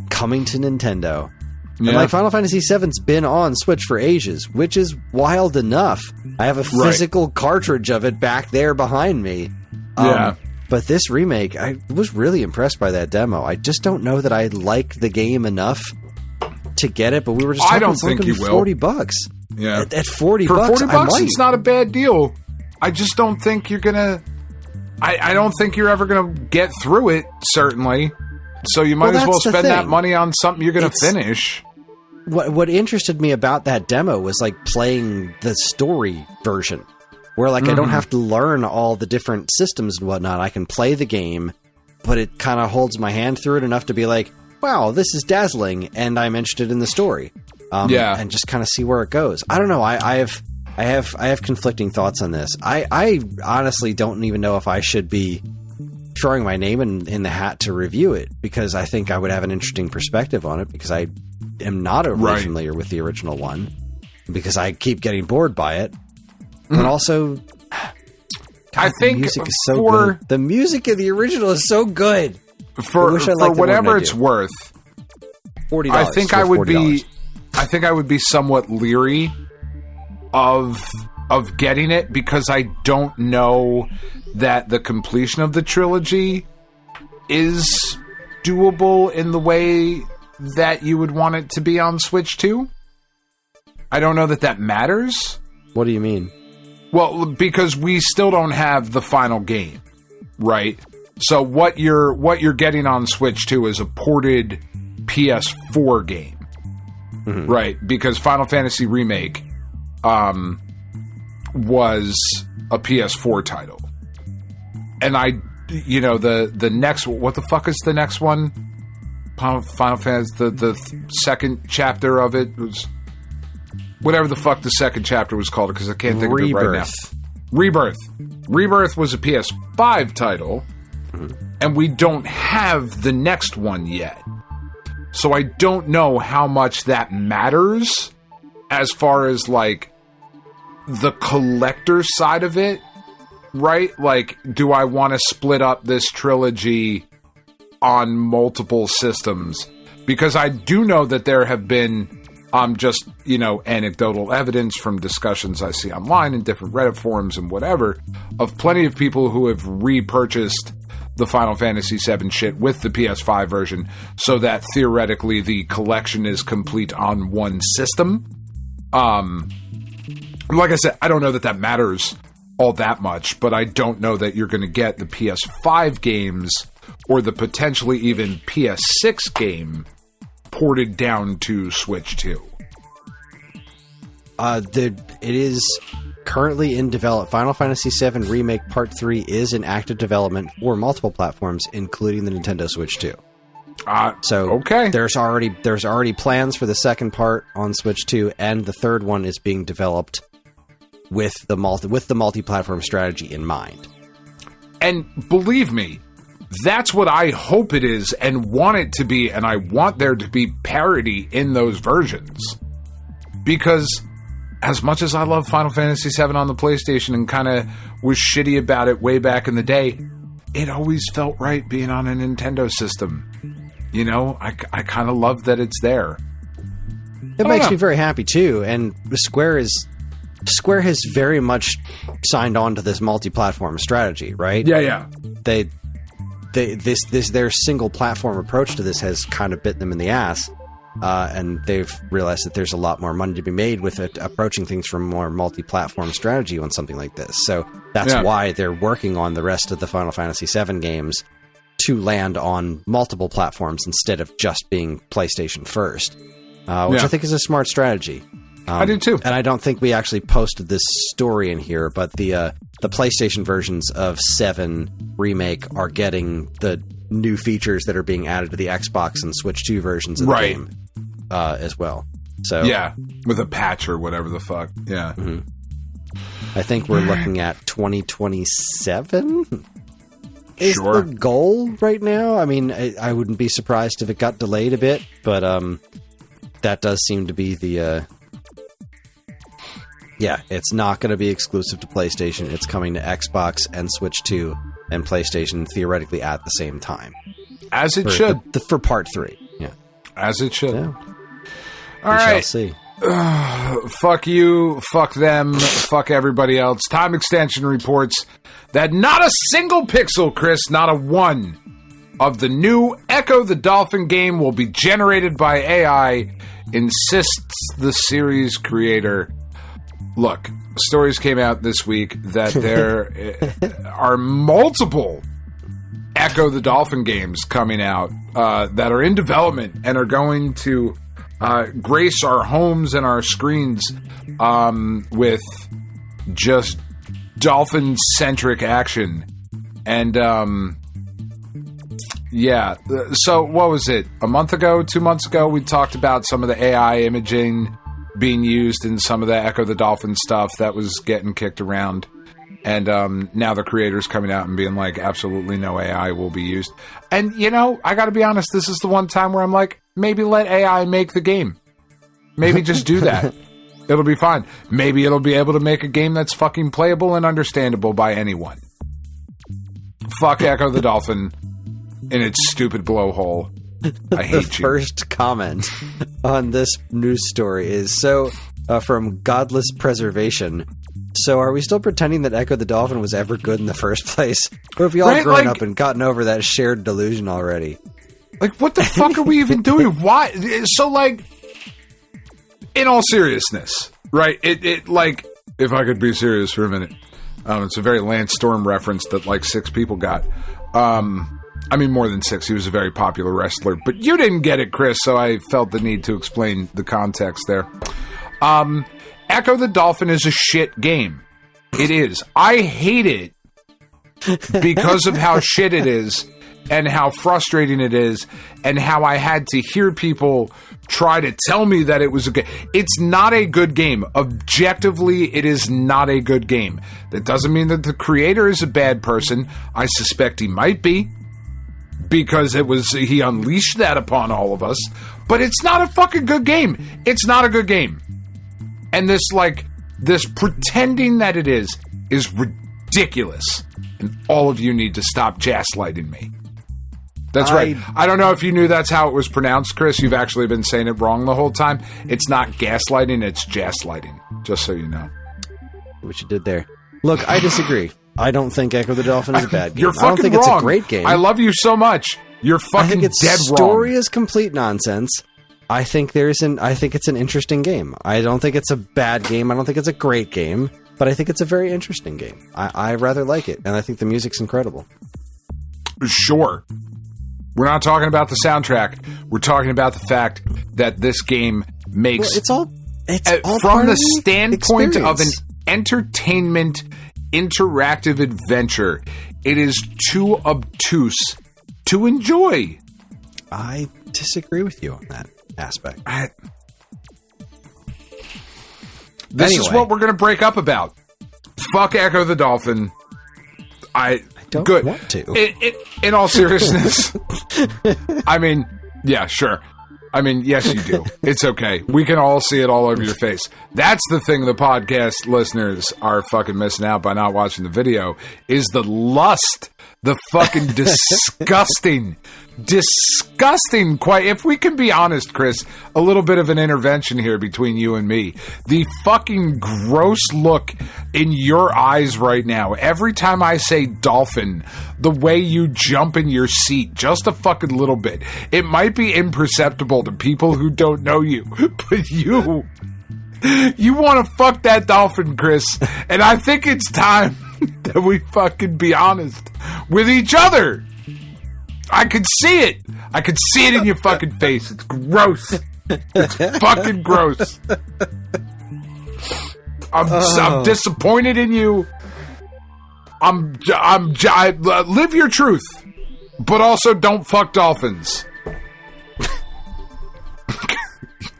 Coming to Nintendo. Yeah. And Final Fantasy VII's been on Switch for ages, which is wild enough. I have a physical cartridge of it back there behind me. But this remake, I was really impressed by that demo. I just don't know that I like the game enough to get it, but we were just talking I don't think you will. $40. Yeah. At $40, for $40, I might. It's not a bad deal. I just don't think you're gonna... I don't think you're ever gonna get through it, certainly. So you might as well spend that money on something you're going to finish. What interested me about that demo was playing the story version, where I don't have to learn all the different systems and whatnot. I can play the game, but it kind of holds my hand through it enough to be like, wow, this is dazzling, and I'm interested in the story. And just kind of see where it goes. I don't know. I have conflicting thoughts on this. I honestly don't even know if I should be throwing my name in the hat to review it, because I think I would have an interesting perspective on it, because I am not overly familiar with the original one, because I keep getting bored by it. But also, I think the music is so good. The music of the original is so good. For whatever it's worth, $40. I think I would be somewhat leery of getting it, because I don't know that the completion of the trilogy is doable in the way that you would want it to be on Switch 2. I don't know that matters. What do you mean? Well, because we still don't have the final game, right? So what you're getting on Switch 2 is a ported PS4 game, right? Because Final Fantasy Remake was a PS4 title. And the next, what the fuck is the next one? Final Fantasy, the second chapter of it was whatever the fuck the second chapter was called, because I can't think of it right now. Rebirth was a PS5 title, and we don't have the next one yet. So I don't know how much that matters as far as the collector side of it. Right? Do I want to split up this trilogy on multiple systems? Because I do know that there have been just, anecdotal evidence from discussions I see online in different Reddit forums and whatever, of plenty of people who have repurchased the Final Fantasy VII shit with the PS5 version, so that theoretically the collection is complete on one system. Like I said, I don't know that matters all that much, but I don't know that you're going to get the PS5 games or the potentially even PS6 game ported down to Switch 2. It is currently in development. Final Fantasy VII Remake Part 3 is in active development for multiple platforms, including the Nintendo Switch 2. Okay. There's already plans for the second part on Switch 2, and the third one is being developed with the multi-platform strategy in mind. And believe me, that's what I hope it is and want it to be, and I want there to be parity in those versions. Because as much as I love Final Fantasy VII on the PlayStation and kind of was shitty about it way back in the day, it always felt right being on a Nintendo system. You know, I kind of love that it's there. It makes me very happy too, and Square has very much signed on to this multi-platform strategy, right? Yeah. Their single platform approach to this has kind of bit them in the ass, and they've realized that there's a lot more money to be made with it, approaching things from more multi-platform strategy on something like this. So that's why they're working on the rest of the Final Fantasy VII games to land on multiple platforms instead of just being PlayStation first, which I think is a smart strategy. I do too. And I don't think we actually posted this story in here, but the PlayStation versions of 7 Remake are getting the new features that are being added to the Xbox and Switch 2 versions of the game as well. So yeah, with a patch or whatever the fuck. Yeah. Mm-hmm. I think we're looking at 2027 is the goal right now. I mean, I wouldn't be surprised if it got delayed a bit, but that does seem to be the... it's not going to be exclusive to PlayStation. It's coming to Xbox and Switch 2 and PlayStation theoretically at the same time. As it should. For Part 3. Yeah. As it should. Yeah. All right. Shall see. Fuck you, fuck them, fuck everybody else. Time Extension reports that not a single pixel, Kris, not a one, of the new Echo the Dolphin game will be generated by AI, insists the series creator. Look, stories came out this week that there are multiple Echo the Dolphin games coming out that are in development and are going to grace our homes and our screens with just dolphin-centric action. And, so what was it? A month ago, 2 months ago, we talked about some of the AI imaging being used in some of the Echo the Dolphin stuff that was getting kicked around. And now the creator's coming out and being like, absolutely no AI will be used. And, you know, I gotta be honest, this is the one time where I'm like, maybe let AI make the game. Maybe just do that. It'll be fine. Maybe it'll be able to make a game that's fucking playable and understandable by anyone. Fuck Echo the Dolphin in its stupid blowhole. I hate the first comment on this news story is from Godless Preservation. So are we still pretending that Echo the Dolphin was ever good in the first place? Or have we all grown up and gotten over that shared delusion already? Like, what the fuck are we even doing? Why? So, like, in all seriousness, right? It like, if I could be serious for a minute, it's a very Lance Storm reference that, like, 6 people got. I mean, more than 6. He was a very popular wrestler. But you didn't get it, Kris, so I felt the need to explain the context there. Echo the Dolphin is a shit game. It is. I hate it because of how shit it is and how frustrating it is and how I had to hear people try to tell me that it was a good... It's not a good game. Objectively, it is not a good game. That doesn't mean that the creator is a bad person. I suspect he might be, because he unleashed that upon all of us. But it's not a fucking good game. It's not a good game. And this pretending that it is ridiculous. And all of you need to stop gaslighting me. That's right. I don't know if you knew that's how it was pronounced, Kris. You've actually been saying it wrong the whole time. It's not gaslighting, it's gaslighting. Just so you know. What you did there. Look, I disagree. I don't think Echo the Dolphin is a bad game. You're fucking I don't think wrong. It's a great game. I love you so much. You're fucking dead wrong. Its story is complete nonsense. I think it's an interesting game. I don't think it's a bad game. I don't think it's a great game. But I think it's a very interesting game. I rather like it, and I think the music's incredible. Sure. We're not talking about the soundtrack. We're talking about the fact that this game makes... Well, it's all from the the standpoint of an experience. entertainment, interactive adventure, it is too obtuse to enjoy. I disagree with you on that aspect. This is Anyway. what we're going to break up about. Fuck Echo the Dolphin. I don't good. want to. In all seriousness, I mean, yeah, sure. I mean, yes, you do. It's okay. We can all see it all over your face. That's the thing the podcast listeners are fucking missing out by not watching the video, is the lust, the fucking disgusting, quite, if we can be honest, Kris, a little bit of an intervention here between you and me. The fucking gross look in your eyes right now, every time I say dolphin, the way you jump in your seat, just a fucking little bit. It might be imperceptible to people who don't know you, but you want to fuck that dolphin, Kris, and I think it's time that we fucking be honest with each other. I can see it. I can see it in your fucking face. It's gross. It's fucking gross. I'm disappointed in you. Live your truth, but also don't fuck dolphins.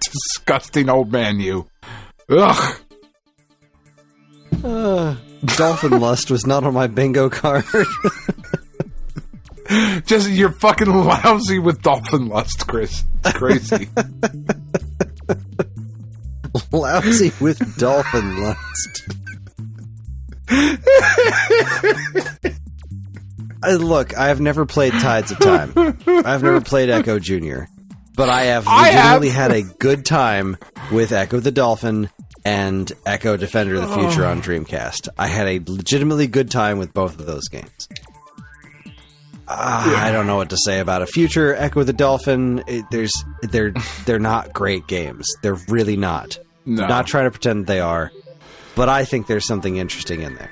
Disgusting old man, you. Ugh. Dolphin lust was not on my bingo card. Just, you're fucking lousy with dolphin lust, Kris. It's crazy. Lousy with dolphin lust. Look, I have never played Tides of Time. I've never played Echo Jr., but I have legitimately had a good time with Echo the Dolphin and Echo Defender of the Future on Dreamcast. I had a legitimately good time with both of those games. I don't know what to say about a future Echo the Dolphin. They're not great games. They're really not. No. Not trying to pretend they are, but I think there's something interesting in there,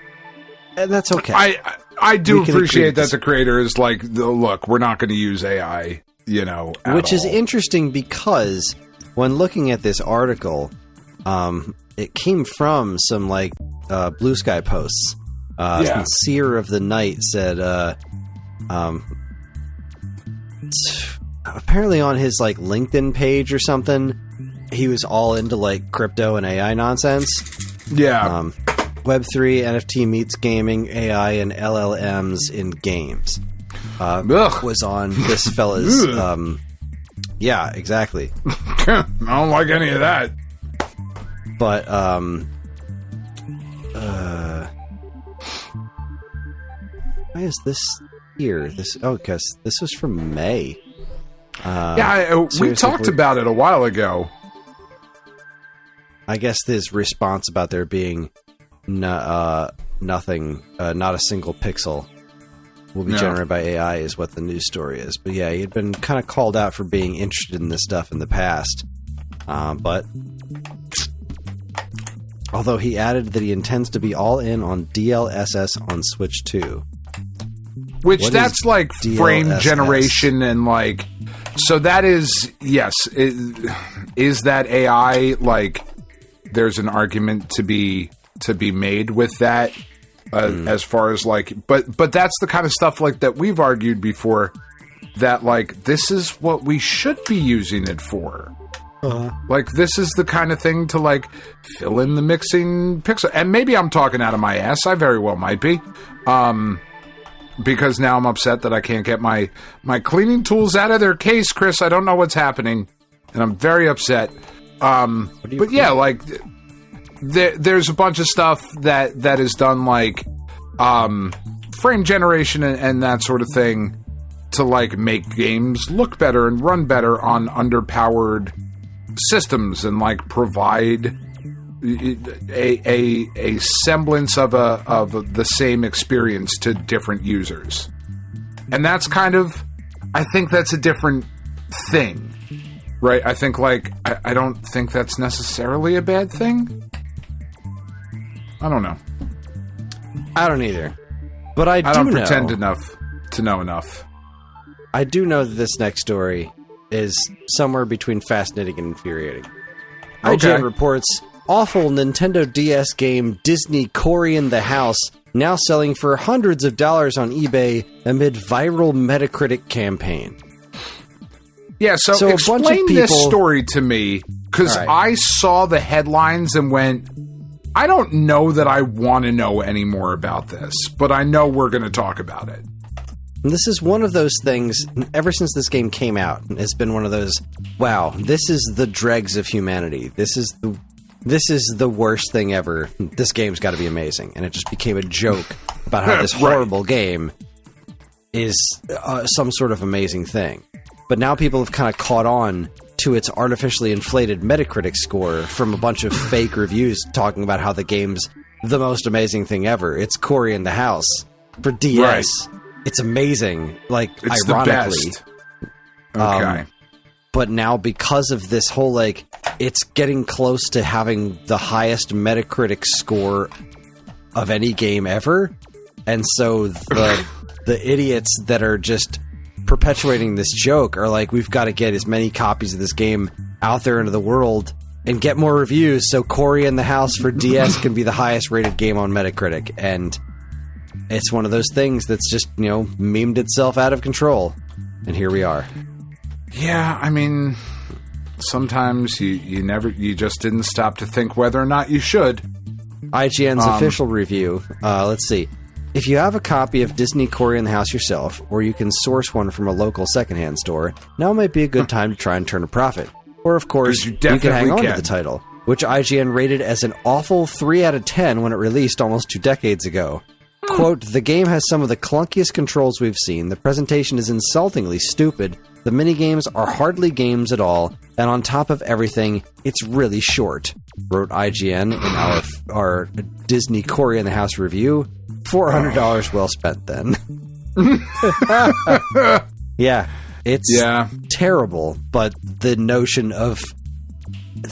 and that's okay. I do We can appreciate agree that the creator is like, look, we're not going to use AI, which is all. interesting because when looking at this article, it came from some Blue Sky posts. Seer of the Night said, apparently on his LinkedIn page or something, he was all into crypto and AI nonsense. Yeah. Web3, NFT meets gaming, AI, and LLMs in games. Was on this fella's. Yeah, exactly. I don't like any of that. But why is this here? Because this was from May. We talked about it a while ago. I guess this response about there being nothing, not a single pixel will be generated by AI is what the news story is. But yeah, he had been kind of called out for being interested in this stuff in the past. But although he added that he intends to be all in on DLSS on Switch 2. Which What that's is like frame DLSS? generation and so that is, yes. Is that AI there's an argument to be made with that as far as but that's the kind of stuff that we've argued before that this is what we should be using it for. This is the kind of thing to fill in the mixing pixel. And maybe I'm talking out of my ass. I very well might be. Because now I'm upset that I can't get my cleaning tools out of their case, Kris. I don't know what's happening, and I'm very upset. But yeah, there's a bunch of stuff that is done frame generation and that sort of thing to make games look better and run better on underpowered systems and provide a semblance of the same experience to different users. And that's I think that's a different thing, right? I think I don't think that's necessarily a bad thing. I don't know. I don't either. But I don't pretend enough to know enough. I do know that this next story is somewhere between fascinating and infuriating. Okay. IGN reports, awful Nintendo DS game Disney Cory in the House now selling for hundreds of dollars on eBay amid viral Metacritic campaign. Yeah, so explain this story to me, because I saw the headlines and went, I don't know that I want to know any more about this, but I know we're going to talk about it. And this is one of those things, ever since this game came out, it's been one of those, wow, this is the dregs of humanity. This is the worst thing ever. This game's got to be amazing. And it just became a joke about how this horrible game is some sort of amazing thing. But now people have kind of caught on to its artificially inflated Metacritic score from a bunch of fake reviews talking about how the game's the most amazing thing ever. It's Cory in the House for DS. Right. It's amazing, like, it's ironically. The best. Okay. But now, because of this whole, like, it's getting close to having the highest Metacritic score of any game ever, and so the idiots that are just perpetuating this joke are like, we've got to get as many copies of this game out there into the world and get more reviews so Cory in the House for DS can be the highest rated game on Metacritic. And it's one of those things that's just, memed itself out of control. And here we are. Yeah, I mean, sometimes you just didn't stop to think whether or not you should. IGN's official review. Let's see. If you have a copy of Disney Cory in the House yourself, or you can source one from a local secondhand store, now might be a good time to try and turn a profit. Or, of course, you can hang on to the title, which IGN rated as an awful 3 out of 10 when it released almost 2 decades ago. Quote, the game has some of the clunkiest controls we've seen, the presentation is insultingly stupid, the minigames are hardly games at all, and on top of everything, it's really short, wrote IGN in our Disney Cory in the House review. $400 well spent then. Yeah, it's terrible, but the notion of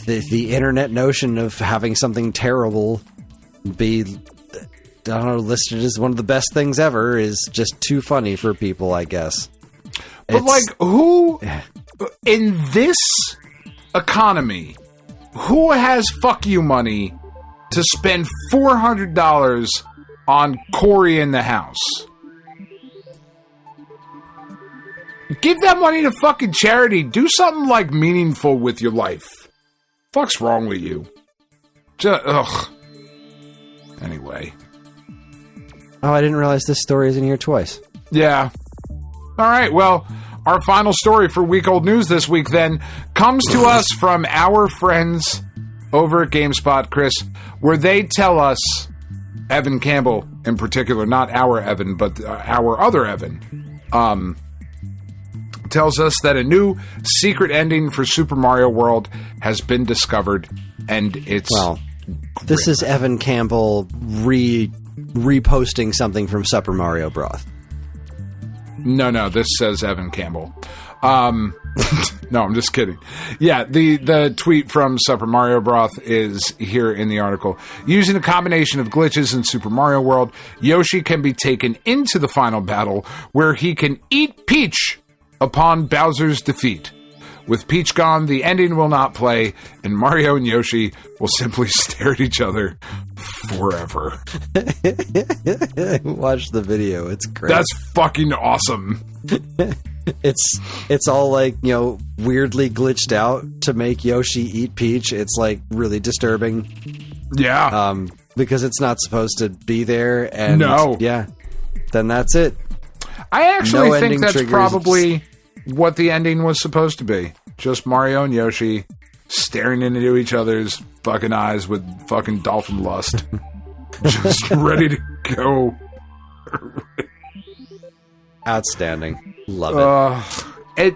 the internet notion of having something terrible be, I don't know, listed as one of the best things ever is just too funny for people, I guess. But who in this economy, who has fuck you money to spend $400 on Cory in the House? Give that money to fucking charity. Do something like meaningful with your life. Fuck's wrong with you? Anyway. Oh, I didn't realize this story is in here twice. Yeah. All right, well, our final story for Week Old News this week, then, comes to us from our friends over at GameSpot, Kris, where they tell us, Evan Campbell in particular, not our Evan, but our other Evan, tells us that a new secret ending for Super Mario World has been discovered, and it's... Well, this is Evan Campbell reposting something from Super Mario Broth. No, this says Evan Campbell. No, I'm just kidding. Yeah, the tweet from Super Mario Broth is here in the article. Using a combination of glitches in Super Mario World, Yoshi can be taken into the final battle, where he can eat Peach upon Bowser's defeat. With Peach gone, the ending will not play, and Mario and Yoshi will simply stare at each other forever. Watch the video. It's great. That's fucking awesome. It's all like, weirdly glitched out to make Yoshi eat Peach. It's like really disturbing. Yeah. Because it's not supposed to be there. And yeah, then that's it. I actually think that's probably what the ending was supposed to be. Just Mario and Yoshi staring into each other's fucking eyes with fucking dolphin lust. Just ready to go. Outstanding. Love it.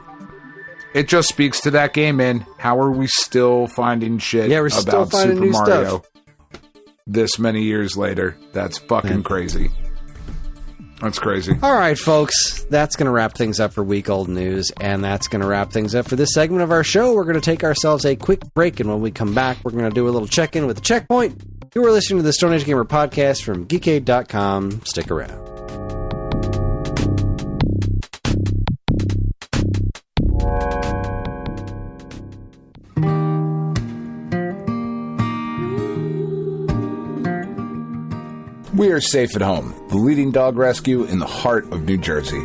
It just speaks to that game, man. How are we still finding shit about Super Mario stuff this many years later? That's fucking crazy. That's crazy. All right, folks. That's going to wrap things up for Week Old News, and that's going to wrap things up for this segment of our show. We're going to take ourselves a quick break, and when we come back, we're going to do a little check-in with the Checkpoint, You are listening to the Stone Age Gamer podcast from geekade.com. Stick around. We are Safe at Home, the leading dog rescue in the heart of New Jersey.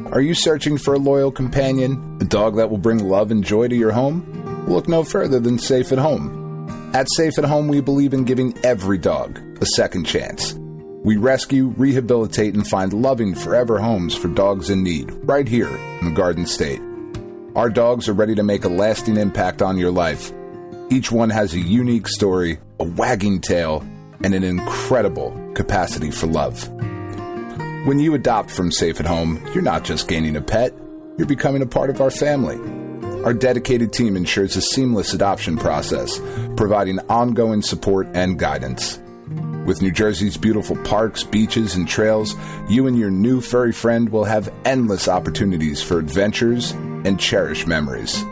Are you searching for a loyal companion, a dog that will bring love and joy to your home? Look no further than Safe at Home. At Safe at Home, we believe in giving every dog a second chance. We rescue, rehabilitate, and find loving forever homes for dogs in need, right here in the Garden State. Our dogs are ready to make a lasting impact on your life. Each one has a unique story, a wagging tail, and an incredible capacity for love. When you adopt from Safe at Home, you're not just gaining a pet, you're becoming a part of our family. Our dedicated team ensures a seamless adoption process, providing ongoing support and guidance. With New Jersey's beautiful parks, beaches, and trails, you and your new furry friend will have endless opportunities for adventures and cherished memories.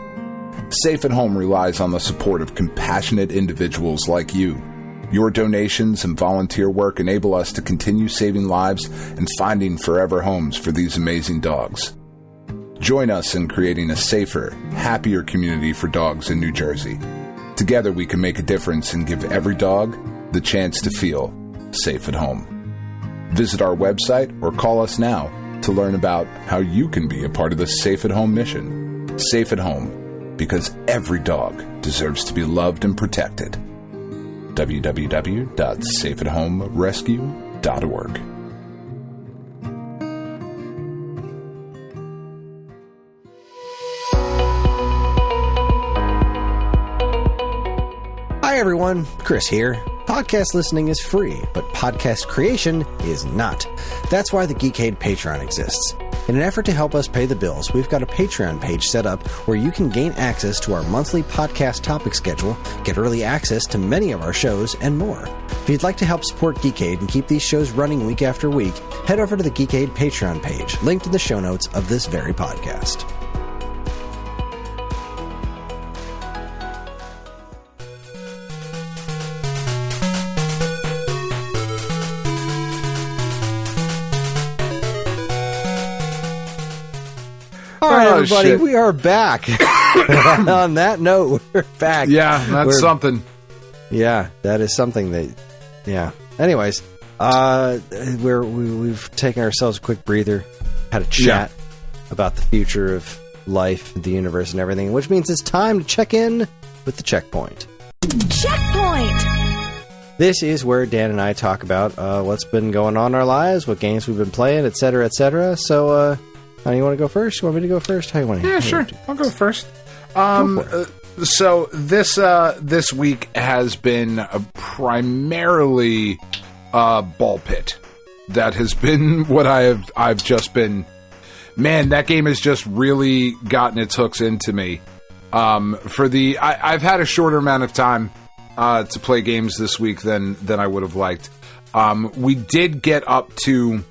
Safe at Home relies on the support of compassionate individuals like you. Your donations and volunteer work enable us to continue saving lives and finding forever homes for these amazing dogs. Join us in creating a safer, happier community for dogs in New Jersey. Together we can make a difference and give every dog the chance to feel safe at home. Visit our website or call us now to learn about how you can be a part of the Safe at Home mission. Safe at Home, because every dog deserves to be loved and protected. www.safeathomerescue.org. Hi everyone, Kris here. Podcast listening is free, but podcast creation is not. That's why the Geekade Patreon exists. In an effort to help us pay the bills, we've got a Patreon page set up where you can gain access to our monthly podcast topic schedule, get early access to many of our shows, and more. If you'd like to help support Geekade and keep these shows running week after week, head over to the Geekade Patreon page, linked in the show notes of this very podcast. All right, everybody, shit. we are back. On that note, we're back. Yeah, that's something. Yeah, that is something that. Yeah. Anyways, we've taken ourselves a quick breather, had a chat about the future of life, the universe, and everything, which means it's time to check in with the checkpoint. Checkpoint! This is where Dan and I talk about what's been going on in our lives, what games we've been playing, etc., etc. So, you want to go first? You want me to go first? How you want to? Yeah, sure. I'll go first. So this week has been primarily Ball Pit. That has been what I've just been. Man, that game has just really gotten its hooks into me. I've had a shorter amount of time to play games this week than I would have liked. We did get up to.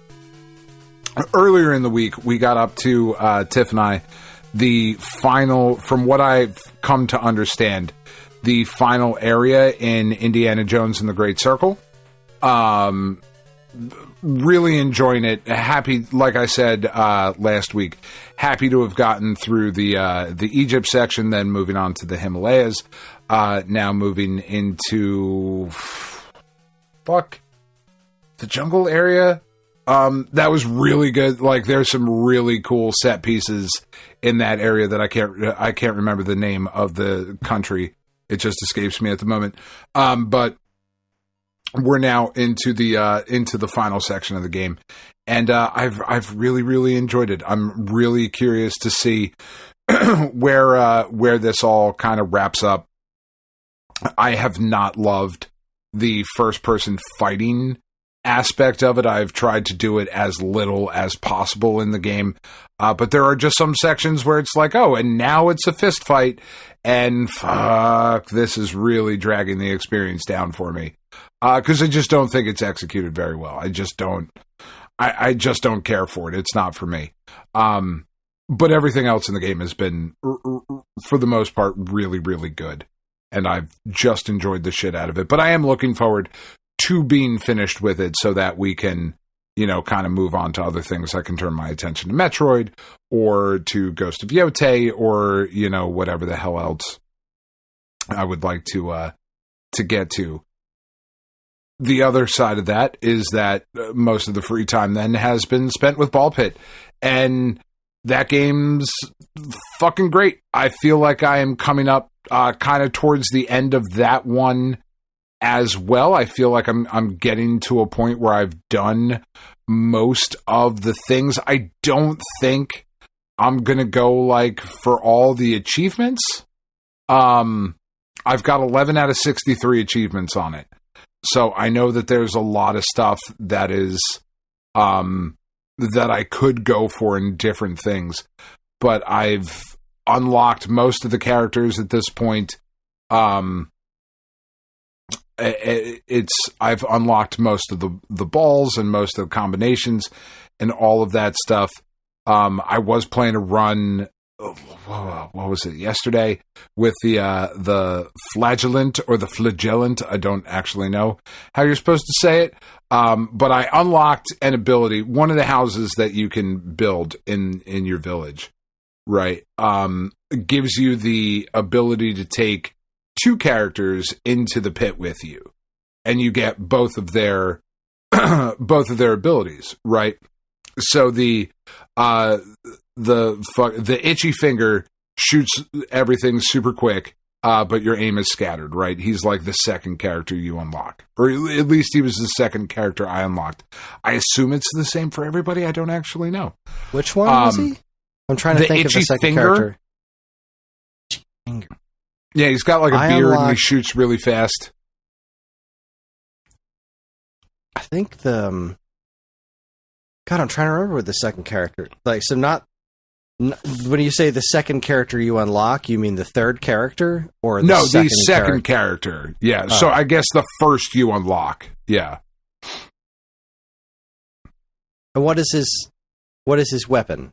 Earlier in the week, we got up to, Tiff and I, the final, from what I've come to understand, the final area in Indiana Jones and the Great Circle. Really enjoying it. Happy, like I said last week, happy to have gotten through the Egypt section, then moving on to the Himalayas. Now moving into... the jungle area? That was really good. Like, there's some really cool set pieces in that area that I can't remember the name of the country. It just escapes me at the moment. But we're now into the final section of the game, and I've really, really enjoyed it. I'm really curious to see where this all kind of wraps up. I have not loved the first person fighting aspect of it. I've tried to do it as little as possible in the game, but there are just some sections where it's like, oh, and now it's a fist fight, and fuck, this is really dragging the experience down for me, because I just don't think it's executed very well. I just don't care for it. It's not for me. But everything else in the game has been, for the most part, really, really good. and I've just enjoyed the shit out of it. But I am looking forward to being finished with it so that we can, you know, kind of move on to other things. I can turn my attention to Metroid or to Ghost of Yotei or, you know, whatever the hell else I would like to get to. The other side of that is that most of the free time then has been spent with Ball Pit, and that game's fucking great. I feel like I am coming up kind of towards the end of that one as well. I feel like I'm getting to a point where I've done most of the things. I don't think I'm going to go like for all the achievements. I've got 11 out of 63 achievements on it. So I know that there's a lot of stuff that is, that I could go for in different things, but I've unlocked most of the characters at this point. I've unlocked most of the balls and most of the combinations and all of that stuff. I was playing a run, what was it, yesterday with the flagellant or the flagellant. I don't actually know how you're supposed to say it. But I unlocked an ability, one of the houses that you can build in your village, right? Gives you the ability to take 2 characters into the pit with you, and you get both of their abilities, right? So the itchy finger shoots everything super quick, but your aim is scattered, right? He's like the second character you unlock. Or at least he was the second character I unlocked. I assume it's the same for everybody. I don't actually know. Which one was he? I'm trying to think of the second character. Finger. Yeah, he's got like a beard and he shoots really fast. I think God, I'm trying to remember what the second character... Like, so not... When you say the second character you unlock, you mean the third character? Or the second character. Yeah, so I guess the first you unlock. Yeah. And what is his weapon?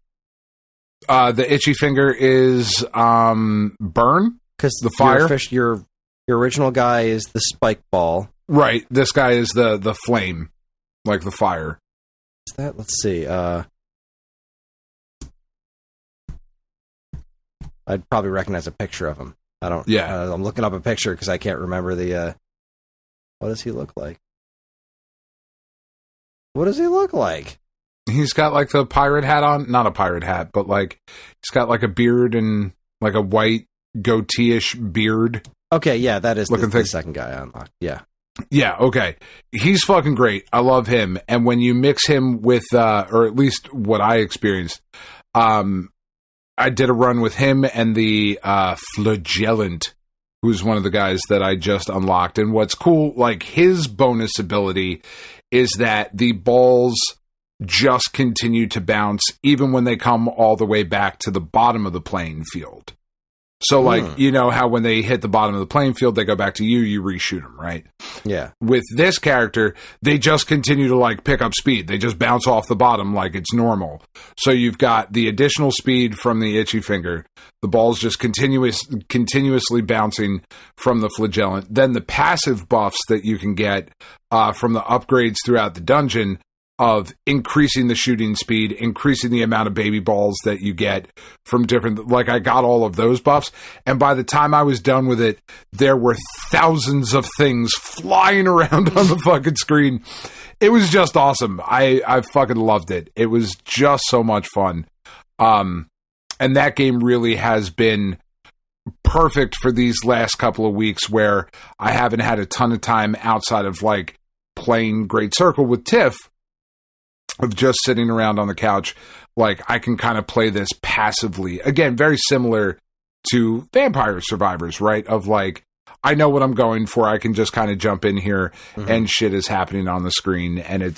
The itchy finger is burn. Because the fire. Your original guy is the spike ball. Right. This guy is the flame, like the fire. Is that? Let's see. I'd probably recognize a picture of him. I don't. Yeah. I'm looking up a picture because I can't remember the. What does he look like? What does he look like? He's got like the pirate hat on. Not a pirate hat, but like he's got like a beard and like a white goatee-ish beard. Okay, yeah, that is the second guy I unlocked. Yeah. Yeah, okay. He's fucking great. I love him. And when you mix him with, or at least what I experienced, I did a run with him and the Flagellant, who's one of the guys that I just unlocked. And what's cool, like his bonus ability is that the balls just continue to bounce even when they come all the way back to the bottom of the playing field. So, like, you know how when they hit the bottom of the playing field, they go back to you reshoot them, right? Yeah. With this character, they just continue to, like, pick up speed. They just bounce off the bottom like it's normal. So you've got the additional speed from the itchy finger. The ball's just continuously bouncing from the flagellant. Then the passive buffs that you can get from the upgrades throughout the dungeon of increasing the shooting speed, increasing the amount of baby balls that you get from different... Like, I got all of those buffs, and by the time I was done with it, there were thousands of things flying around on the fucking screen. It was just awesome. I fucking loved it. It was just so much fun. And that game really has been perfect for these last couple of weeks where I haven't had a ton of time outside of, like, playing Great Circle with Tiff, of just sitting around on the couch. Like, I can kind of play this passively. Again, very similar to Vampire Survivors, right? Of like, I know what I'm going for. I can just kind of jump in here and shit is happening on the screen. And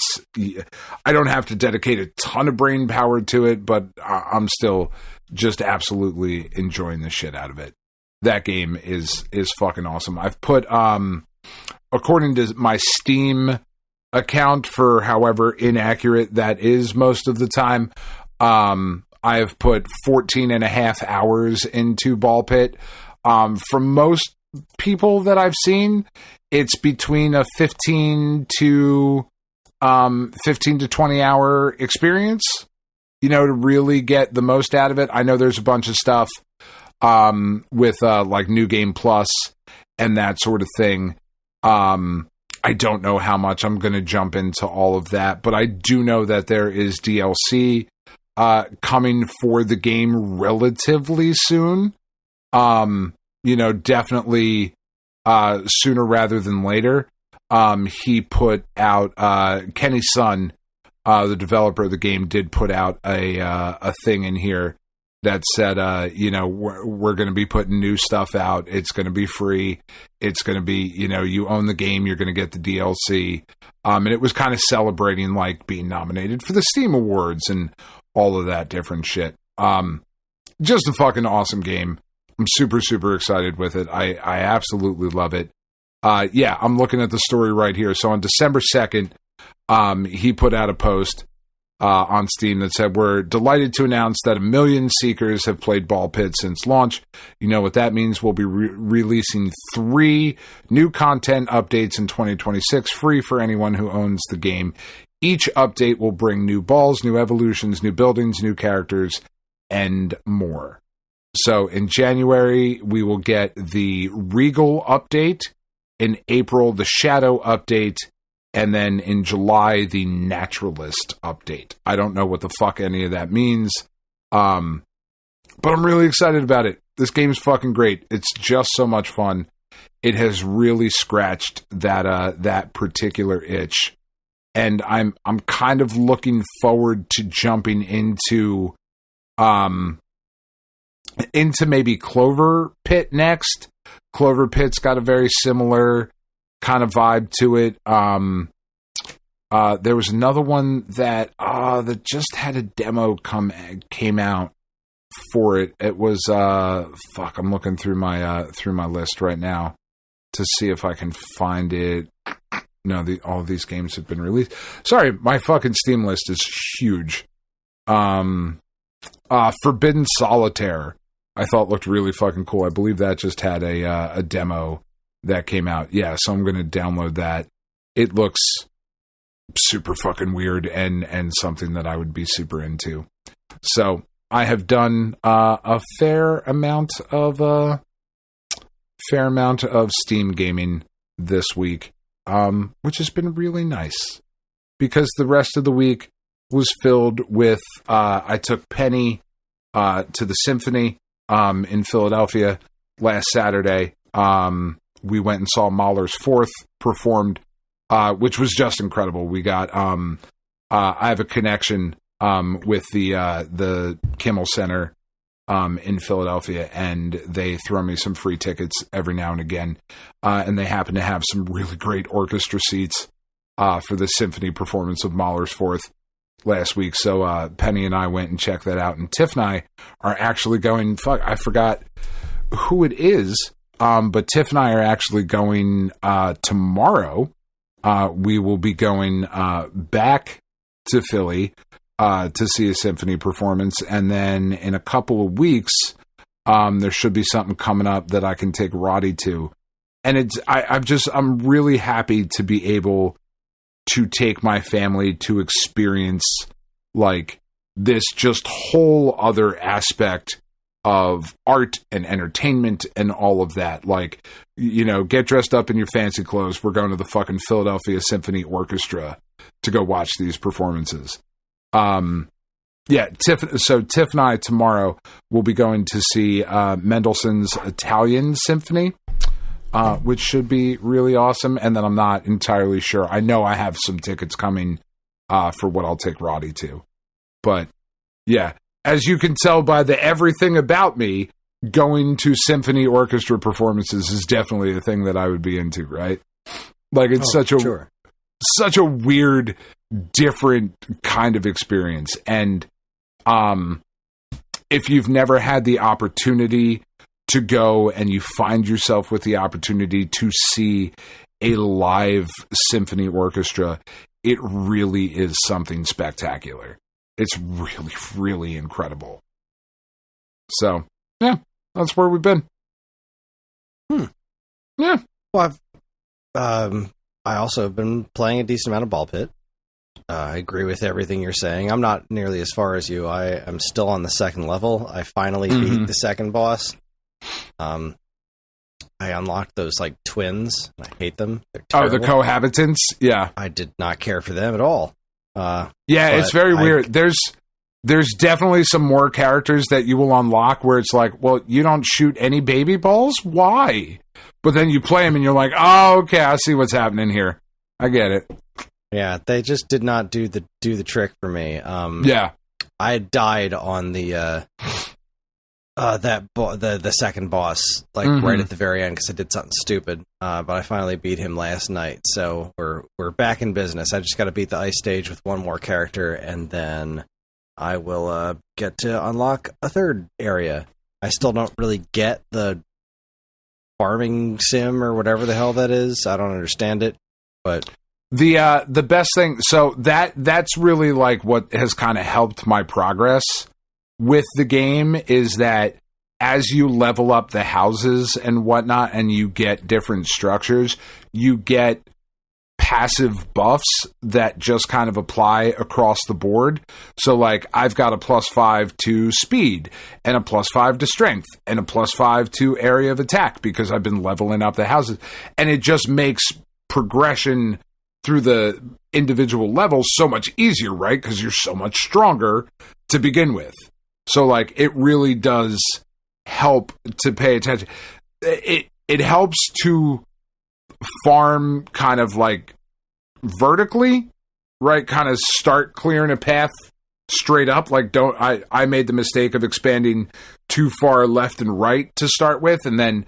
I don't have to dedicate a ton of brain power to it, but I'm still just absolutely enjoying the shit out of it. That game is fucking awesome. I've put, according to my Steam account, for however inaccurate that is most of the time, I have put 14 and a half hours into Ball Pit. For most people that I've seen, it's between a 15 to 20 hour experience, to really get the most out of it. I know there's a bunch of stuff with like New Game Plus and that sort of thing. I don't know how much I'm going to jump into all of that, but I do know that there is DLC coming for the game relatively soon. Definitely sooner rather than later. He put out Kenny's son, the developer of the game, did put out a thing in here that said, we're going to be putting new stuff out. It's going to be free. It's going to be, you own the game, you're going to get the DLC. And it was kind of celebrating like being nominated for the Steam Awards and all of that different shit. Just a fucking awesome game. I'm super, super excited with it. I absolutely love it. I'm looking at the story right here. So on December 2nd, he put out a post on Steam that said, "We're delighted to announce that 1 million seekers have played Ball Pit since launch. You know what that means. We'll be releasing 3 new content updates in 2026, free for anyone who owns the game. Each update will bring new balls, new evolutions, new buildings, new characters, and more." So in January, we will get the Regal update. In April, the Shadow update. And then in July, the Naturalist update. I don't know what the fuck any of that means. But I'm really excited about it. This game is fucking great. It's just so much fun. It has really scratched that particular itch. And I'm kind of looking forward to jumping into maybe Clover Pit next. Clover Pit's got a very similar kind of vibe to it. There was another one that just had a demo came out for it. It was I'm looking through my list right now to see if I can find it. No, all of these games have been released. Sorry, my fucking Steam list is huge. Forbidden Solitaire, I thought looked really fucking cool. I believe that just had a demo that came out. Yeah, so I'm going to download that. It looks super fucking weird and something that I would be super into. So I have done a fair amount of Steam gaming this week, which has been really nice because the rest of the week was filled with I took Penny to the Symphony in Philadelphia last Saturday. We went and saw Mahler's Fourth performed, which was just incredible. We got I have a connection with the Kimmel Center in Philadelphia, and they throw me some free tickets every now and again. And they happen to have some really great orchestra seats for the symphony performance of Mahler's Fourth last week. So Penny and I went and checked that out. And Tiff and I are actually going, I forgot who it is, but Tiff and I are actually going tomorrow. We will be going back to Philly to see a symphony performance, and then in a couple of weeks there should be something coming up that I can take Roddy to. And I'm really happy to be able to take my family to experience like this just whole other aspect of art and entertainment and all of that. Like, you know, get dressed up in your fancy clothes. We're going to the fucking Philadelphia Symphony Orchestra to go watch these performances. Tiff and I tomorrow will be going to see Mendelssohn's Italian Symphony, which should be really awesome. And then I'm not entirely sure. I know I have some tickets coming for what I'll take Roddy to. But yeah, as you can tell by the everything about me, going to symphony orchestra performances is definitely a thing that I would be into, right? Like it's such a weird, different kind of experience. And if you've never had the opportunity to go and you find yourself with the opportunity to see a live symphony orchestra, it really is something spectacular. It's really, really incredible. So, yeah, that's where we've been. Yeah. Well, I also have been playing a decent amount of Ball Pit. I agree with everything you're saying. I'm not nearly as far as you. I am still on the second level. I finally beat the second boss. I unlocked those like twins. I hate them. They're terrible. Oh, the cohabitants? Yeah. I did not care for them at all. Yeah, it's very weird. There's definitely some more characters that you will unlock where it's like, well, you don't shoot any baby balls? Why? But then you play them and you're like, oh, okay, I see what's happening here. I get it. Yeah, they just did not do the trick for me. Yeah. I died on the second boss, like right at the very end, because I did something stupid. But I finally beat him last night, so we're back in business. I just got to beat the ice stage with one more character, and then I will get to unlock a third area. I still don't really get the farming sim or whatever the hell that is. I don't understand it, but the best thing. So that's really like what has kind of helped my progress with the game is that as you level up the houses and whatnot and you get different structures, you get passive buffs that just kind of apply across the board. So like I've got a +5 to speed and a +5 to strength and a +5 to area of attack because I've been leveling up the houses, and it just makes progression through the individual levels so much easier, right? Because you're so much stronger to begin with. So, like, it really does help to pay attention. It helps to farm kind of, like, vertically, right? Kind of start clearing a path straight up. Like, I made the mistake of expanding too far left and right to start with, and then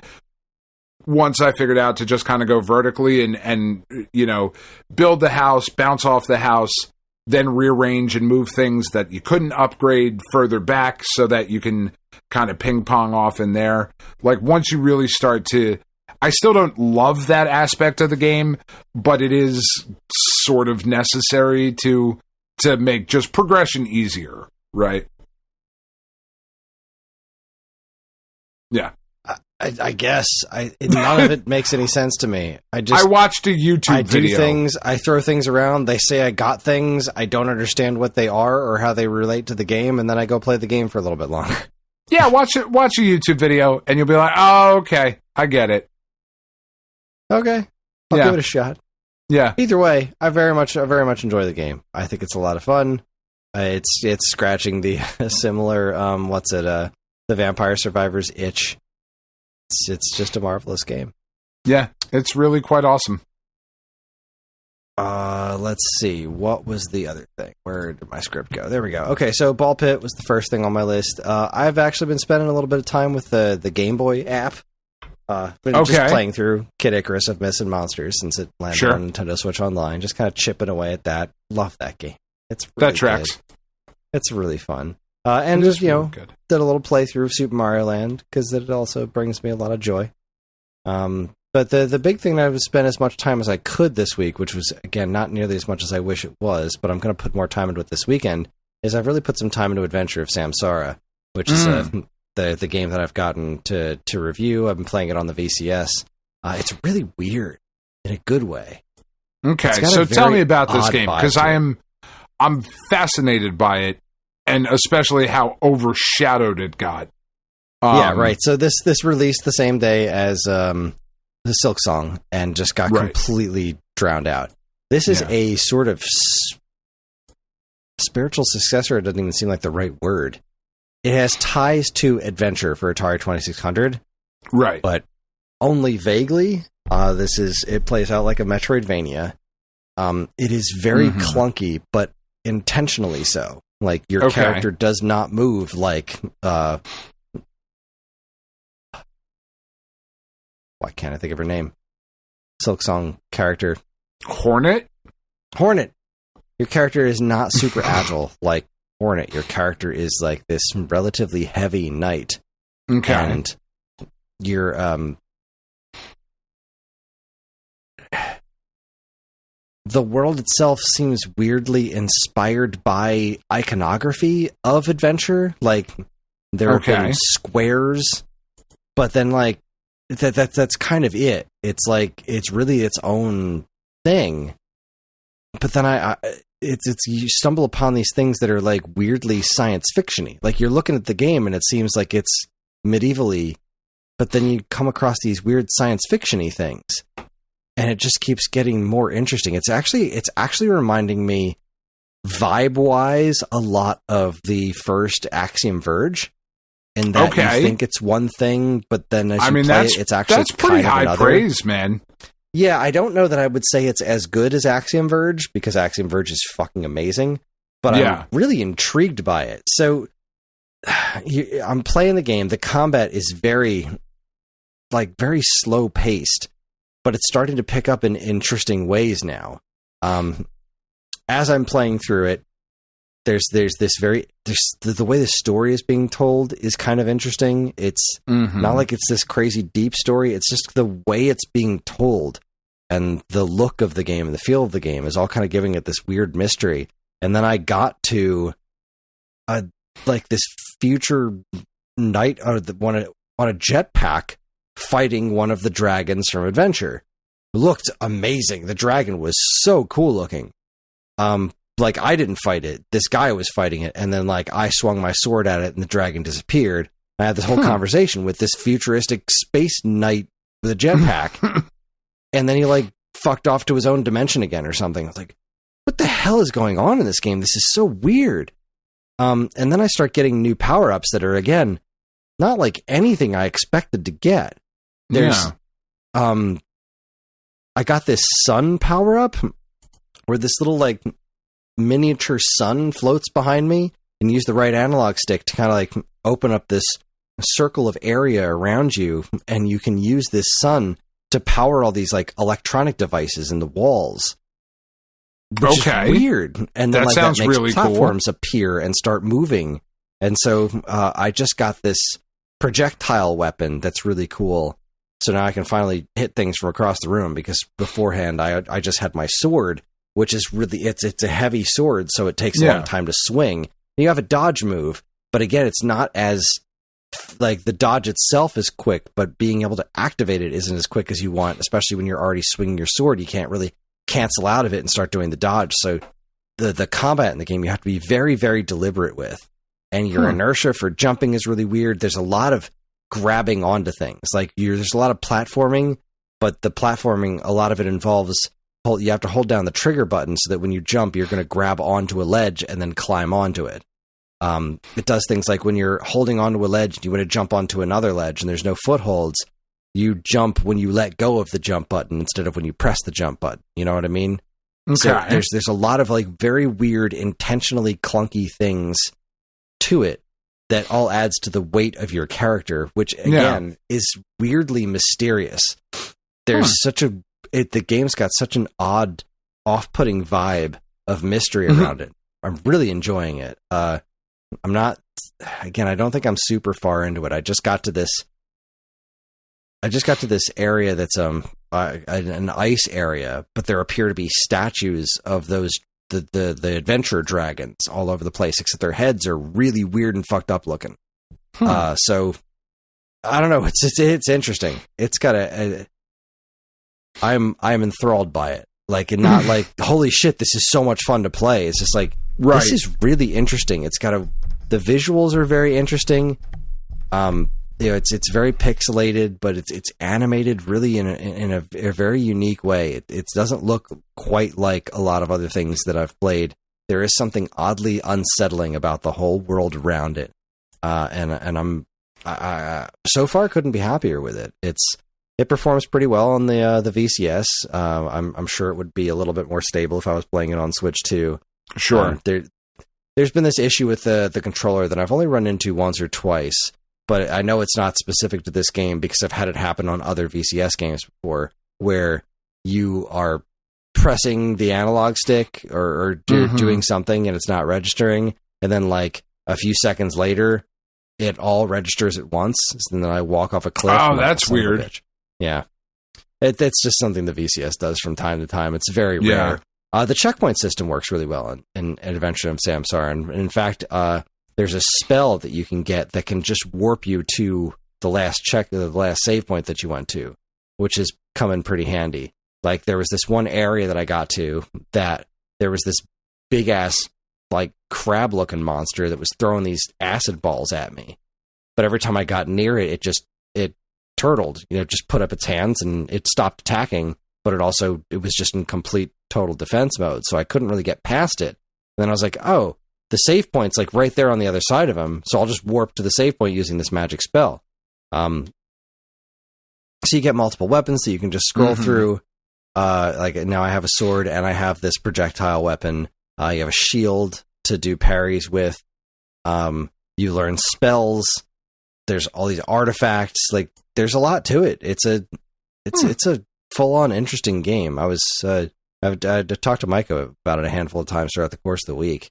once I figured out to just kind of go vertically and you know, build the house, bounce off the house, then rearrange and move things that you couldn't upgrade further back so that you can kind of ping pong off in there. Like once you really start to, I still don't love that aspect of the game, but it is sort of necessary to make just progression easier, right? Yeah. I guess none of it makes any sense to me. I watched a YouTube video. I do things. I throw things around. They say I got things. I don't understand what they are or how they relate to the game, and then I go play the game for a little bit longer. Yeah, watch a YouTube video, and you'll be like, "Oh, okay, I get it." Okay, I'll give it a shot. Yeah. Either way, I very much enjoy the game. I think it's a lot of fun. It's scratching the similar the Vampire Survivors itch. It's just a marvelous game. Yeah, it's really quite awesome. Let's see. What was the other thing? Where did my script go? There we go. Okay, so Ball Pit was the first thing on my list. I've actually been spending a little bit of time with the Game Boy app. Just playing through Kid Icarus of Myths and Monsters since it landed on Nintendo Switch Online. Just kind of chipping away at that. Love that game. It's really that tracks. Good. It's really fun. And just, really did a little playthrough of Super Mario Land, because it also brings me a lot of joy. But the big thing that I've spent as much time as I could this week, which was, again, not nearly as much as I wish it was, but I'm going to put more time into it this weekend, is I've really put some time into Adventure of Samsara, which is the game that I've gotten to review. I've been playing it on the VCS. It's really weird, in a good way. Okay, so tell me about this game, because I'm fascinated by it. And especially how overshadowed it got. Yeah, right. So this released the same day as the Silk Song and just got completely drowned out. This is a sort of spiritual successor. It doesn't even seem like the right word. It has ties to Adventure for Atari 2600. Right. But only vaguely. It plays out like a Metroidvania. It is very clunky, but intentionally so. Like, your character does not move like... why can't I think of her name? Silk Song character. Hornet? Your character is not super agile like Hornet. Your character is like this relatively heavy knight. Okay. And you're... The world itself seems weirdly inspired by iconography of Adventure. Like, there have been squares, but then, like, that's kind of it. It's like it's really its own thing. But then it's you stumble upon these things that are like weirdly science fiction-y. Like you're looking at the game and it seems like it's medievally, but then you come across these weird science fiction-y things, and it just keeps getting more interesting. It's actually reminding me, vibe-wise, a lot of the first Axiom Verge, in that you think it's one thing, but then as you play it, it's actually that's pretty kind of high another. Praise, man. Yeah, I don't know that I would say it's as good as Axiom Verge, because Axiom Verge is fucking amazing, but I'm really intrigued by it. So I'm playing the game. The combat is very slow paced, but it's starting to pick up in interesting ways now. As I'm playing through it, there's the way the story is being told is kind of interesting. It's not like it's this crazy deep story. It's just the way it's being told, and the look of the game and the feel of the game is all kind of giving it this weird mystery. And then I got to this future knight on a jetpack fighting one of the dragons from Adventure. It looked amazing. The dragon was so cool looking. Like I didn't fight it. This guy was fighting it, and then like I swung my sword at it, and the dragon disappeared. I had this whole conversation with this futuristic space knight with a jetpack, and then he like fucked off to his own dimension again or something. I was like, "What the hell is going on in this game? This is so weird." And then I start getting new power ups that are again not like anything I expected to get. There's, I got this sun power up where this little like miniature sun floats behind me, and use the right analog stick to kind of like open up this circle of area around you, and you can use this sun to power all these like electronic devices in the walls. Which is weird. And then that like sounds that makes really platforms appear and start moving. And so I just got this projectile weapon that's really cool. So now I can finally hit things from across the room, because beforehand I just had my sword, which is really, it's a heavy sword, so it takes a long time to swing. You have a dodge move, but again, it's not as, like, the dodge itself is quick, but being able to activate it isn't as quick as you want, especially when you're already swinging your sword. You can't really cancel out of it and start doing the dodge. So the combat in the game you have to be very, very deliberate with. And your inertia for jumping is really weird. There's a lot of grabbing onto things. Like there's a lot of platforming, but the platforming, a lot of it involves you have to hold down the trigger button so that when you jump, you're going to grab onto a ledge and then climb onto it. It does things like when you're holding onto a ledge, you want to jump onto another ledge and there's no footholds. You jump when you let go of the jump button instead of when you press the jump button. You know what I mean? Okay. So there's a lot of like very weird, intentionally clunky things to it that all adds to the weight of your character, which again is weirdly mysterious. There's the game's got such an odd, off-putting vibe of mystery around it. I'm really enjoying it. I don't think I'm super far into it. I just got to this area that's an ice area, but there appear to be statues of those the adventure dragons all over the place, except their heads are really weird and fucked up looking. So I don't know. It's interesting. It's got I'm enthralled by it. Like, and not like, holy shit, this is so much fun to play. It's just like, this is really interesting. It's got the visuals are very interesting. It's very pixelated, but it's animated really in a very unique way. It doesn't look quite like a lot of other things that I've played. There is something oddly unsettling about the whole world around it. And I so far couldn't be happier with it. It performs pretty well on the VCS. I'm sure it would be a little bit more stable if I was playing it on Switch too. Sure. There's been this issue with the controller that I've only run into once or twice, but I know it's not specific to this game because I've had it happen on other VCS games before, where you are pressing the analog stick or doing something and it's not registering, and then like a few seconds later, it all registers at once, and then I walk off a cliff. Oh, that's weird. Yeah. It's just something the VCS does from time to time. It's very rare. The checkpoint system works really well in Adventure of Samsara. And in fact, there's a spell that you can get that can just warp you to the last save point that you went to, which is coming pretty handy. Like, there was this one area that I got to that there was this big ass, like, crab looking monster that was throwing these acid balls at me. But every time I got near it, it turtled, just put up its hands and it stopped attacking, but it was just in complete total defense mode. So I couldn't really get past it. And then I was like, oh, the save point's like right there on the other side of him. So I'll just warp to the save point using this magic spell. So you get multiple weapons that you can just scroll through. Like now I have a sword and I have this projectile weapon. You have a shield to do parries with. You learn spells. There's all these artifacts. Like, there's a lot to it. It's a full on interesting game. I talked to Micah about it a handful of times throughout the course of the week.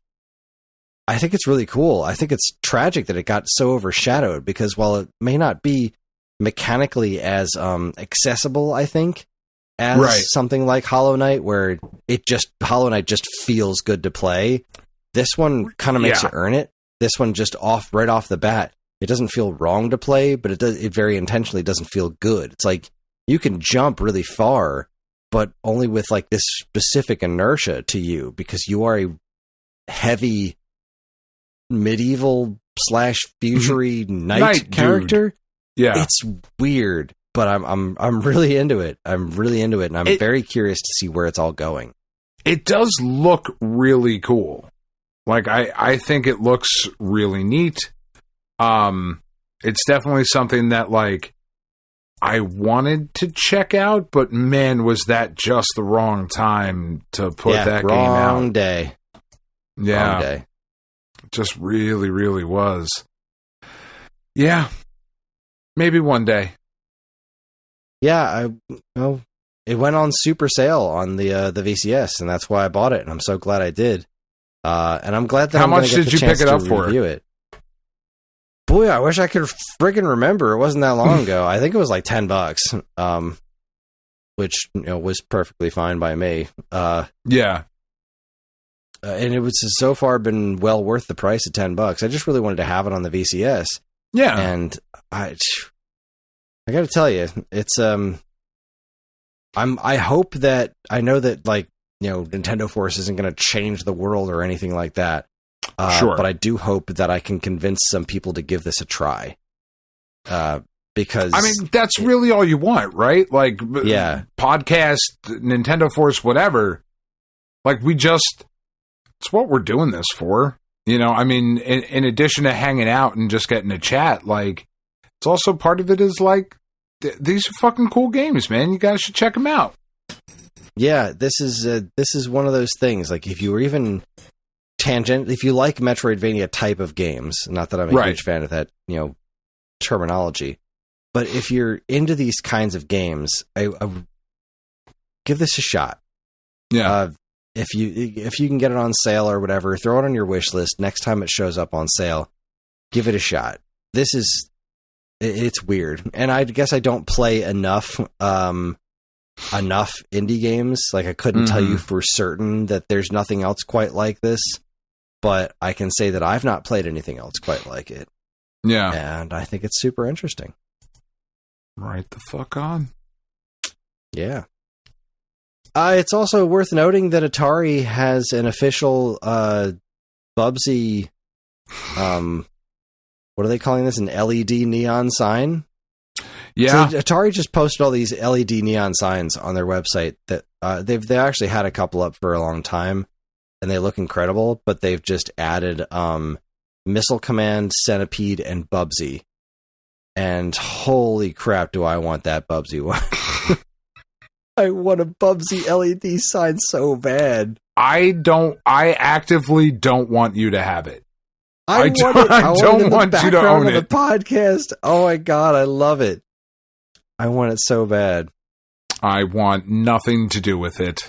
I think it's really cool. I think it's tragic that it got so overshadowed, because while it may not be mechanically as accessible, I think, as something like Hollow Knight, where Hollow Knight just feels good to play, this one kind of makes you earn it. This one just right off the bat, it doesn't feel wrong to play, but it very intentionally doesn't feel good. It's like you can jump really far, but only with like this specific inertia to you, because you are a heavy medieval / futury knight character. Dude. Yeah, it's weird, but I'm really into it. I'm really into it, and I'm very curious to see where it's all going. It does look really cool. Like, I think it looks really neat. It's definitely something that, like, I wanted to check out, but man, was that just the wrong time to put that game out. Wrong day. Yeah. Wrong day. It just really, really was. Yeah. Maybe one day. Yeah, it went on super sale on the VCS, and that's why I bought it, and I'm so glad I did. And I'm glad that How much did you pick it up for? It. Boy, I wish I could friggin' remember. It wasn't that long ago. I think it was like $10, which was perfectly fine by me. Yeah. And it was so far been well worth the price of $10. I just really wanted to have it on the VCS. Yeah. And I got to tell you, it's I hope that I know that, like, Nintendo Force isn't going to change the world or anything like that. Sure. But I do hope that I can convince some people to give this a try. Because I mean, that's really all you want, right? Like, podcast, Nintendo Force, whatever. Like, it's what we're doing this for. I mean, in addition to hanging out and just getting a chat, like, it's also part of it is like, these are fucking cool games, man. You guys should check them out. Yeah, this is one of those things. Like, if you were even if you like Metroidvania type of games, not that I'm a huge fan of that, terminology, but if you're into these kinds of games, I give this a shot. Yeah. If you can get it on sale or whatever, throw it on your wish list. Next time it shows up on sale, give it a shot. It's weird, and I guess I don't play enough indie games. Like, I couldn't tell you for certain that there's nothing else quite like this, but I can say that I've not played anything else quite like it. Yeah. And I think it's super interesting. Right the fuck on. Yeah. It's also worth noting that Atari has an official Bubsy, what are they calling this? An LED neon sign? Yeah. So Atari just posted all these LED neon signs on their website that they've actually had a couple up for a long time, and they look incredible, but they've just added Missile Command, Centipede, and Bubsy. And holy crap, do I want that Bubsy one. I want a Bubsy LED sign so bad. I actively don't want you to have it. I don't want you to own it. The podcast. Oh my god, I love it. I want it so bad. I want nothing to do with it.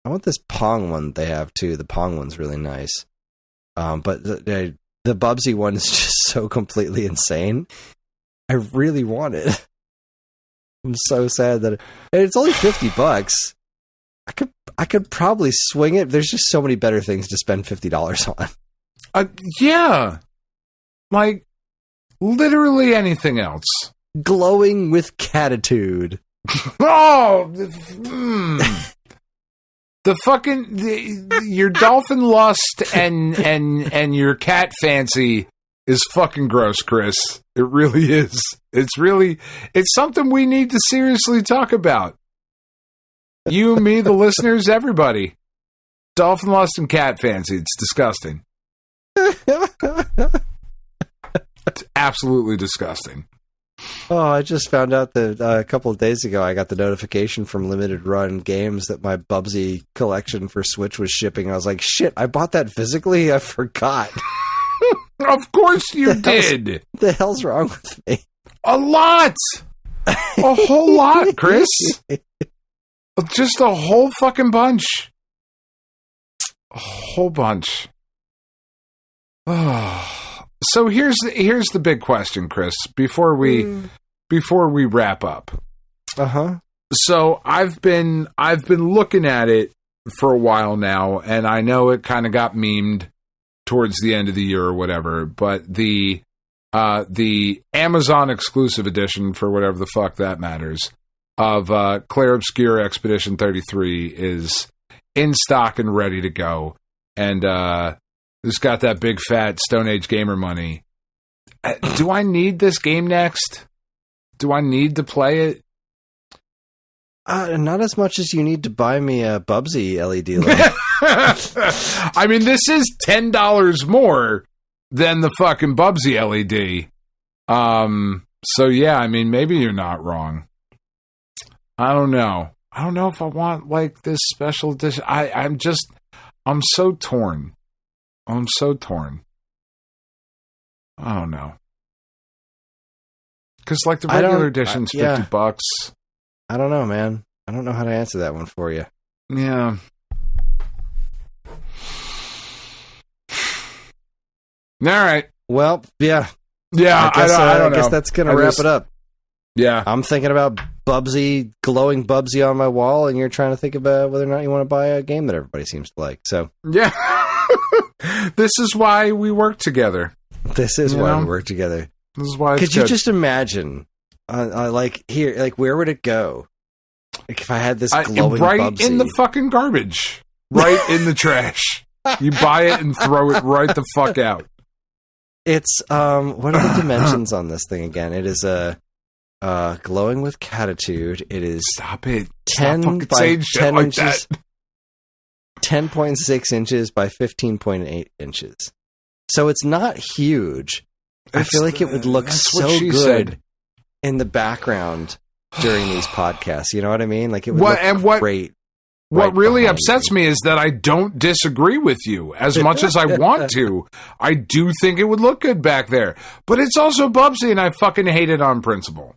I want this Pong one they have too. The Pong one's really nice. But the Bubsy one is just so completely insane. I really want it. I'm so sad that it's only $50. I could probably swing it. There's just so many better things to spend $50 on. Yeah. Like, Literally anything else. Glowing with catitude. Oh! The fucking... your dolphin lust and your cat fancy is fucking gross, Kris. It really is. It's something we need to seriously talk about. You, me, the listeners, everybody. Dolphin lust and cat fancy. It's disgusting. It's absolutely disgusting. Oh, I just found out that a couple of days ago I got the notification from Limited Run Games that my Bubsy collection for Switch was shipping. I was like, shit, I bought that physically? I forgot. Of course you did. What the hell's wrong with me? A lot. A whole lot, Kris. Just a whole fucking bunch. A whole bunch. Oh. So here's the big question, Kris, before we wrap up. Uh-huh. So I've been looking at it for a while now, and I know it kind of got memed towards the end of the year or whatever, but the Amazon exclusive edition, for whatever the fuck that matters, of Clair Obscure Expedition 33 is in stock and ready to go. And it's got that big fat Stone Age gamer money. Do I need this game next? Do I need to play it? Not as much as you need to buy me a Bubsy LED light. I mean, this is $10 more than the fucking Bubsy LED. So yeah, I mean, maybe you're not wrong. I don't know. I don't know if I want like this special edition. I'm so torn. I don't know. Because like the regular edition's $50. I don't know, man. I don't know how to answer that one for you. Yeah. All right. Well, yeah. Yeah, I don't know. I guess that's going to wrap it up. Yeah. I'm thinking about Bubsy, glowing Bubsy on my wall, and you're trying to think about whether or not you want to buy a game that everybody seems to like. So yeah. This is why we work together. This is why we work together. This is why it's Could you just imagine, where would it go? Like if I had this glowing right Bubsy. In the fucking garbage. Right in the trash. You buy it and throw it right the fuck out. It's, what are the dimensions on this thing again? It is glowing with catitude. It is... Stop it. 10 by 10 like inches. 10.6 inches by 15.8 inches. So it's not huge. I feel like it would look so good in the background during these podcasts. You know what I mean? Like it would look great. What really upsets me is that I don't disagree with you as much as I want to. I do think it would look good back there. But it's also Bubsy, and I fucking hate it on principle.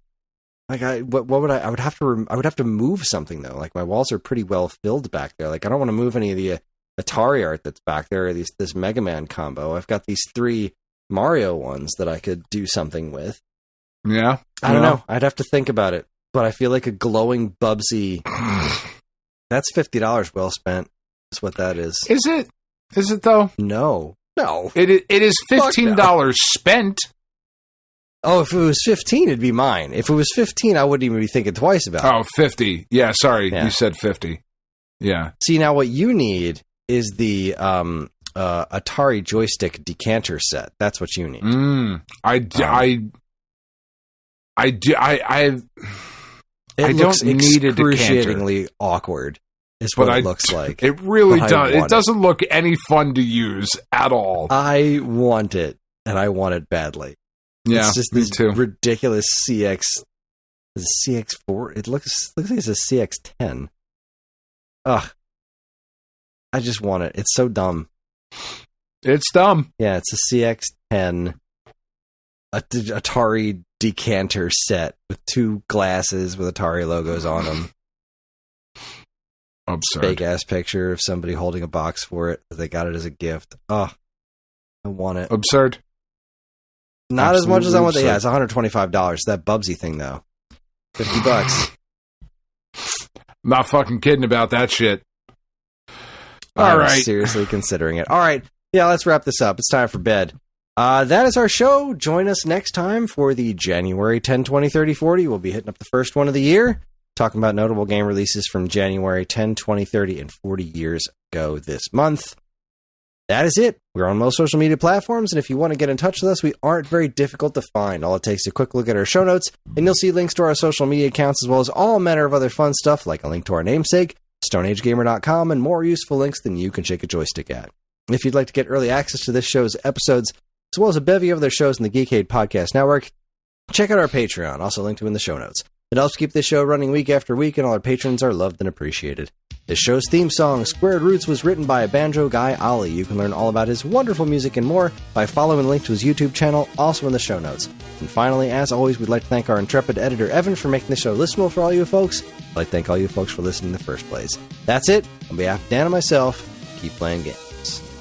Like I would have to move something though. Like my walls are pretty well filled back there. Like I don't want to move any of the Atari art that's back there, or this Mega Man combo. I've got these 3 Mario ones that I could do something with. Yeah. I don't know. I'd have to think about it. But I feel like a glowing Bubsy... That's $50 well spent. That's what that is. Is it? Is it though? No. It is $15 spent. Oh, if it was 15, it'd be mine. If it was 15, I wouldn't even be thinking twice about it. Oh, 50. Yeah, sorry. Yeah. You said 50. Yeah. See, now what you need is the Atari joystick decanter set. That's what you need. It looks excruciatingly awkward, is what it looks like. It really does. It doesn't look any fun to use at all. I want it, and I want it badly. Yeah, it's just this ridiculous CX. Is it CX4? It looks like it's a CX10. Ugh. I just want it. It's so dumb. It's dumb. Yeah, it's a CX10 Atari decanter set with 2 glasses with Atari logos on them. Absurd. Fake ass picture of somebody holding a box for it. They got it as a gift. Oh, I want it. Absurd. Not absolutely as much as I want it. Yeah, it's $125. That Bubsy thing though, $50. Not fucking kidding about that shit. All right, seriously considering it. All right, yeah, let's wrap this up. It's time for bed. That is our show. Join us next time for the January 10, 20, 30, 40. We'll be hitting up the first one of the year, talking about notable game releases from January 10, 20, 30, and 40 years ago this month. That is it. We're on most social media platforms, and if you want to get in touch with us, we aren't very difficult to find. All it takes is a quick look at our show notes, and you'll see links to our social media accounts, as well as all manner of other fun stuff, like a link to our namesake, StoneAgeGamer.com, and more useful links than you can shake a joystick at. If you'd like to get early access to this show's episodes, as well as a bevy of other shows in the Geekade Podcast Network, check out our Patreon, also linked to in the show notes. It helps keep this show running week after week, and all our patrons are loved and appreciated. This show's theme song, Squared Roots, was written by a banjo guy, Ollie. You can learn all about his wonderful music and more by following the link to his YouTube channel, also in the show notes. And finally, as always, we'd like to thank our intrepid editor, Evan, for making the show listenable for all you folks. I'd like to thank all you folks for listening in the first place. That's it. On behalf of Dan and myself, keep playing games.